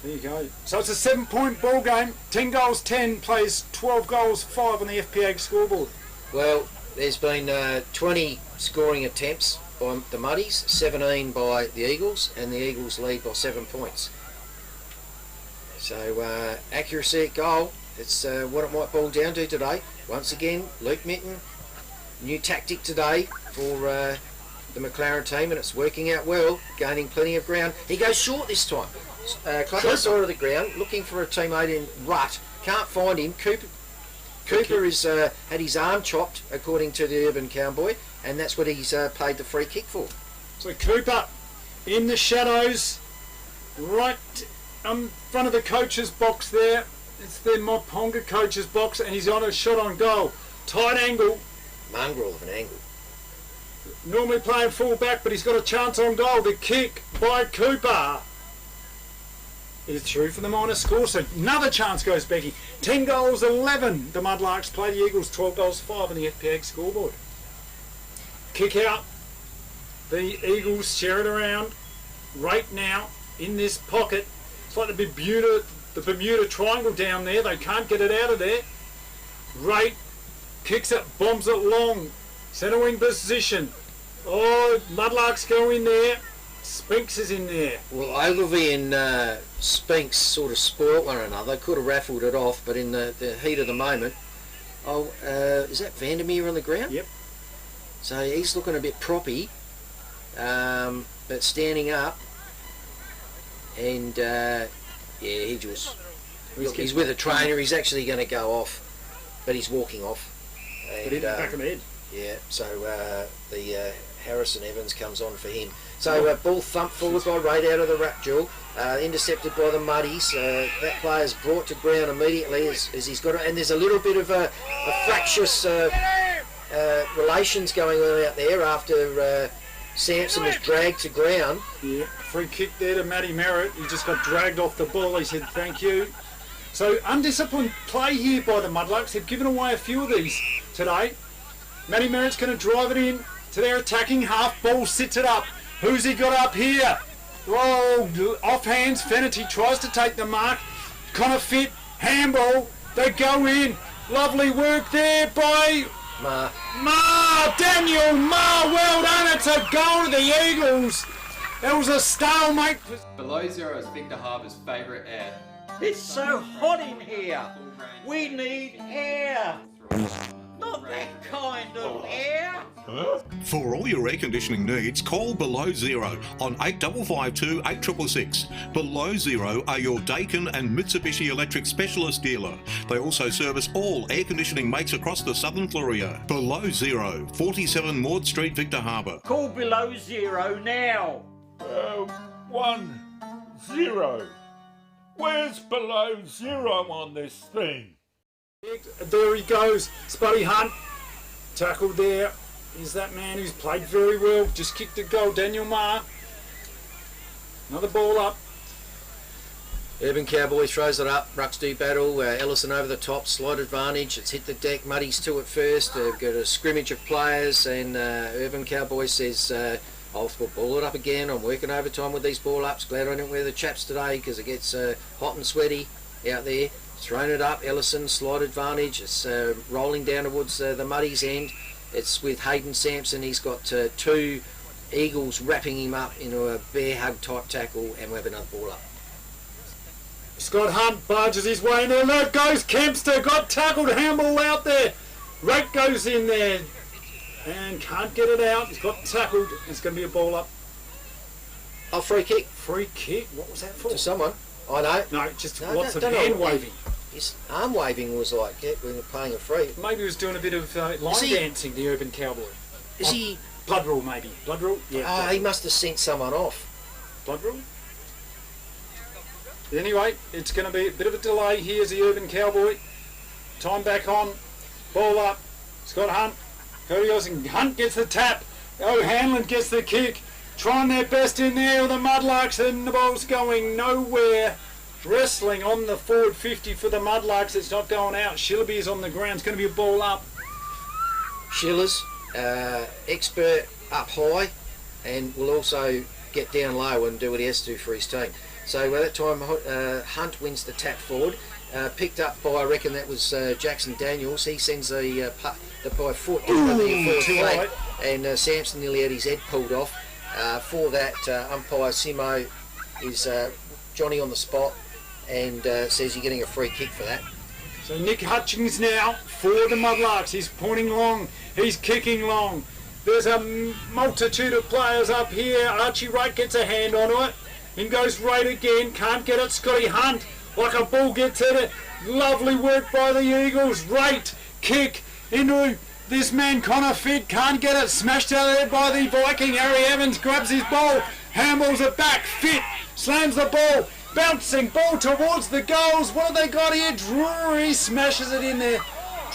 S1: There you go. So it's a 7-point ball game. 10 goals, 10 plays 12 goals, 5 on the FPA scoreboard.
S2: Well, there's been 20 scoring attempts by the Muddies, 17 by the Eagles, and the Eagles lead by 7 points. So accuracy at goal, it's what it might boil down to today. Once again, Luke Minton, new tactic today for the McLaren team, and it's working out well, gaining plenty of ground. He goes short this time. Close side of the ground, looking for a teammate in rut. Can't find him. Cooper has had his arm chopped, according to the Urban Cowboy, and that's what he's paid the free kick for.
S1: So Cooper in the shadows, right in front of the coach's box there. It's the Myponga coach's box, and he's on a shot on goal. Tight angle.
S2: Mongrel of an angle.
S1: Normally playing full back, but he's got a chance on goal. The kick by Cooper is through for the minor score, so another chance goes begging. 10 goals, 11 the Mudlarks play the Eagles, 12 goals, 5 on the FPA scoreboard. Kick out. The Eagles share it around right now in this pocket. It's like the Bermuda Triangle down there. They can't get it out of there. Right, kicks it, bombs it long. Centre wing position. Oh, Mudlarks go in there. Spinks is in there.
S2: Well, Ogilvy and Spinks sort of spoilt one another. Could have raffled it off, but in the heat of the moment... Oh, is that Vandermeer on the ground?
S1: Yep.
S2: So he's looking a bit proppy, but standing up. And, yeah, he just... Look, he's with a trainer. He's actually going to go off, but he's walking off. And,
S1: but in the back of the head.
S2: Yeah, so the Harrison Evans comes on for him. So ball thumped forward by Raid out of the ruck duel, intercepted by the Muddies. That player's brought to ground immediately as he's got it, and there's a little bit of a fractious relations going on out there after Sampson was dragged to ground.
S1: Yeah, free kick there to Matty Merritt. He just got dragged off the ball. He said thank you. So undisciplined play here by the Mudlarks. They've given away a few of these today. Matty Merritt's going to drive it in to their attacking half. Ball sits it up. Who's he got up here? Oh, off hands. Fennerty tries to take the mark. Connor Fit, handball. They go in. Lovely work there by Daniel Ma. Well done. It's a goal to the Eagles. It was a stalemate.
S5: Below zero is Victor Harbour's favourite air.
S6: It's so hot in here. We need air. Not that kind of air.
S7: For all your air conditioning needs, call Below Zero on 8552 8666. Below Zero are your Daikin and Mitsubishi Electric specialist dealer. They also service all air conditioning makes across the southern Fleurieu. Below Zero, 47 Maud Street, Victor Harbour.
S6: Call Below Zero now.
S8: 10. Where's Below Zero on this thing?
S1: There he goes, Spuddy Hunt, tackled there. Is that man who's played very well, just kicked the goal, Daniel Ma. Another ball up.
S2: Urban Cowboy throws it up, rucks do battle, Ellison over the top, slight advantage, it's hit the deck, Muddy's to it first, they've got a scrimmage of players, and Urban Cowboy says, I'll ball it up again, I'm working overtime with these ball ups, glad I didn't wear the chaps today because it gets hot and sweaty out there. Thrown it up, Ellison, slight advantage, it's rolling down towards the Muddy's end. It's with Hayden Sampson, he's got 2 Eagles wrapping him up into a bear hug type tackle, and we have another ball up.
S1: Scott Hunt barges his way in there, there goes Kempster, got tackled, handball out there. Rake goes in there and can't get it out, he's got tackled, it's going to be a ball up.
S2: Oh, free kick.
S1: Free kick, what was that for?
S2: To someone. I know.
S1: No, just
S2: No,
S1: lots of
S2: don't know
S1: hand
S2: what
S1: waving.
S2: His arm waving was like when we're paying a free.
S1: Maybe he was doing a bit of line dancing, the urban cowboy.
S2: Is he?
S1: Blood rule, maybe. Blood rule? Yeah.
S2: He must have sent someone off.
S1: Blood rule? Anyway, it's going to be a bit of a delay. Here's the urban cowboy. Time back on. Ball up. Scott Hunt. Cody Osing. Hunt gets the tap. O'Hanlon gets the kick. Trying their best in there with the Mudlarks, and the ball's going nowhere. Wrestling on the forward 50 for the Mudlarks. It's not going out. Shillaby is on the ground. It's going to be a ball up.
S2: Shillers, expert up high, and will also get down low and do what he has to do for his team. So at that time, Hunt wins the tap forward. Picked up by, I reckon that was Jackson Daniels. He sends the by foot into the forward flag, and Sampson nearly had his head pulled off. For that, umpire Simo is Johnny on the spot and says you're getting a free kick for that.
S1: So Nick Hutchings now for the Mudlarks. He's pointing long. He's kicking long. There's a multitude of players up here. Archie Wright gets a hand onto it. In goes Wright again. Can't get it. Scotty Hunt like a bull gets at it. Lovely work by the Eagles. Wright kick into this man Connor Fitt. Can't get it. Smashed out there by the Viking. Harry Evans grabs his ball. Handballs it back. Fitt slams the ball. Bouncing ball towards the goals. What have they got here? Drury smashes it in there.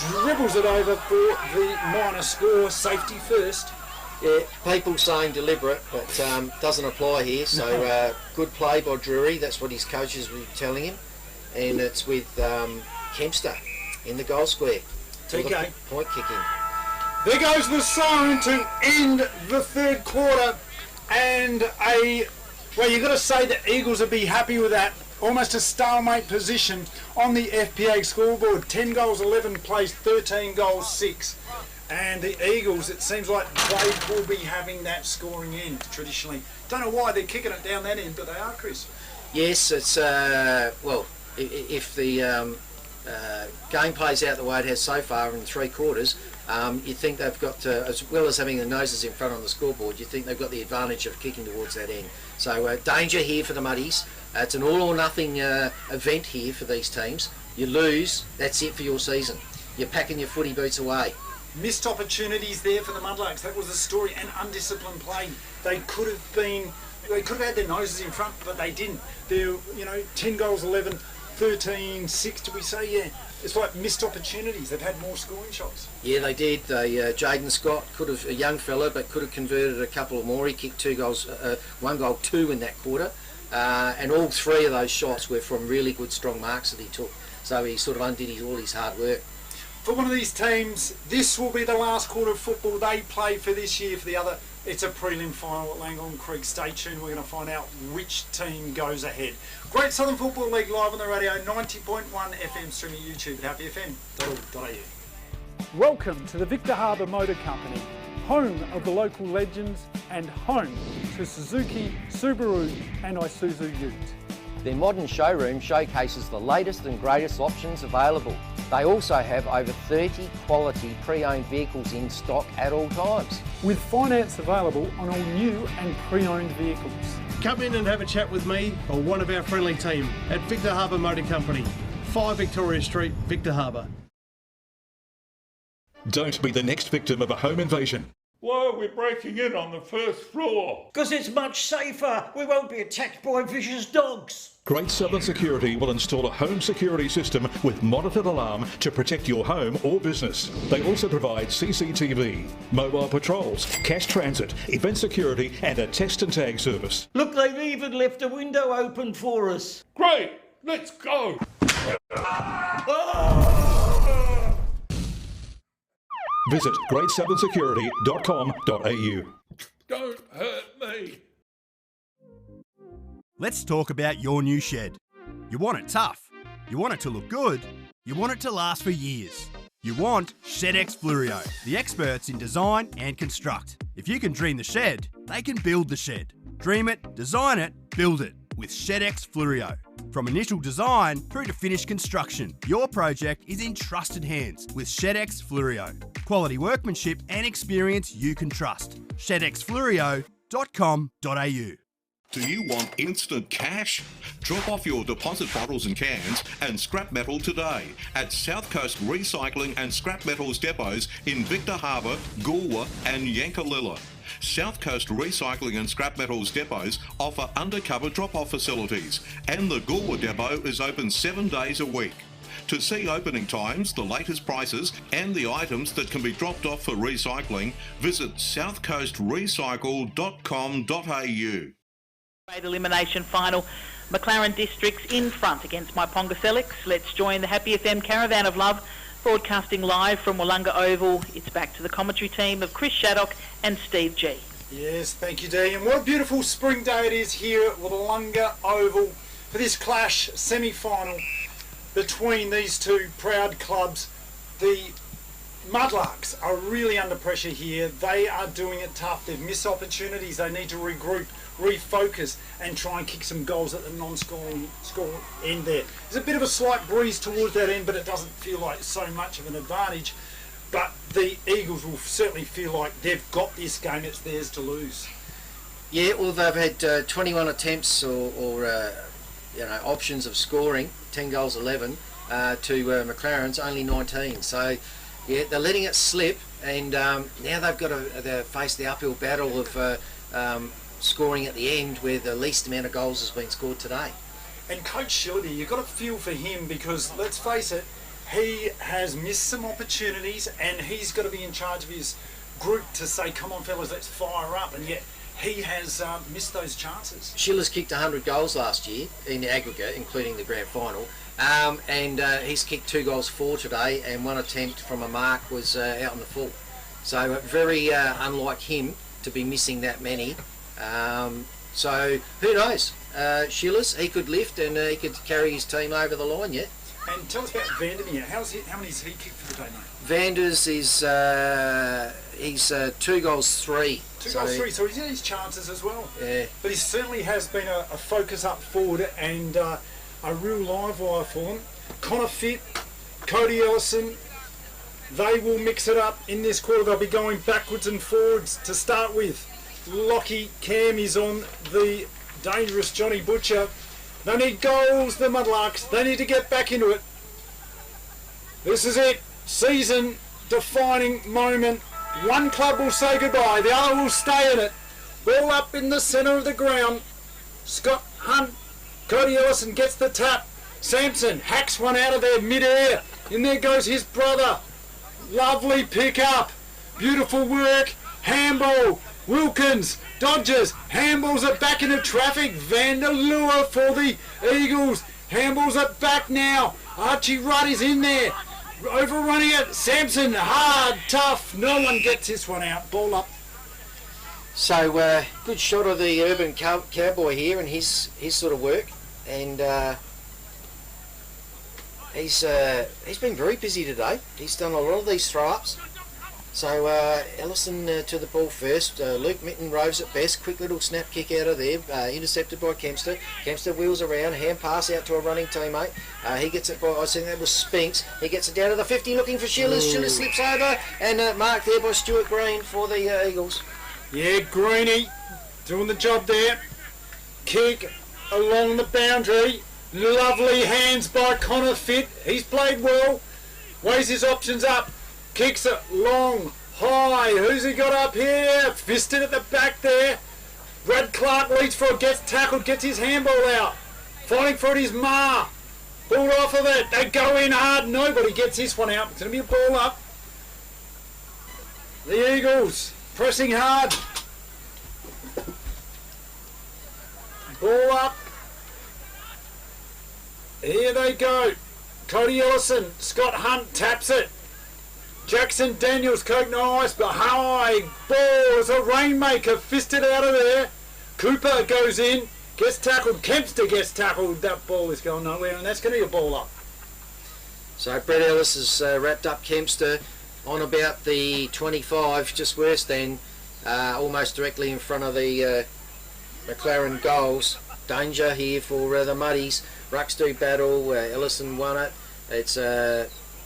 S1: Dribbles it over for the minor score. Safety first.
S2: Yeah, people saying deliberate, but doesn't apply here. So good play by Drury. That's what his coaches were telling him. And it's with Kempster in the goal square.
S1: TK.
S2: Point kicking.
S1: There goes the siren to end the third quarter. And well, you've got to say the Eagles would be happy with that. Almost a stalemate position on the FPA scoreboard. 10 goals, 11 plays, 13 goals, 6. And the Eagles, it seems like they will be having that scoring end traditionally. Don't know why they're kicking it down that end, but they are, Chris.
S2: Yes, it's, well, if the game plays out the way it has so far in 3 quarters, you think they've got, as well as having the noses in front on the scoreboard, you think they've got the advantage of kicking towards that end. So danger here for the Muddies. It's an all or nothing event here for these teams. You lose, that's it for your season. You're packing your footy boots away.
S1: Missed opportunities there for the Mudlarks. That was the story, and undisciplined play. They could have had their noses in front, but they didn't. They're, 10 goals, 11, 13, 6, do we say? Yeah. It's like missed opportunities. They've had more scoring shots.
S2: Yeah, they did. Jaden Scott could have, a young fella, but could have converted a couple or more. He kicked 2 goals, 1 goal, 2 in that quarter. And all 3 of those shots were from really good, strong marks that he took. So he sort of undid all his hard work.
S1: For one of these teams, this will be the last quarter of football they play for this year. For the other, it's a prelim final at Langholm Creek. Stay tuned, we're going to find out which team goes ahead. Great Southern Football League live on the radio, 90.1 FM, streaming YouTube at happyfm.org.au.
S17: Welcome to the Victor Harbour Motor Company, home of the local legends and home to Suzuki, Subaru and Isuzu Ute.
S18: Their modern showroom showcases the latest and greatest options available. They also have over 30 quality pre-owned vehicles in stock at all times.
S17: With finance available on all new and pre-owned vehicles.
S12: Come in and have a chat with me or one of our friendly team at Victor Harbour Motor Company, 5 Victoria Street, Victor Harbour.
S4: Don't be the next victim of a home invasion.
S8: Why are we breaking in on the first floor?
S6: Because it's much safer. We won't be attacked by vicious dogs.
S4: Great Southern Security will install a home security system with monitored alarm to protect your home or business. They also provide CCTV, mobile patrols, cash transit, event security and a test and tag service.
S6: Look, they've even left a window open for us.
S8: Great, let's go.
S4: Visit greatsouthernsecurity.com.au.
S8: Don't hurt me.
S10: Let's talk about your new shed. You want it tough. You want it to look good. You want it to last for years. You want ShedX Fluorio, the experts in design and construct. If you can dream the shed, they can build the shed. Dream it, design it, build it with ShedX Fluorio. From initial design through to finished construction, your project is in trusted hands with ShedX Fluorio. Quality workmanship and experience you can trust. ShedXFluorio.com.au.
S7: Do you want instant cash? Drop off your deposit bottles and cans and scrap metal today at South Coast Recycling and Scrap Metals depots in Victor Harbor, Goolwa and Yankalilla. South Coast Recycling and Scrap Metals depots offer undercover drop-off facilities, and the Goolwa depot is open 7 days a week. To see opening times, the latest prices and the items that can be dropped off for recycling, visit southcoastrecycle.com.au.
S13: Great elimination final. McLaren Districts in front against Myponga Selix. Let's join the Happy FM Caravan of Love, broadcasting live from Willunga Oval. It's back to the commentary team of Chris Shaddock and Steve G.
S1: Yes, thank you, Dee. And what a beautiful spring day it is here at Willunga Oval for this clash semi-final between these two proud clubs. The Mudlarks are really under pressure here. They are doing it tough. They've missed opportunities. They need to regroup, refocus and try and kick some goals at the non-scoring end there. There's a bit of a slight breeze towards that end, but it doesn't feel like so much of an advantage. But the Eagles will certainly feel like they've got this game. It's theirs to lose.
S2: Yeah, well, they've had 21 attempts or options of scoring, 10 goals 11, to McLaren's only 19. So yeah, they're letting it slip, and now they've got to face the uphill battle of scoring at the end, where the least amount of goals has been scored today.
S1: And Coach Schiller, you've got to feel for him, because let's face it, he has missed some opportunities, and he's got to be in charge of his group to say, come on fellas, let's fire up, and yet he has missed those chances.
S2: Schiller's kicked 100 goals last year in aggregate, including the grand final. And he's kicked 2 goals 4 today, and 1 attempt from a mark was out on the full. So very unlike him to be missing that many. So who knows? Schiller's, he could lift, and he could carry his team over the line yet.
S1: And tell us about Vandermeer. How many has he kicked for the day, mate?
S2: Vanders is he's 2 goals 3.
S1: 2 goals 3, so he's had his chances as well.
S2: Yeah.
S1: But he certainly has been a focus up forward, and a real live wire for him. Connor Fitt, Cody Ellison, they will mix it up in this quarter. They'll be going backwards and forwards to start with. Lockie Cam is on the dangerous Johnny Butcher. They need goals, the Mudlarks. They need to get back into it. This is it. Season defining moment. One club will say goodbye, the other will stay in it. Ball up in the centre of the ground. Scott Hunt, Cody Ellison gets the tap. Sampson hacks one out of there mid-air. In there goes his brother. Lovely pick up. Beautiful work. Handball. Wilkins dodges. Handballs it back into traffic. Vanderlua for the Eagles. Handballs it back now. Archie Rudd is in there. Overrunning it. Sampson hard, tough. No one gets this one out. Ball up.
S2: So good shot of the urban cowboy here and his sort of work, and he's been very busy today. He's done a lot of these throw-ups. So Ellison to the ball first. Luke Mitten roves it best. Quick little snap kick out of there. Intercepted by Kempster. Kempster wheels around. Hand pass out to a running teammate. He gets it by, I think that was Spinks. He gets it down to the 50 looking for Schillers. Schillers slips over and marked there by Stuart Green for the Eagles.
S1: Yeah, Greenie doing the job there. Kick along the boundary. Lovely hands by Connor Fitt. He's played well. Weighs his options up. Kicks it long, high. Who's he got up here? Fisted at the back there. Brad Clark leads for it, gets tackled, gets his handball out. Fighting for it is Ma. Ball off of it. They go in hard. Nobody gets this one out. It's going to be a ball up. The Eagles pressing hard. Ball up. Here they go. Cody Ellison. Scott Hunt taps it. Jackson Daniels, Coke nice, but high ball is a rainmaker, fisted out of there. Cooper goes in, gets tackled. Kempster gets tackled. That ball is going nowhere, and that's going to be a ball up.
S2: So Brett Ellis has wrapped up Kempster on about the 25, just worse than almost directly in front of the McLaren goals. Danger here for the Muddies. Rucks do battle. Ellison won it. It's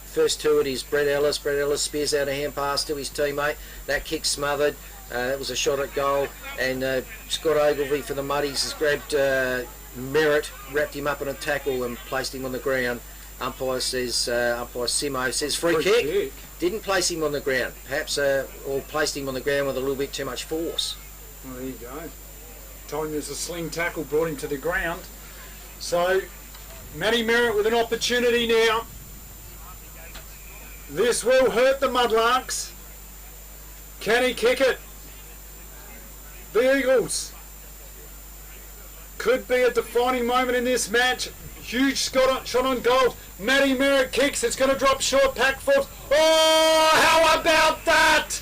S2: first to it is Brett Ellis. Brett Ellis spears out a hand pass to his teammate. That kick smothered. That was a shot at goal, and Scott Ogilvie for the Muddies has grabbed Merritt, wrapped him up in a tackle and placed him on the ground. Umpire Simo says free kick. Didn't place him on the ground, perhaps, or placed him on the ground with a little bit too much force.
S1: Well, there you go. Told him it was a sling tackle, brought him to the ground. So, Matty Merritt with an opportunity now. This will hurt the Mudlarks. Can he kick it? The Eagles. Could be a defining moment in this match. Huge shot on goal. Matty Merritt kicks. It's going to drop short. Pack foot. Oh, how about that?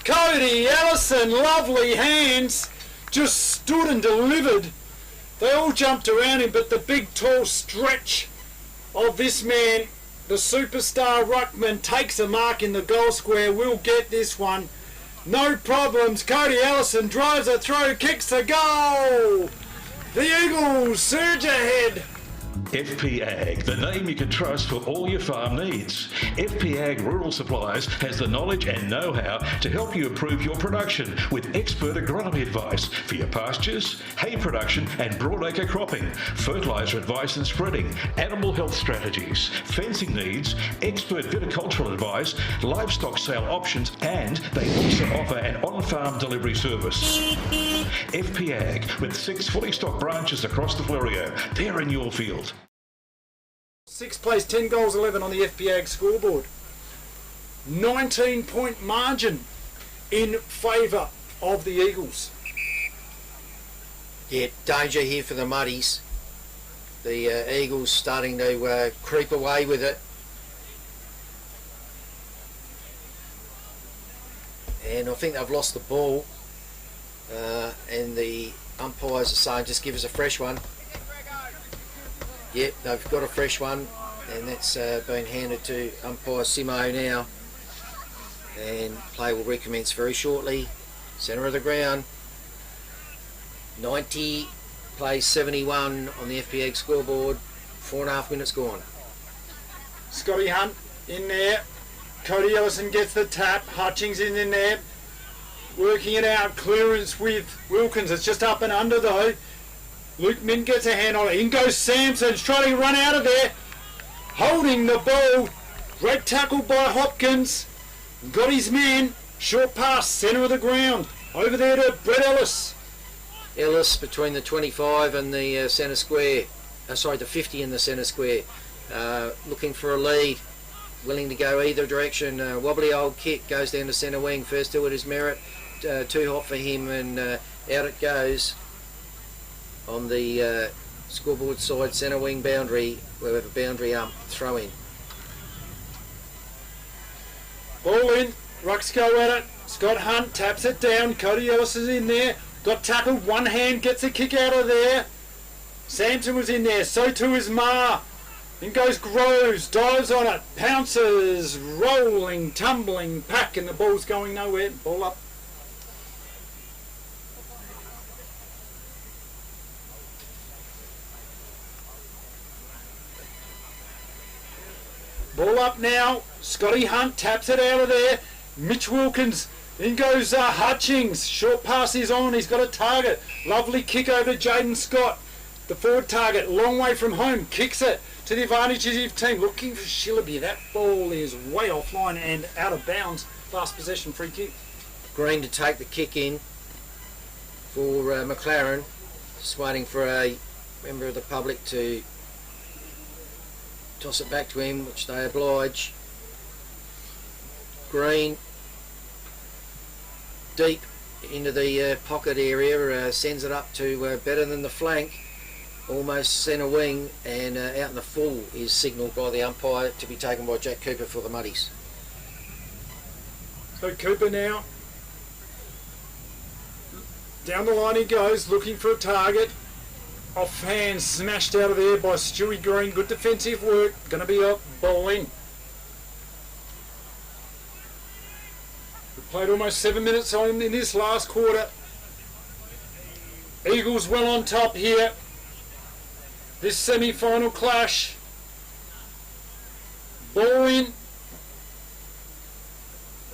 S1: Cody Ellison, lovely hands. Just stood and delivered. They all jumped around him, but the big tall stretch of this man, the superstar ruckman, takes a mark in the goal square. We'll get this one. No problems. Cody Ellison drives a throw, kicks a goal. The Eagles surge ahead.
S4: FP Ag, the name you can trust for all your farm needs. FP Ag Rural Supplies has the knowledge and know-how to help you improve your production with expert agronomy advice for your pastures, hay production and broadacre cropping, fertiliser advice and spreading, animal health strategies, fencing needs, expert viticultural advice, livestock sale options, and they also offer an on-farm delivery service. FP Ag, with 6 fully stocked branches across the Fleurieu. They're in your field.
S1: 6th place, 10 goals, 11 on the FP Ag scoreboard. 19-point margin in favour of the Eagles.
S2: Yeah, danger here for the Muddies. The Eagles starting to creep away with it. And I think they've lost the ball. And the umpires are saying, just give us a fresh one. Yep, they've got a fresh one, and that's been handed to umpire Simo now. And play will recommence very shortly. Centre of the ground. 90 plays 71 on the FP Ag scoreboard. 4.5 minutes gone.
S1: Scotty Hunt in there. Cody Ellison gets the tap. Hutchings in there. Working it out. Clearance with Wilkins. It's just up and under though. Luke Mint gets a hand on it. In goes Sampson's trying to run out of there. Holding the ball. Great tackle by Hopkins. Got his man. Short pass. Centre of the ground. Over there to Brett Ellis.
S2: Ellis between the 25 and the centre square. The 50 in the centre square. Looking for a lead. Willing to go either direction. Wobbly old kick goes down to centre wing. First to it is Merritt. Too hot for him, and out it goes. On the scoreboard side, centre wing boundary, we have a boundary throw in.
S1: Ball in, Rucks go at it. Scott Hunt taps it down. Cody Ellis is in there. Got tackled, one hand, gets a kick out of there. Sampson was in there, so too is Ma. In goes Groves, dives on it, pounces, rolling, tumbling, pack, and the ball's going nowhere. Ball up. Ball up now. Scotty Hunt taps it out of there. Mitch Wilkins. In goes Hutchings. Short pass is on. He's got a target. Lovely kick over to Jaden Scott. The forward target. Long way from home. Kicks it to the advantage of his team. Looking for Shillaby. That ball is way offline and out of bounds. Last possession free kick.
S2: Green to take the kick in for McLaren. Just waiting for a member of the public to toss it back to him, which they oblige. Green deep into the pocket area, sends it up to better than the flank, almost centre wing, and out in the full is signalled by the umpire to be taken by Jack Cooper for the Muddies.
S1: So Cooper now, down the line he goes, looking for a target. Off hand, smashed out of there by Stewie Green. Good defensive work. Going to be a ball in. We've played almost 7 minutes on in this last quarter. Eagles well on top here. This semi-final clash. Ball in.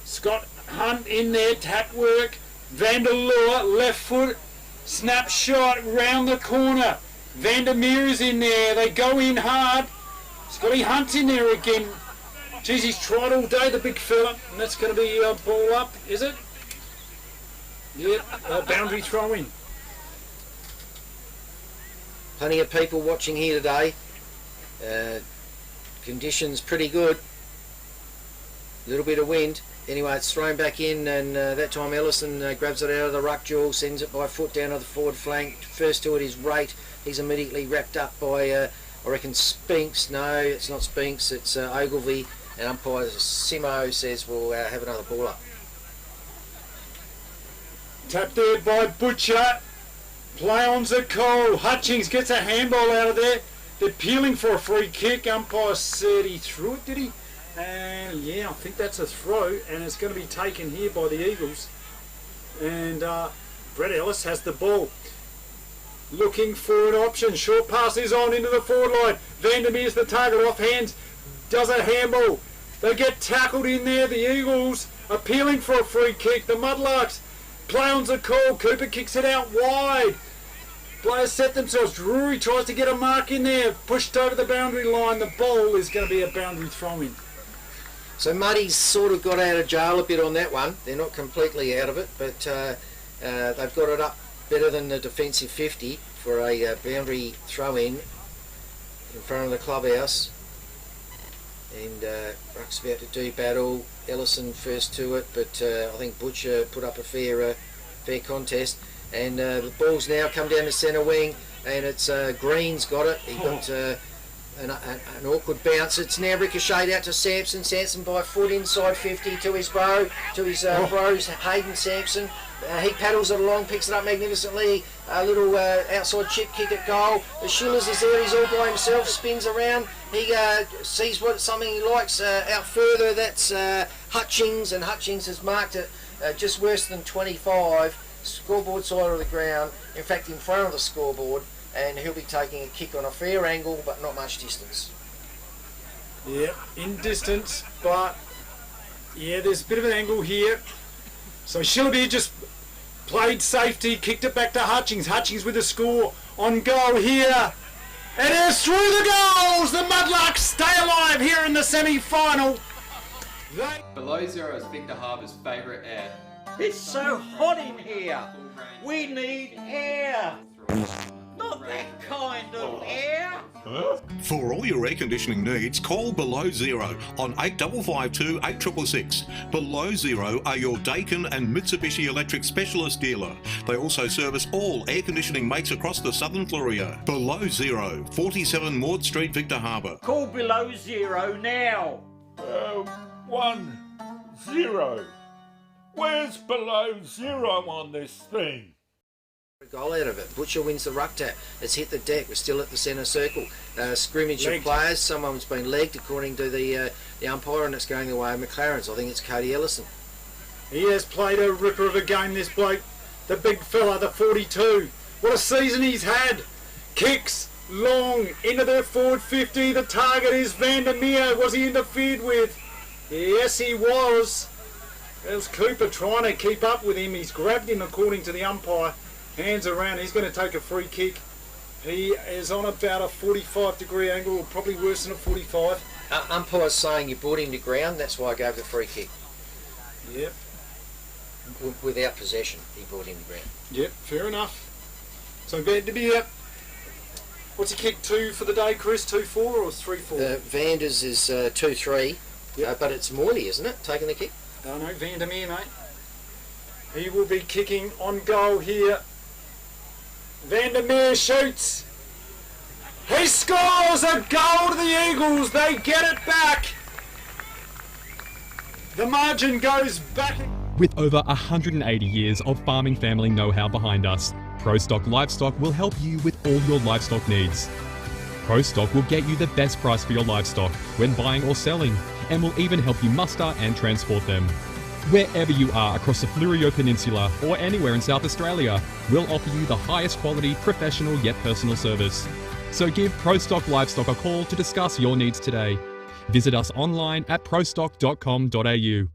S1: Scott Hunt in there. Tap work. Vanderlua, left foot, snapshot round the corner. Vandermeer is in there. They go in hard. Scotty Hunt's in there again. Geez, he's tried all day, the big fella. And that's going to be a ball up, is it? Yeah, boundary throw in.
S2: Plenty of people watching here today. Conditions pretty good. A little bit of wind. Anyway, it's thrown back in, and that time Ellison grabs it out of the ruck jewel, sends it by foot down to the forward flank. First to it is Rate. He's immediately wrapped up by, I reckon, Spinks. No, it's not Spinks, it's Ogilvy. And umpire Simo says we'll have another ball up.
S1: Tapped there by Butcher. Play on Zacole. Hutchings gets a handball out of there. They're peeling for a free kick. Umpire said he threw it, did he? And yeah, I think that's a throw, and it's going to be taken here by the Eagles. And Brett Ellis has the ball. Looking for an option. Short pass is on into the forward line. Vandermeer's the target, off hands. Does a handball. They get tackled in there. The Eagles appealing for a free kick. The Mudlarks play on the call. Cooper kicks it out wide. Players set themselves. Drury tries to get a mark in there. Pushed over the boundary line. The ball is going to be a boundary throw in.
S2: So Muddy's sort of got out of jail a bit on that one. They're not completely out of it, but they've got it up better than the defensive 50 for a boundary throw in front of the clubhouse. And Ruck's about to do battle. Ellison first to it, but I think Butcher put up a fair contest. And the ball's now come down the centre wing, and it's Green's got it. He got an awkward bounce. It's now ricocheted out to Sampson. Sampson by foot inside 50 to his bro, bros Hayden Sampson. He paddles it along, picks it up magnificently. A little outside chip kick at goal. The Schillers is there, he's all by himself, spins around. He sees something he likes out further. That's Hutchings, and Hutchings has marked it just worse than 25. Scoreboard side of the ground, in fact in front of the scoreboard, and he'll be taking a kick on a fair angle but not much distance.
S1: Yeah, in distance, but yeah, there's a bit of an angle here. So Shillaby just played safety, kicked it back to Hutchings. Hutchings with a score on goal here. It is through the goals! The Mudlarks stay alive here in the semi-final.
S5: Below zero is Victor Harbour's favourite air.
S6: It's so hot in here. We need air. Not that kind of air.
S7: For all your air conditioning needs, call Below Zero on 8552 8666. Below Zero are your Daikin and Mitsubishi Electric specialist dealer. They also service all air conditioning makes across the southern Fluria. Below Zero, 47 Maud Street, Victor Harbour.
S6: Call Below Zero now.
S8: 10. Where's Below Zero on this thing?
S2: Goal out of it. Butcher wins the ruck tap. It's hit the deck. We're still at the centre circle. Scrimmage of players. Someone's been legged according to the umpire, and it's going the way of McLaren's. I think it's Cody Ellison.
S1: He has played a ripper of a game, this bloke. The big fella, the 42. What a season he's had. Kicks long into the forward 50. The target is Vandermeer. Was he interfered with? Yes, he was. There's Cooper trying to keep up with him. He's grabbed him according to the umpire. Hands around. He's going to take a free kick. He is on about a 45-degree angle, or probably worse than a 45.
S2: Umpire's saying you brought him to ground. That's why I gave the free kick.
S1: Yep.
S2: Without possession, he brought him to ground.
S1: Yep, fair enough. So Vandermeer, what's he kick 2 for the day, Chris? 2-4 or 3-4?
S2: Vanders is 2-3,
S1: yep.
S2: But it's Morley, isn't it, taking the kick?
S1: No, Vandermeer, mate. He will be kicking on goal here. Vandermeer shoots. He scores a goal to the Eagles. They get it back. The margin goes back.
S9: With over 180 years of farming family know-how behind us, ProStock Livestock will help you with all your livestock needs. ProStock will get you the best price for your livestock when buying or selling, and will even help you muster and transport them. Wherever you are across the Fleurieu Peninsula or anywhere in South Australia, we'll offer you the highest quality, professional yet personal service. So give ProStock Livestock a call to discuss your needs today. Visit us online at prostock.com.au.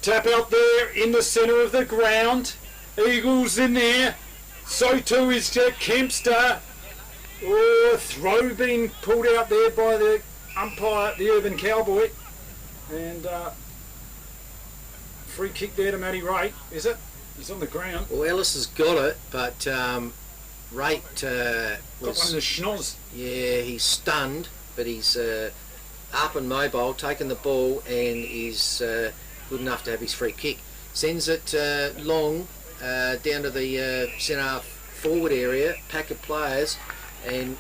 S1: Tap out there in the centre of the ground. Eagles in there. So too is Kempster. Oh, throw being pulled out there by the umpire, the Urban Cowboy. And free kick there to Matty Raitt, is it? He's on the ground.
S2: Well, Ellis has got it, but Raitt
S1: got one in the schnoz.
S2: Yeah, he's stunned, but he's up and mobile, taking the ball, and is good enough to have his free kick. Sends it long down to the centre half forward area, pack of players, and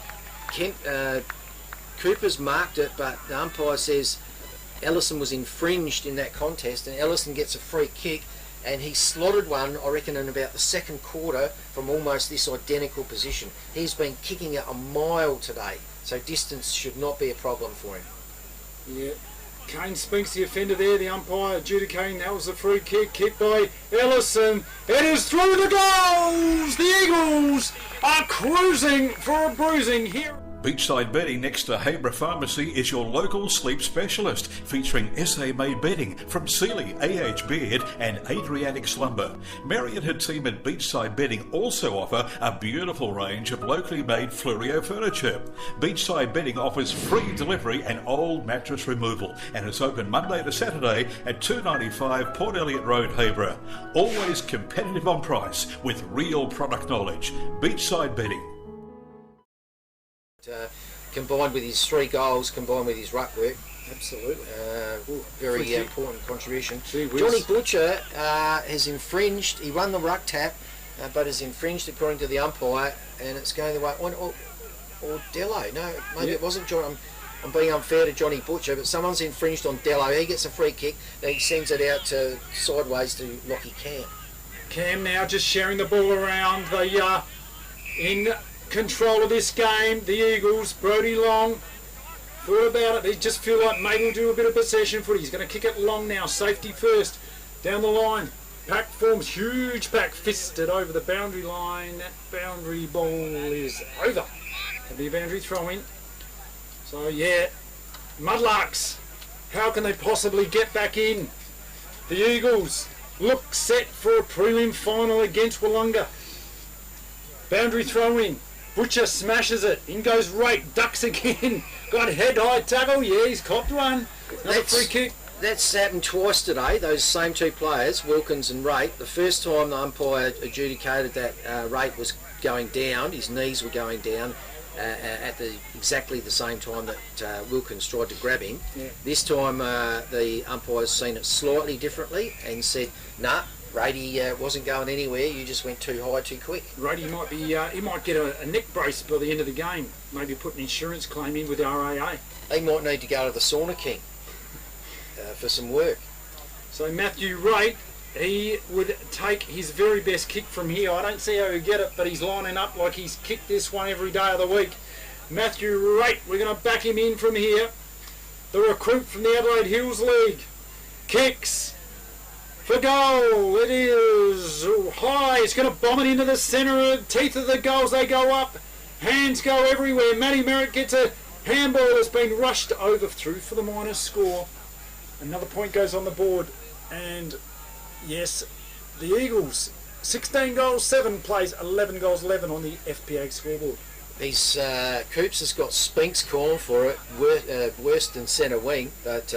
S2: Cooper's marked it, but the umpire says Ellison was infringed in that contest, and Ellison gets a free kick, and he slotted one, I reckon, in about the second quarter from almost this identical position. He's been kicking it a mile today, so distance should not be a problem for him.
S1: Yeah. Kane Spinks, the offender there, the umpire adjudicating that was a free kick, kicked by Ellison. It is through the goals! The Eagles are cruising for a bruising here.
S4: Beachside Bedding next to Habra Pharmacy is your local sleep specialist, featuring SA-made bedding from Sealy, AH Beard and Adriatic Slumber. Mary and her team at Beachside Bedding also offer a beautiful range of locally made Fluorio furniture. Beachside Bedding offers free delivery and old mattress removal, and is open Monday to Saturday at 295 Port Elliot Road, Habra. Always competitive on price with real product knowledge. Beachside Bedding.
S2: Combined with his 3 goals, combined with his ruck work.
S1: Absolutely.
S2: Very important contribution.
S1: Johnny
S2: Butcher has infringed. He won the ruck tap, but has infringed according to the umpire, and it's going the way. Or Dello. No, maybe it wasn't John. I'm being unfair to Johnny Butcher, but someone's infringed on Dello. He gets a free kick, then he sends it out to sideways to Lockie Cam.
S1: Cam now just sharing the ball around. The in control of this game, the Eagles. Brodie Long thought about it. They just feel like maybe we'll do a bit of possession footy. He's going to kick it long now. Safety first. Down the line. Pack forms. Huge pack fisted over the boundary line. That boundary ball is over. It'll be a boundary throw in. So yeah, Mudlarks. How can they possibly get back in? The Eagles look set for a prelim final against Willunga. Boundary throw in. Butcher smashes it. In goes Raitt. Ducks again. Got head high tackle. Yeah, he's copped one. Another free kick.
S2: That's happened twice today, those same 2 players, Wilkins and Raitt. The first time the umpire adjudicated that Raitt was going down, his knees were going down at exactly the same time that Wilkins tried to grab him.
S1: Yeah.
S2: This time the umpire's seen it slightly differently and said, nah, Raitt wasn't going anywhere, you just went too high too quick.
S1: Raitt might be, he might get a neck brace by the end of the game. Maybe put an insurance claim in with RAA.
S2: He might need to go to the Sauna King for some work.
S1: So Matthew Raitt, he would take his very best kick from here. I don't see how he'll get it, but he's lining up like he's kicked this one every day of the week. Matthew Raitt, we're going to back him in from here. The recruit from the Adelaide Hills League. Kicks. For goal, it is high. It's going to bomb it into the centre of teeth of the goals. They go up. Hands go everywhere. Matty Merritt gets a handball that's been rushed over through for the minus score. Another point goes on the board. And yes, the Eagles, 16 goals, 7 plays, 11 goals, 11 on the FPA scoreboard.
S2: He's Coops has got Spinks calling for it, worse than centre wing. But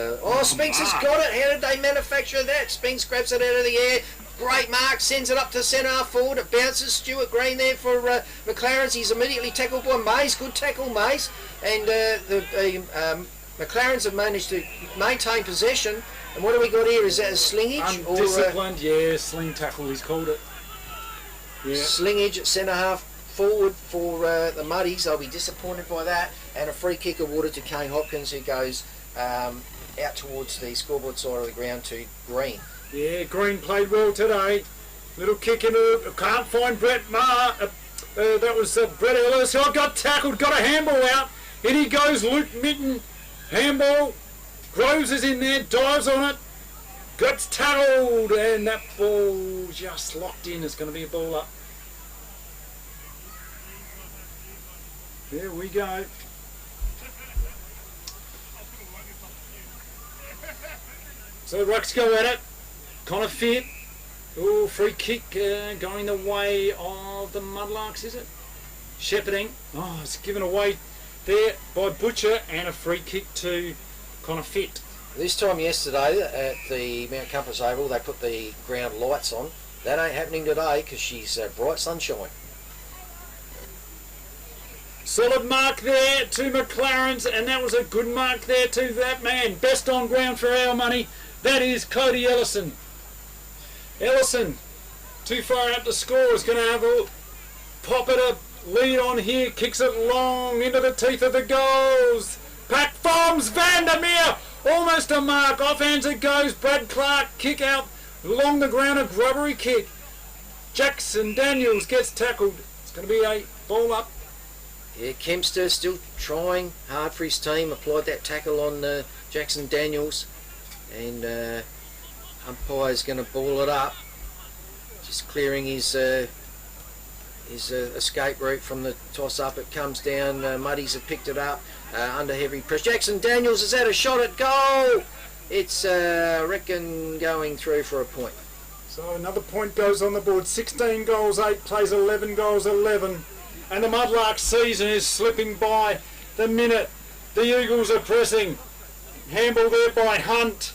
S2: Spinks has got it. How did they manufacture that? Spinks grabs it out of the air. Great mark, sends it up to centre half forward. It bounces. Stuart Green there for McLaren's. He's immediately tackled by Mays. Good tackle, Mays. And the McLaren's have managed to maintain possession. And what do we got here? Is that a slingage?
S1: Undisciplined, yeah, sling tackle he's called it. Yeah.
S2: Slingage at centre half forward for the Muddies. They'll be disappointed by that. And a free kick awarded to Kane Hopkins, who goes out towards the scoreboard side of the ground to Green.
S1: Yeah, Green played well today. Little kick into, can't find Brett Maher. That was Brett Ellis. Oh, got tackled, got a handball out. In he goes, Luke Mitten. Handball. Groves is in there, dives on it. Gets tackled, and that ball just locked in. It's going to be a ball up. There we go. So Rucks go at it. kind of fit. Oh, free kick going the way of the Mudlarks, is it? Shepherding. Oh, it's given away there by Butcher, and a free kick to kind of fit.
S2: This time yesterday at the Mount Compass Oval, they put the ground lights on. That ain't happening today because she's bright sunshine.
S1: Solid mark there to McLaren's, and that was a good mark there to that man. Best on ground for our money. That is Cody Ellison. Ellison, too far out to score, is going to have a pop at a lead on here. Kicks it long into the teeth of the goals. Pack forms Vandermeer. Almost a mark. Offhands it goes. Brad Clark kick out along the ground. A grubbery kick. Jackson Daniels gets tackled. It's going to be a ball up.
S2: Yeah, Kempster still trying hard for his team. Applied that tackle on Jackson Daniels, and umpire's going to ball it up. Just clearing his escape route from the toss up. It comes down. Muddies have picked it up under heavy pressure. Jackson Daniels has had a shot at goal. It's I reckon going through for a point.
S1: So another point goes on the board. 16 goals, 8 plays, 11 goals, 11. And the Mudlark season is slipping by the minute. The Eagles are pressing. Handball there by Hunt.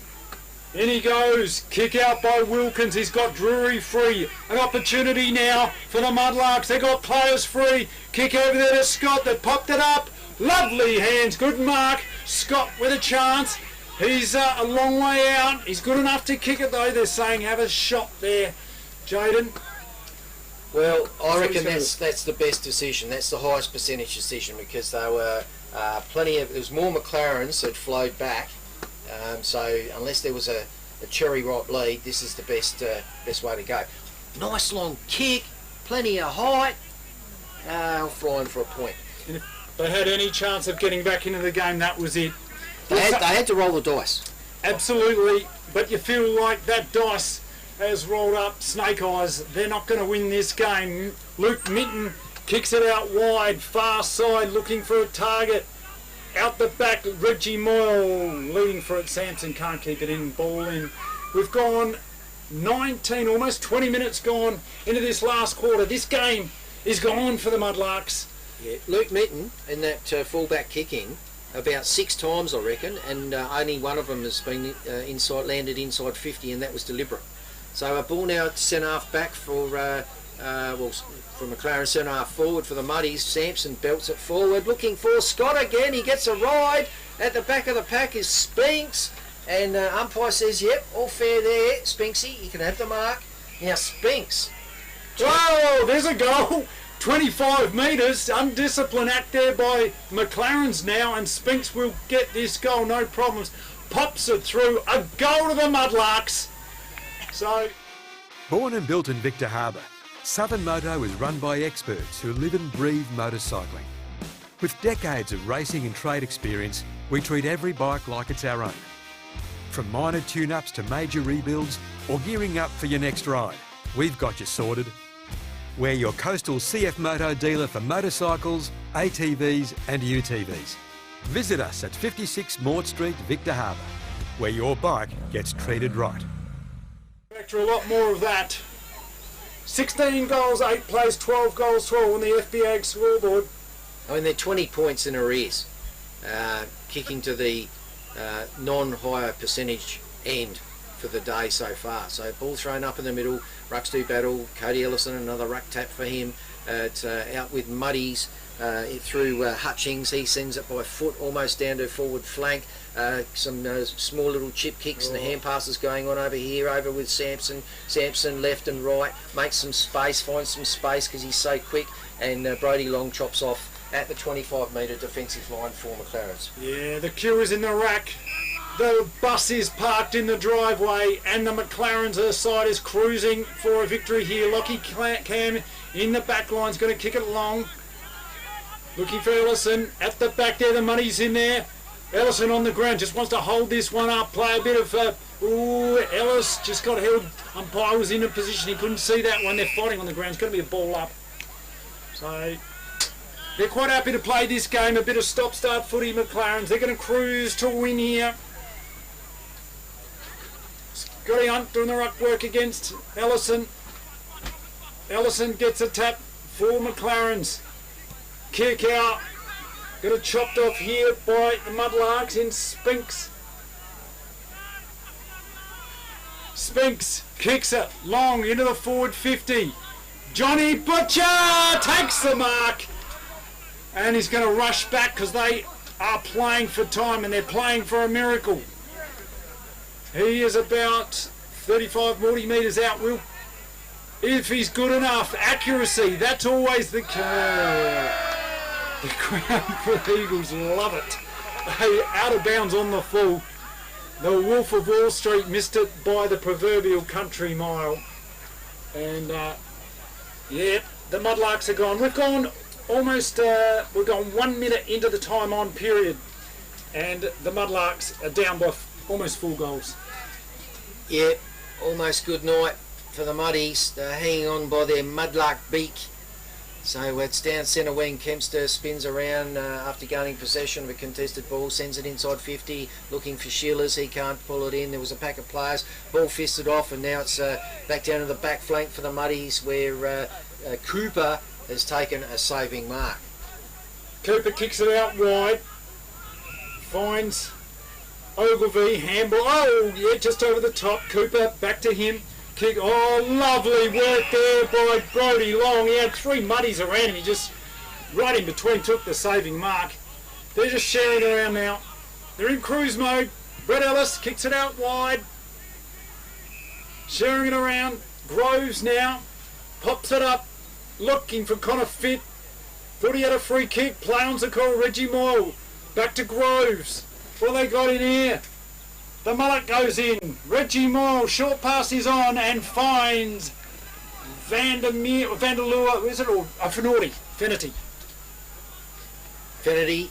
S1: In he goes. Kick out by Wilkins. He's got Drury free. An opportunity now for the Mudlarks. They got players free. Kick over there to Scott. They popped it up. Lovely hands. Good mark. Scott with a chance. He's a long way out. He's good enough to kick it though. They're saying have a shot there. Jaden.
S2: Well, I reckon that's the best decision. That's the highest percentage decision because they were there was more McLarens that flowed back. So unless there was a cherry ripe lead, this is the best way to go. Nice long kick, plenty of height. Flying for a point.
S1: And if they had any chance of getting back into the game, that was it.
S2: They had to roll the dice.
S1: Absolutely, but you feel like that dice has rolled up snake eyes. They're not going to win this game. Luke Minton kicks it out wide, far side, looking for a target. Out the back, Reggie Moyle leading for it. Sampson can't keep it in, ball in. We've gone 19, almost 20 minutes gone into this last quarter. This game is gone for the Mudlarks.
S2: Yeah, Luke Minton in that fullback kicking about 6 times, I reckon, and only one of them has been landed inside 50, and that was deliberate. So a ball now at centre half back for McLaren, centre half forward for the Muddies. Sampson belts it forward, looking for Scott again. He gets a ride. At the back of the pack is Spinks, and umpire says, "Yep, all fair there, Spinksy. You can have the mark." Now Spinks.
S1: Oh, there's a goal. 25 metres. Undisciplined act there by McLaren's now, and Spinks will get this goal, no problems. Pops it through. A goal to the Mudlarks. So,
S11: born and built in Victor Harbour, Southern Moto is run by experts who live and breathe motorcycling. With decades of racing and trade experience, we treat every bike like it's our own. From minor tune-ups to major rebuilds or gearing up for your next ride, we've got you sorted. We're your coastal CF Moto dealer for motorcycles, ATVs and UTVs. Visit us at 56 Maud Street, Victor Harbour, where your bike gets treated right.
S1: After a lot more of that. 16 goals, 8 plays, 12 goals, 12 on the FBA scoreboard.
S2: I mean, they're 20 points in arrears, kicking to the non-higher percentage end for the day so far. So ball thrown up in the middle, rucks do battle, Cody Ellison, another ruck tap for him. It's out with Muddies through Hutchings. He sends it by foot almost down to forward flank. Some small little chip kicks and the hand passes going on over here, over with Sampson. Sampson left and right, makes some space, finds some space because he's so quick, and Brody Long chops off at the 25 metre defensive line for McLaren's.
S1: Yeah, the queue is in the rack. The bus is parked in the driveway, and the McLaren's side is cruising for a victory here. Lockie Cam in the back line's going to kick it long. Looking for Ellison at the back there. The money's in there. Ellison on the ground, just wants to hold this one up, play a bit of Ellis just got held. Umpire was in a position, he couldn't see that one. They're fighting on the ground. It's going to be a ball up. So they're quite happy to play this game. A bit of stop-start footy, McLaren's. They're going to cruise to win here. Scotty Hunt doing the ruck work against Ellison. Ellison gets a tap for McLaren's. Kick out. Got it chopped off here by the Mudlarks in Spinks. Spinks kicks it long into the forward 50. Johnny Butcher takes the mark. And he's going to rush back because they are playing for time and they're playing for a miracle. He is about 35, 40 metres out, Will. If he's good enough, accuracy, that's always the crown for the Eagles, love it. They out of bounds on the full. The Wolf of Wall Street missed it by the proverbial country mile. And yeah, the Mudlarks are gone. We've gone almost, we've gone 1 minute into the time on period. And the Mudlarks are down by almost 4 goals.
S2: Yeah, almost good night for the Muddies. They're hanging on by their Mudlark beak. So it's down centre wing. Kempster spins around after gaining possession of a contested ball, sends it inside 50, looking for Shillers. He can't pull it in. There was a pack of players. Ball fisted off, and now it's back down to the back flank for the Muddies, where Cooper has taken a saving mark.
S1: Cooper kicks it out wide. Finds Ogilvie, handball. Oh, yeah, just over the top. Cooper back to him. Kick. Oh, lovely work there by Brodie Long. He had 3 Muddies around him. He just, right in between, took the saving mark. They're just sharing it around now. They're in cruise mode. Brett Ellis kicks it out wide. Sharing it around. Groves now. Pops it up. Looking for Connor Fitt. Thought he had a free kick. Play on the call. Reggie Moyle. Back to Groves. What they got in here? The mullet goes in. Reggie Moyle, short pass is on and finds Vanderlua, is it, or Fennerty.
S2: Fennerty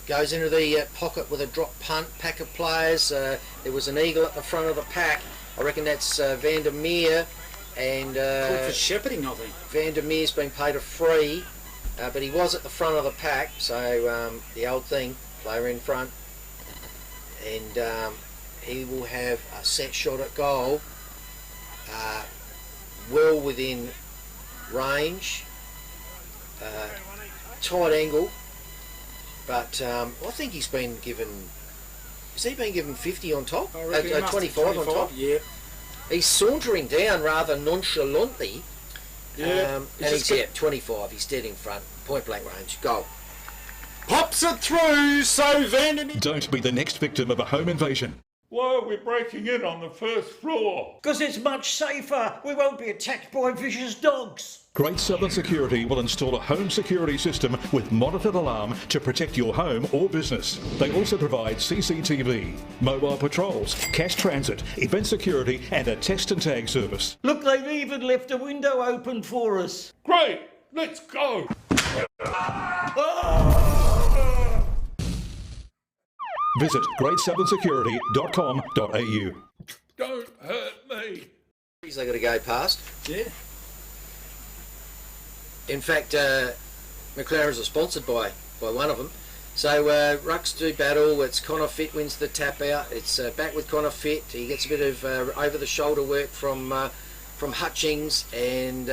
S2: goes into the pocket with a drop punt. Pack of players. There was an eagle at the front of the pack. I reckon that's Vandermeer. And
S1: called for shepherding, I think.
S2: Vandermeer's been paid a free, but he was at the front of the pack, so the old thing, player in front. And he will have a set shot at goal, well within range, tight angle, but I think he's been given, has he been given 50 on top? 25 on top?
S1: Yeah.
S2: He's sauntering down rather nonchalantly,
S1: yeah,
S2: and he's 25, he's dead in front, point blank range, goal.
S1: Pops it through, so Vandermeer...
S4: Don't be the next victim of a home invasion.
S8: Why are we breaking in on the first floor?
S6: Because it's much safer. We won't be attacked by vicious dogs.
S4: Great Southern Security will install a home security system with monitored alarm to protect your home or business. They also provide CCTV, mobile patrols, cash transit, event security and a text and tag service.
S6: Look, they've even left a window open for us.
S8: Great, let's go.
S4: Visit greatsouthernsecurity.com.au.
S8: Don't hurt me.
S2: They got to go past.
S1: Yeah.
S2: In fact, McLaren's are sponsored by one of them. So rucks do battle. It's Connor Fitt wins the tap out. It's back with Connor Fitt. He gets a bit of over the shoulder work from Hutchings, and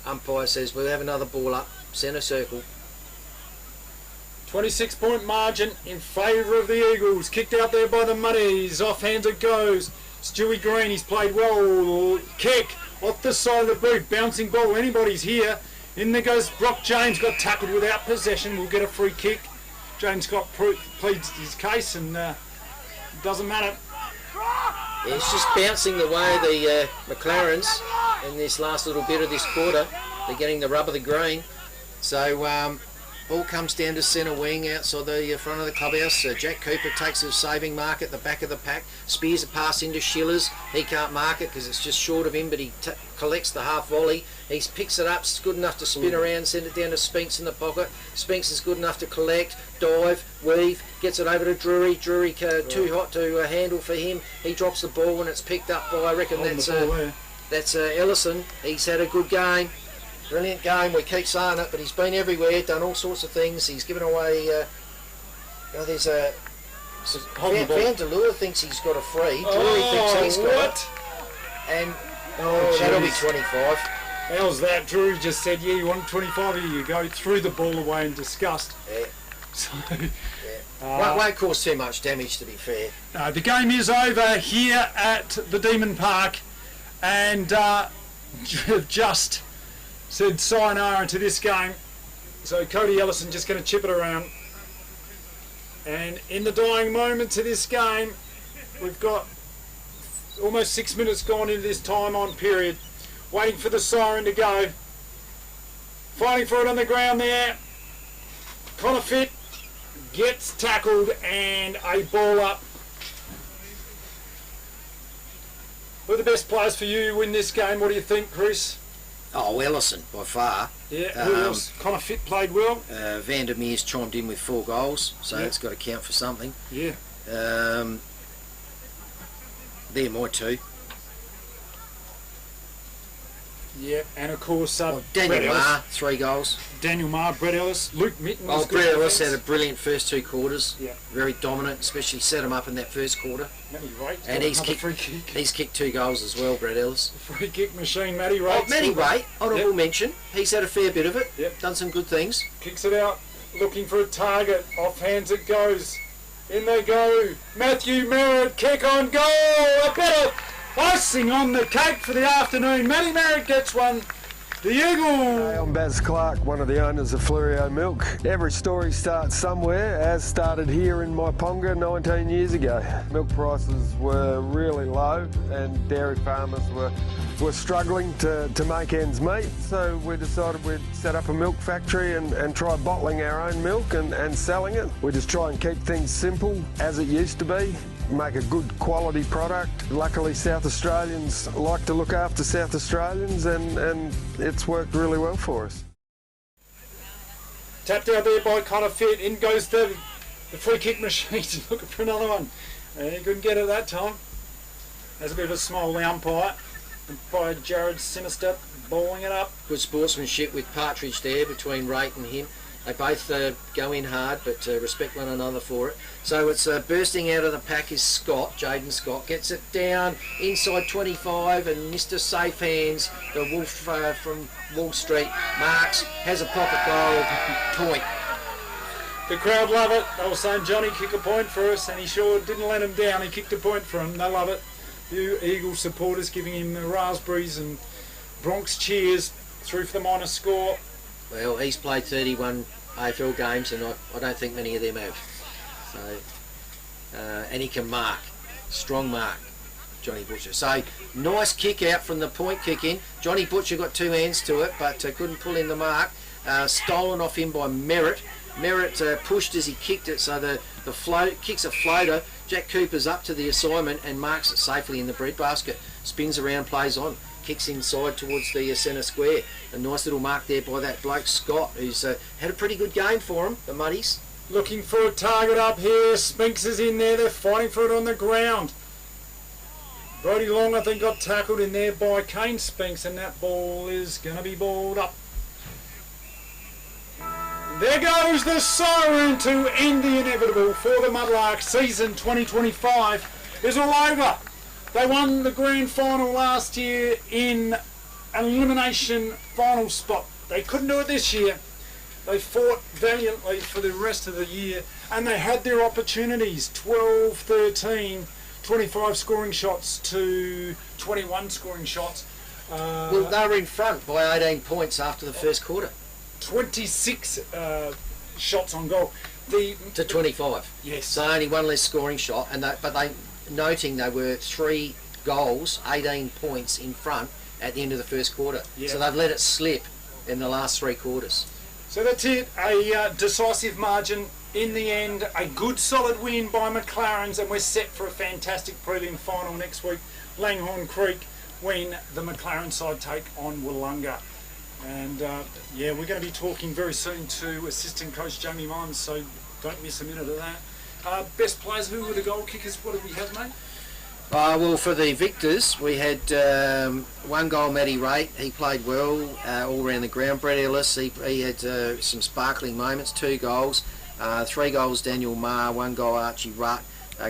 S2: umpire says we'll have another ball up centre circle.
S1: 26-point margin in favour of the Eagles. Kicked out there by the Muddies. Offhand it goes. Stewie Green, he's played well. Kick off the side of the boot. Bouncing ball. Anybody's here. In there goes Brock James. Got tackled without possession. Will get a free kick. James Scott pleads his case, and doesn't matter.
S2: Yeah, it's just bouncing the way the McLarens in this last little bit of this quarter. They're getting the rub of the green. So ball comes down to centre wing outside the front of the clubhouse. Jack Cooper takes a saving mark at the back of the pack. Spears a pass into Shillers. He can't mark it because it's just short of him, but he collects the half volley. He picks it up. It's good enough to spin around, send it down to Spinks in the pocket. Spinks is good enough to collect, dive, weave, gets it over to Drury. Drury too hot to handle for him. He drops the ball and it's picked up by, I reckon that's Ellison. He's had a good game. Brilliant game, we keep saying it, but he's been everywhere, done all sorts of things. He's given away, there's a Van der Leur thinks he's got a free. Drury thinks he's got it. And that'll be 25.
S1: How's that? Drury just said, yeah, you want 25, here you go. Threw the ball away in disgust.
S2: Yeah.
S1: So,
S2: won't cause too much damage, to be fair.
S1: The game is over here at the Demon Park, and just said sayonara to this game. So Cody Ellison just going to chip it around. And in the dying moments of this game, we've got almost 6 minutes gone into this time on period. Waiting for the siren to go. Fighting for it on the ground there. Connor Fitt gets tackled and a ball up. Who are the best players for you in this game? What do you think, Chris?
S2: Oh, Ellison, by far.
S1: Yeah, who else? Connor Fitt played well.
S2: Van der Meer's chimed in with 4 goals, so that's got to count for something.
S1: Yeah.
S2: They're my 2.
S1: Yeah, and of course
S2: Daniel Marr, 3 goals.
S1: Daniel Marr, Brett Ellis, Luke Mitten was good.
S2: Brett Ellis had a brilliant first 2 quarters.
S1: Yeah.
S2: Very dominant, especially set him up in that first quarter.
S1: Matty Wright,
S2: and he's kicked 2 goals as well, Brett Ellis.
S1: Free kick machine, Matty Wright.
S2: Oh, Matty Wright, honourable mention. He's had a fair bit of it.
S1: Yep.
S2: Done some good things.
S1: Kicks it out, looking for a target. Off hands it goes. In they go. Matthew Merritt, kick on goal. A bit of icing on the cake for the afternoon. Matty Merritt gets one. The Eagle!
S3: Hey, I'm Baz Clark, one of the owners of Flurio Milk. Every story starts somewhere, as started here in Myponga 19 years ago. Milk prices were really low and dairy farmers were struggling to make ends meet, so we decided we'd set up a milk factory and try bottling our own milk and selling it. We just try and keep things simple as it used to be. Make a good quality product. Luckily South Australians like to look after South Australians and it's worked really well for us.
S1: Tapped out there by Connor Fitt. In goes the free kick machine looking for another one. He couldn't get it that time. There's a bit of a smile the umpire by Jared Sinister balling it up.
S2: Good sportsmanship with Partridge there between Rate and him. They both go in hard, but respect one another for it. So it's bursting out of the pack is Scott, Jaden Scott, gets it down inside 25, and Mr. Safe Hands, the Wolf from Wall Street, marks, has a pocket goal, point.
S1: The crowd love it. They were saying, Johnny, kick a point for us, and he sure didn't let him down. He kicked a point for him. They love it. You Eagle supporters giving him the raspberries and Bronx cheers through for the minor score.
S2: Well, he's played 31 AFL games, and I don't think many of them have. So, and he can mark, strong mark, Johnny Butcher. So, nice kick out from the point kick in. Johnny Butcher got 2 hands to it, but couldn't pull in the mark. Stolen off him by Merritt. Merritt pushed as he kicked it, so the float kicks a floater. Jack Cooper's up to the assignment and marks it safely in the breadbasket. Spins around, plays on. Kicks inside towards the centre square. A nice little mark there by that bloke Scott, who's had a pretty good game for him, the Muddies.
S1: Looking for a target up here. Spinks is in there. They're fighting for it on the ground. Brodie Long, I think, got tackled in there by Kane Spinks, and that ball is going to be balled up. There goes the siren to end the inevitable for the Mudlarks. Season 2025 is all over. They won the grand final last year in an elimination final spot. They couldn't do it this year. They fought valiantly for the rest of the year, and they had their opportunities. 12, 13, 25 scoring shots to 21 scoring shots.
S2: Well, they were in front by 18 points after the first quarter.
S1: 26 shots on goal. To
S2: 25.
S1: Yes.
S2: So only one less scoring shot, and noting they were 3 goals, 18 points in front at the end of the first quarter.
S1: Yeah.
S2: So they've let it slip in the last 3 quarters.
S1: So that's it, a decisive margin in the end, a good solid win by McLaren's, and we're set for a fantastic prelim final next week. Langhorne Creek when the McLaren side take on Willunga. And yeah, we're going to be talking very soon to assistant coach Jamie Mons, so don't miss a minute of that. Best players, who were the goal kickers? What did we have, mate?
S2: Well, for the victors, we had 1 goal, Matty Rate. He played well all around the ground. Brett Ellis, he had some sparkling moments, 2 goals. 3 goals, Daniel Marr. 1 goal, Archie Rutt.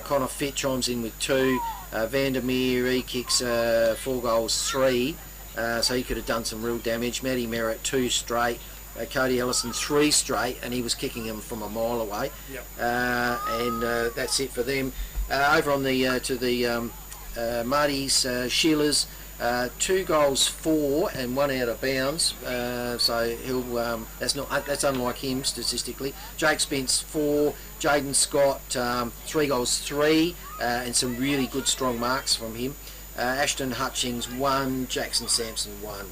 S2: Connor Fitt chimes in with 2. Vandermeer, he kicks 4 goals, 3. So he could have done some real damage. Matty Merritt 2 straight. Cody Ellison 3 straight, and he was kicking them from a mile away.
S1: Yep.
S2: And that's it for them. Over on the to the Marty's Sheilers, 2 goals, 4, and 1 out of bounds. So he'll that's unlike him statistically. Jake Spence 4, Jaden Scott 3 goals, 3, and some really good strong marks from him. Ashton Hutchings 1, Jackson Sampson 1.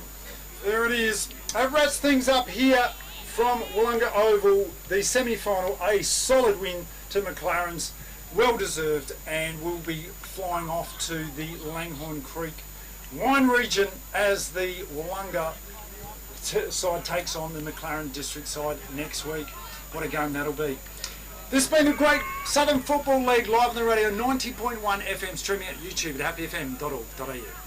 S1: There it is. That wraps things up here from Willunga Oval. The semi-final, a solid win to McLaren's, well deserved, and we'll be flying off to the Langhorne Creek wine region as the Willunga side takes on the McLaren district side next week. What a game that'll be. This has been a great Southern Football League live on the radio, 90.1 FM, streaming at YouTube at happyfm.org.au.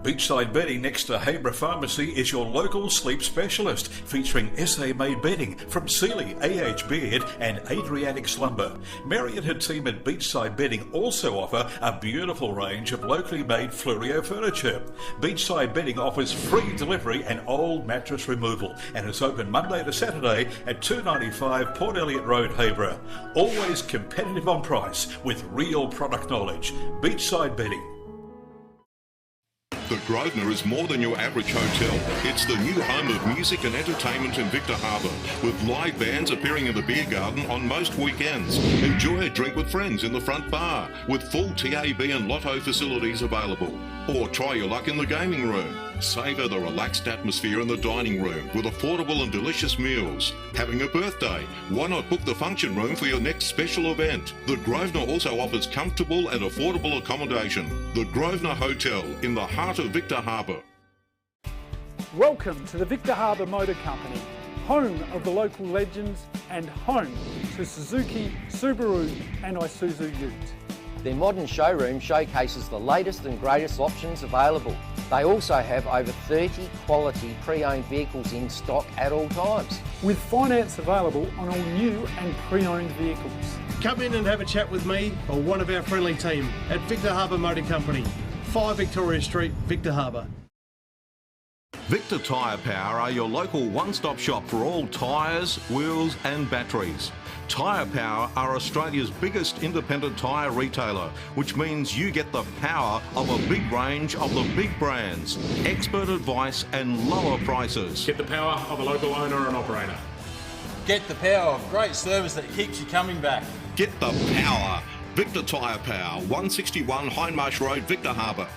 S4: Beachside Bedding next to Habra Pharmacy is your local sleep specialist, featuring SA-made bedding from Sealy, AH Beard and Adriatic Slumber. Mary and her team at Beachside Bedding also offer a beautiful range of locally made Fluorio furniture. Beachside Bedding offers free delivery and old mattress removal, and is open Monday to Saturday at 295 Port Elliot Road, Habra. Always competitive on price with real product knowledge. Beachside Bedding.
S7: The Grosvenor is more than your average hotel. It's the new home of music and entertainment in Victor Harbour, with live bands appearing in the beer garden on most weekends. Enjoy a drink with friends in the front bar, with full TAB and lotto facilities available. Or try your luck in the gaming room. Savour the relaxed atmosphere in the dining room with affordable and delicious meals. Having a birthday? Why not book the function room for your next special event? The Grosvenor also offers comfortable and affordable accommodation. The Grosvenor Hotel in the heart of Victor Harbour.
S17: Welcome to the Victor Harbour Motor Company, home of the local legends and home to Suzuki, Subaru and Isuzu Utes.
S18: Their modern showroom showcases the latest and greatest options available. They also have over 30 quality pre-owned vehicles in stock at all times.
S17: With finance available on all new and pre-owned vehicles.
S12: Come in and have a chat with me or one of our friendly team at Victor Harbour Motor Company, 5 Victoria Street, Victor Harbour.
S7: Victor Tyre Power are your local one-stop shop for all tyres, wheels and batteries. Tyre Power are Australia's biggest independent tyre retailer, which means you get the power of a big range of the big brands, expert advice and lower prices.
S14: Get the power of a local owner and operator.
S15: Get the power of great service that keeps you coming back.
S7: Get the power. Victor Tyre Power, 161 Hindmarsh Road, Victor Harbour.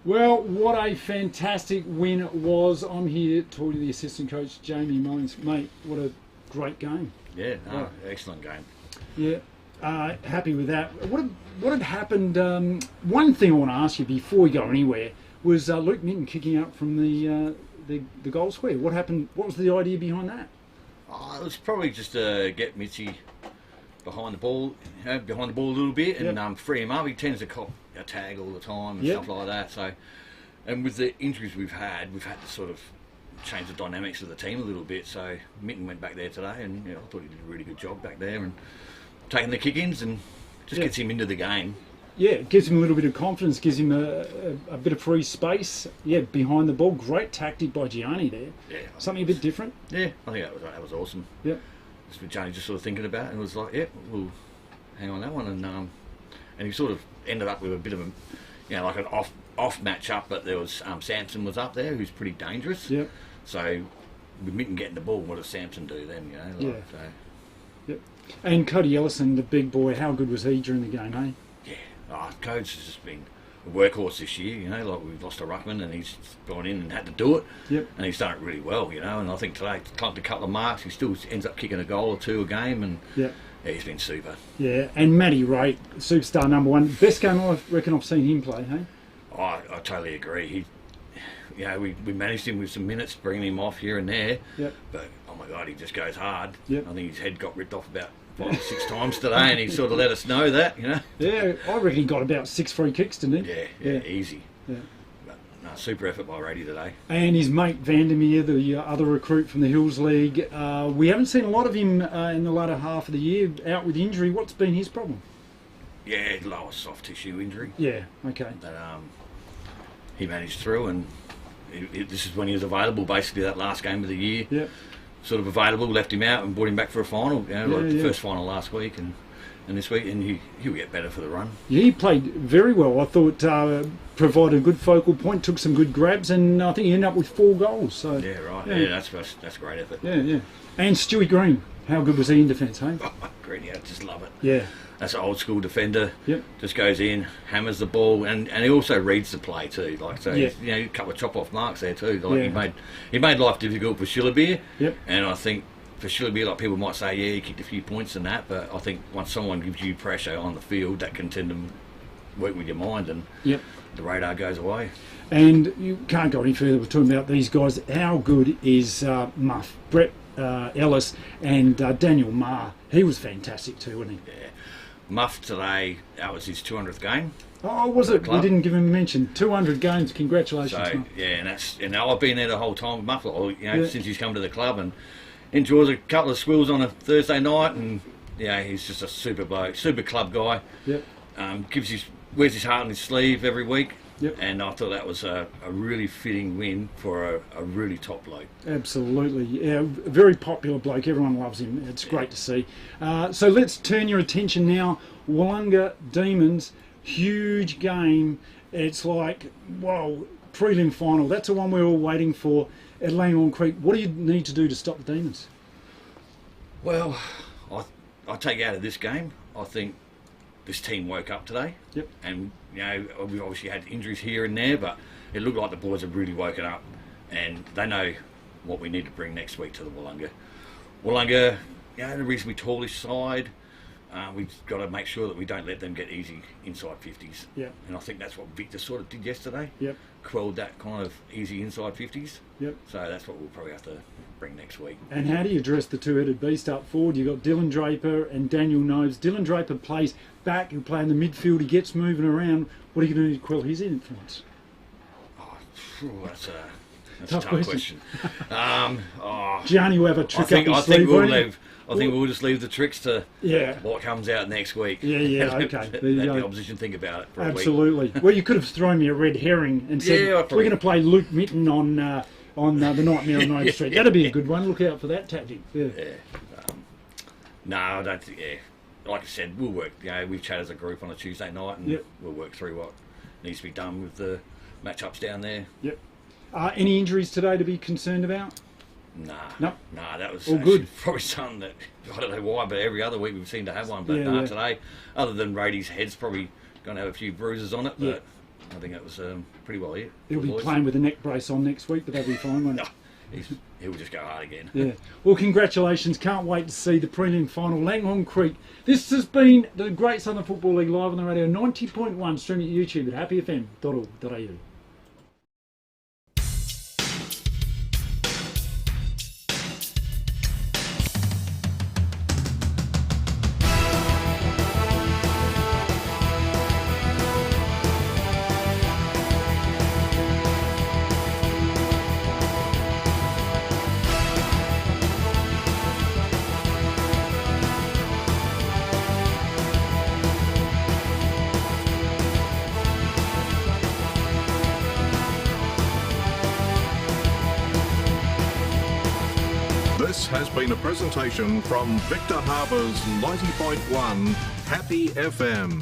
S17: Well, what a fantastic win it was. I'm here talking to the assistant coach, Jamie Mullins. Mate, what a great game.
S19: Yeah, no, excellent game.
S17: Yeah, happy with that. What had happened, one thing I want to ask you before we go anywhere was Luke Minton kicking out from the goal square. What happened? What was the idea behind that?
S19: It was probably just to get Mitzi behind the ball, a little bit, and free him up. He tends to cop a tag all the time and stuff like that. So, and with the injuries we've had to sort of change the dynamics of the team a little bit. So Minton went back there today, and I thought he did a really good job back there and taking the kick-ins, and just gets him into the game.
S17: Yeah, it gives him a little bit of confidence, gives him a bit of free space. Yeah, behind the ball, great tactic by Gianni there.
S19: Yeah,
S17: something a bit different.
S19: Yeah, I think that was awesome.
S17: Yeah,
S19: just with Gianni just sort of thinking about it, and it was like, yeah, we'll hang on that one, and he sort of ended up with a bit of a, like an off match up, but there was Sampson was up there, who's pretty dangerous.
S17: Yeah.
S19: So with Minton getting the ball, what does Sampson do then? So.
S17: Yep. And Cody Ellison, the big boy, how good was he during the game, eh?
S19: Codes has just been a workhorse this year, like we've lost a ruckman and he's gone in and had to do it.
S17: Yep.
S19: And he's done it really well, and I think today climbed a couple of marks. He still ends up kicking a goal or two a game, and he's been super.
S17: Yeah, and Matty Wright, superstar number one, best game I reckon I've seen him play, hey?
S19: I totally agree. We managed him with some minutes, bringing him off here and there.
S17: Yep.
S19: But oh my God, he just goes hard.
S17: Yep.
S19: I think his head got ripped off about 5 or 6 times today, and he sort of let us know that,
S17: Yeah, I reckon he got about 6 free kicks, didn't he?
S19: Yeah, easy.
S17: Yeah.
S19: But no, super effort by Rady today.
S17: And his mate Vandermeer, the other recruit from the Hills League, we haven't seen a lot of him in the latter half of the year, out with injury. What's been his problem?
S19: Yeah, lower soft tissue injury.
S17: Yeah, okay.
S19: That he managed through, and this is when he was available, basically that last game of the year.
S17: Yep.
S19: Sort of available, left him out and brought him back for a final, the first final last week and this week, and he'll get better for the run.
S17: Yeah, he played very well. I thought provided a good focal point, took some good grabs, and I think he ended up with 4 goals. So
S19: yeah, right. Yeah, that's great effort.
S17: Yeah. And Stewie Green, how good was he in defence, hey?
S19: Green, I just love it.
S17: Yeah.
S19: That's an old school defender.
S17: Yep.
S19: Just goes in, hammers the ball, and he also reads the play too. Like so,
S17: Yeah.
S19: a couple of chop off marks there too. Like he made life difficult for Shillabeer.
S17: Yep.
S19: And I think for Shillabeer, like people might say, yeah, he kicked a few points and that, but I think once someone gives you pressure on the field, that can tend to work with your mind, and the radar goes away.
S17: And you can't go any further. We're talking about these guys. How good is Muff, Brett Ellis, and Daniel Marr? He was fantastic too, wasn't he?
S19: Yeah. Muff today, that was his 200th game.
S17: Oh, was it? We didn't give him a mention. 200 games. Congratulations,
S19: So
S17: Muff.
S19: yeah, and I've been there the whole time with Muff, since he's come to the club, and enjoys a couple of squills on a Thursday night, and he's just a super bloke, super club guy.
S17: Yep.
S19: Wears his heart on his sleeve every week.
S17: Yep.
S19: And I thought that was a really fitting win for a really top bloke.
S17: Absolutely. Yeah, very popular bloke. Everyone loves him. It's great to see. So let's turn your attention now. Willunga Demons, huge game. It's like, whoa, prelim final. That's the one we're all waiting for at Langhorne Creek. What do you need to do to stop the Demons?
S19: Well, I take out of this game, I think this team woke up today.
S17: Yep.
S19: And, we obviously had injuries here and there, but it looked like the boys have really woken up, and they know what we need to bring next week to the Willunga. Willunga, a reasonably tallish side. We've got to make sure that we don't let them get easy inside 50s.
S17: Yeah.
S19: And I think that's what Victor sort of did yesterday.
S17: Yep.
S19: Quelled that kind of easy inside 50s.
S17: Yep.
S19: So that's what we'll probably have to bring next week.
S17: And how do you address the two-headed beast up forward? You've got Dylan Draper and Daniel Knobes. Dylan Draper plays back, he'll play in the midfield, he gets moving around. What are you going to do to quell his influence?
S19: That's a tough question.
S17: Gianni will have a trick up his sleeve, won't he?
S19: I think we'll just leave the tricks to
S17: Yeah.
S19: what comes out next week.
S17: Yeah, okay.
S19: Let
S17: There you
S19: the
S17: go.
S19: opposition think about it for a week.
S17: Absolutely. Well, you could have thrown me a red herring and said,
S19: Yeah,
S17: we're going to play Luke Mitten on the Nightmare on 9th Street. That'd be a good one. Look out for that tactic. Yeah.
S19: No, I don't think, like I said, we'll work, we've chat as a group on a Tuesday night, and
S17: Yep.
S19: we'll work through what needs to be done with the matchups down there.
S17: Yep. Any injuries today to be concerned about?
S19: Nah, that was
S17: all good.
S19: Probably something that, I don't know why, but every other week we've seemed to have one, but
S17: Yeah.
S19: today, other than Rady's head's probably going to have a few bruises on it, but
S17: Yeah.
S19: I think that was pretty well it.
S17: He'll be
S19: Boys.
S17: playing with a neck brace on next week, but that'll be fine, won't it?
S19: He'll just go hard again.
S17: Yeah. Well, congratulations. Can't wait to see the prelim final. Langhorne Creek. This has been the Great Southern Football League live on the radio 90.1, streaming at YouTube at happyfm.org.au.
S7: This has been a presentation from Victor Harbour's 90.1 Happy FM.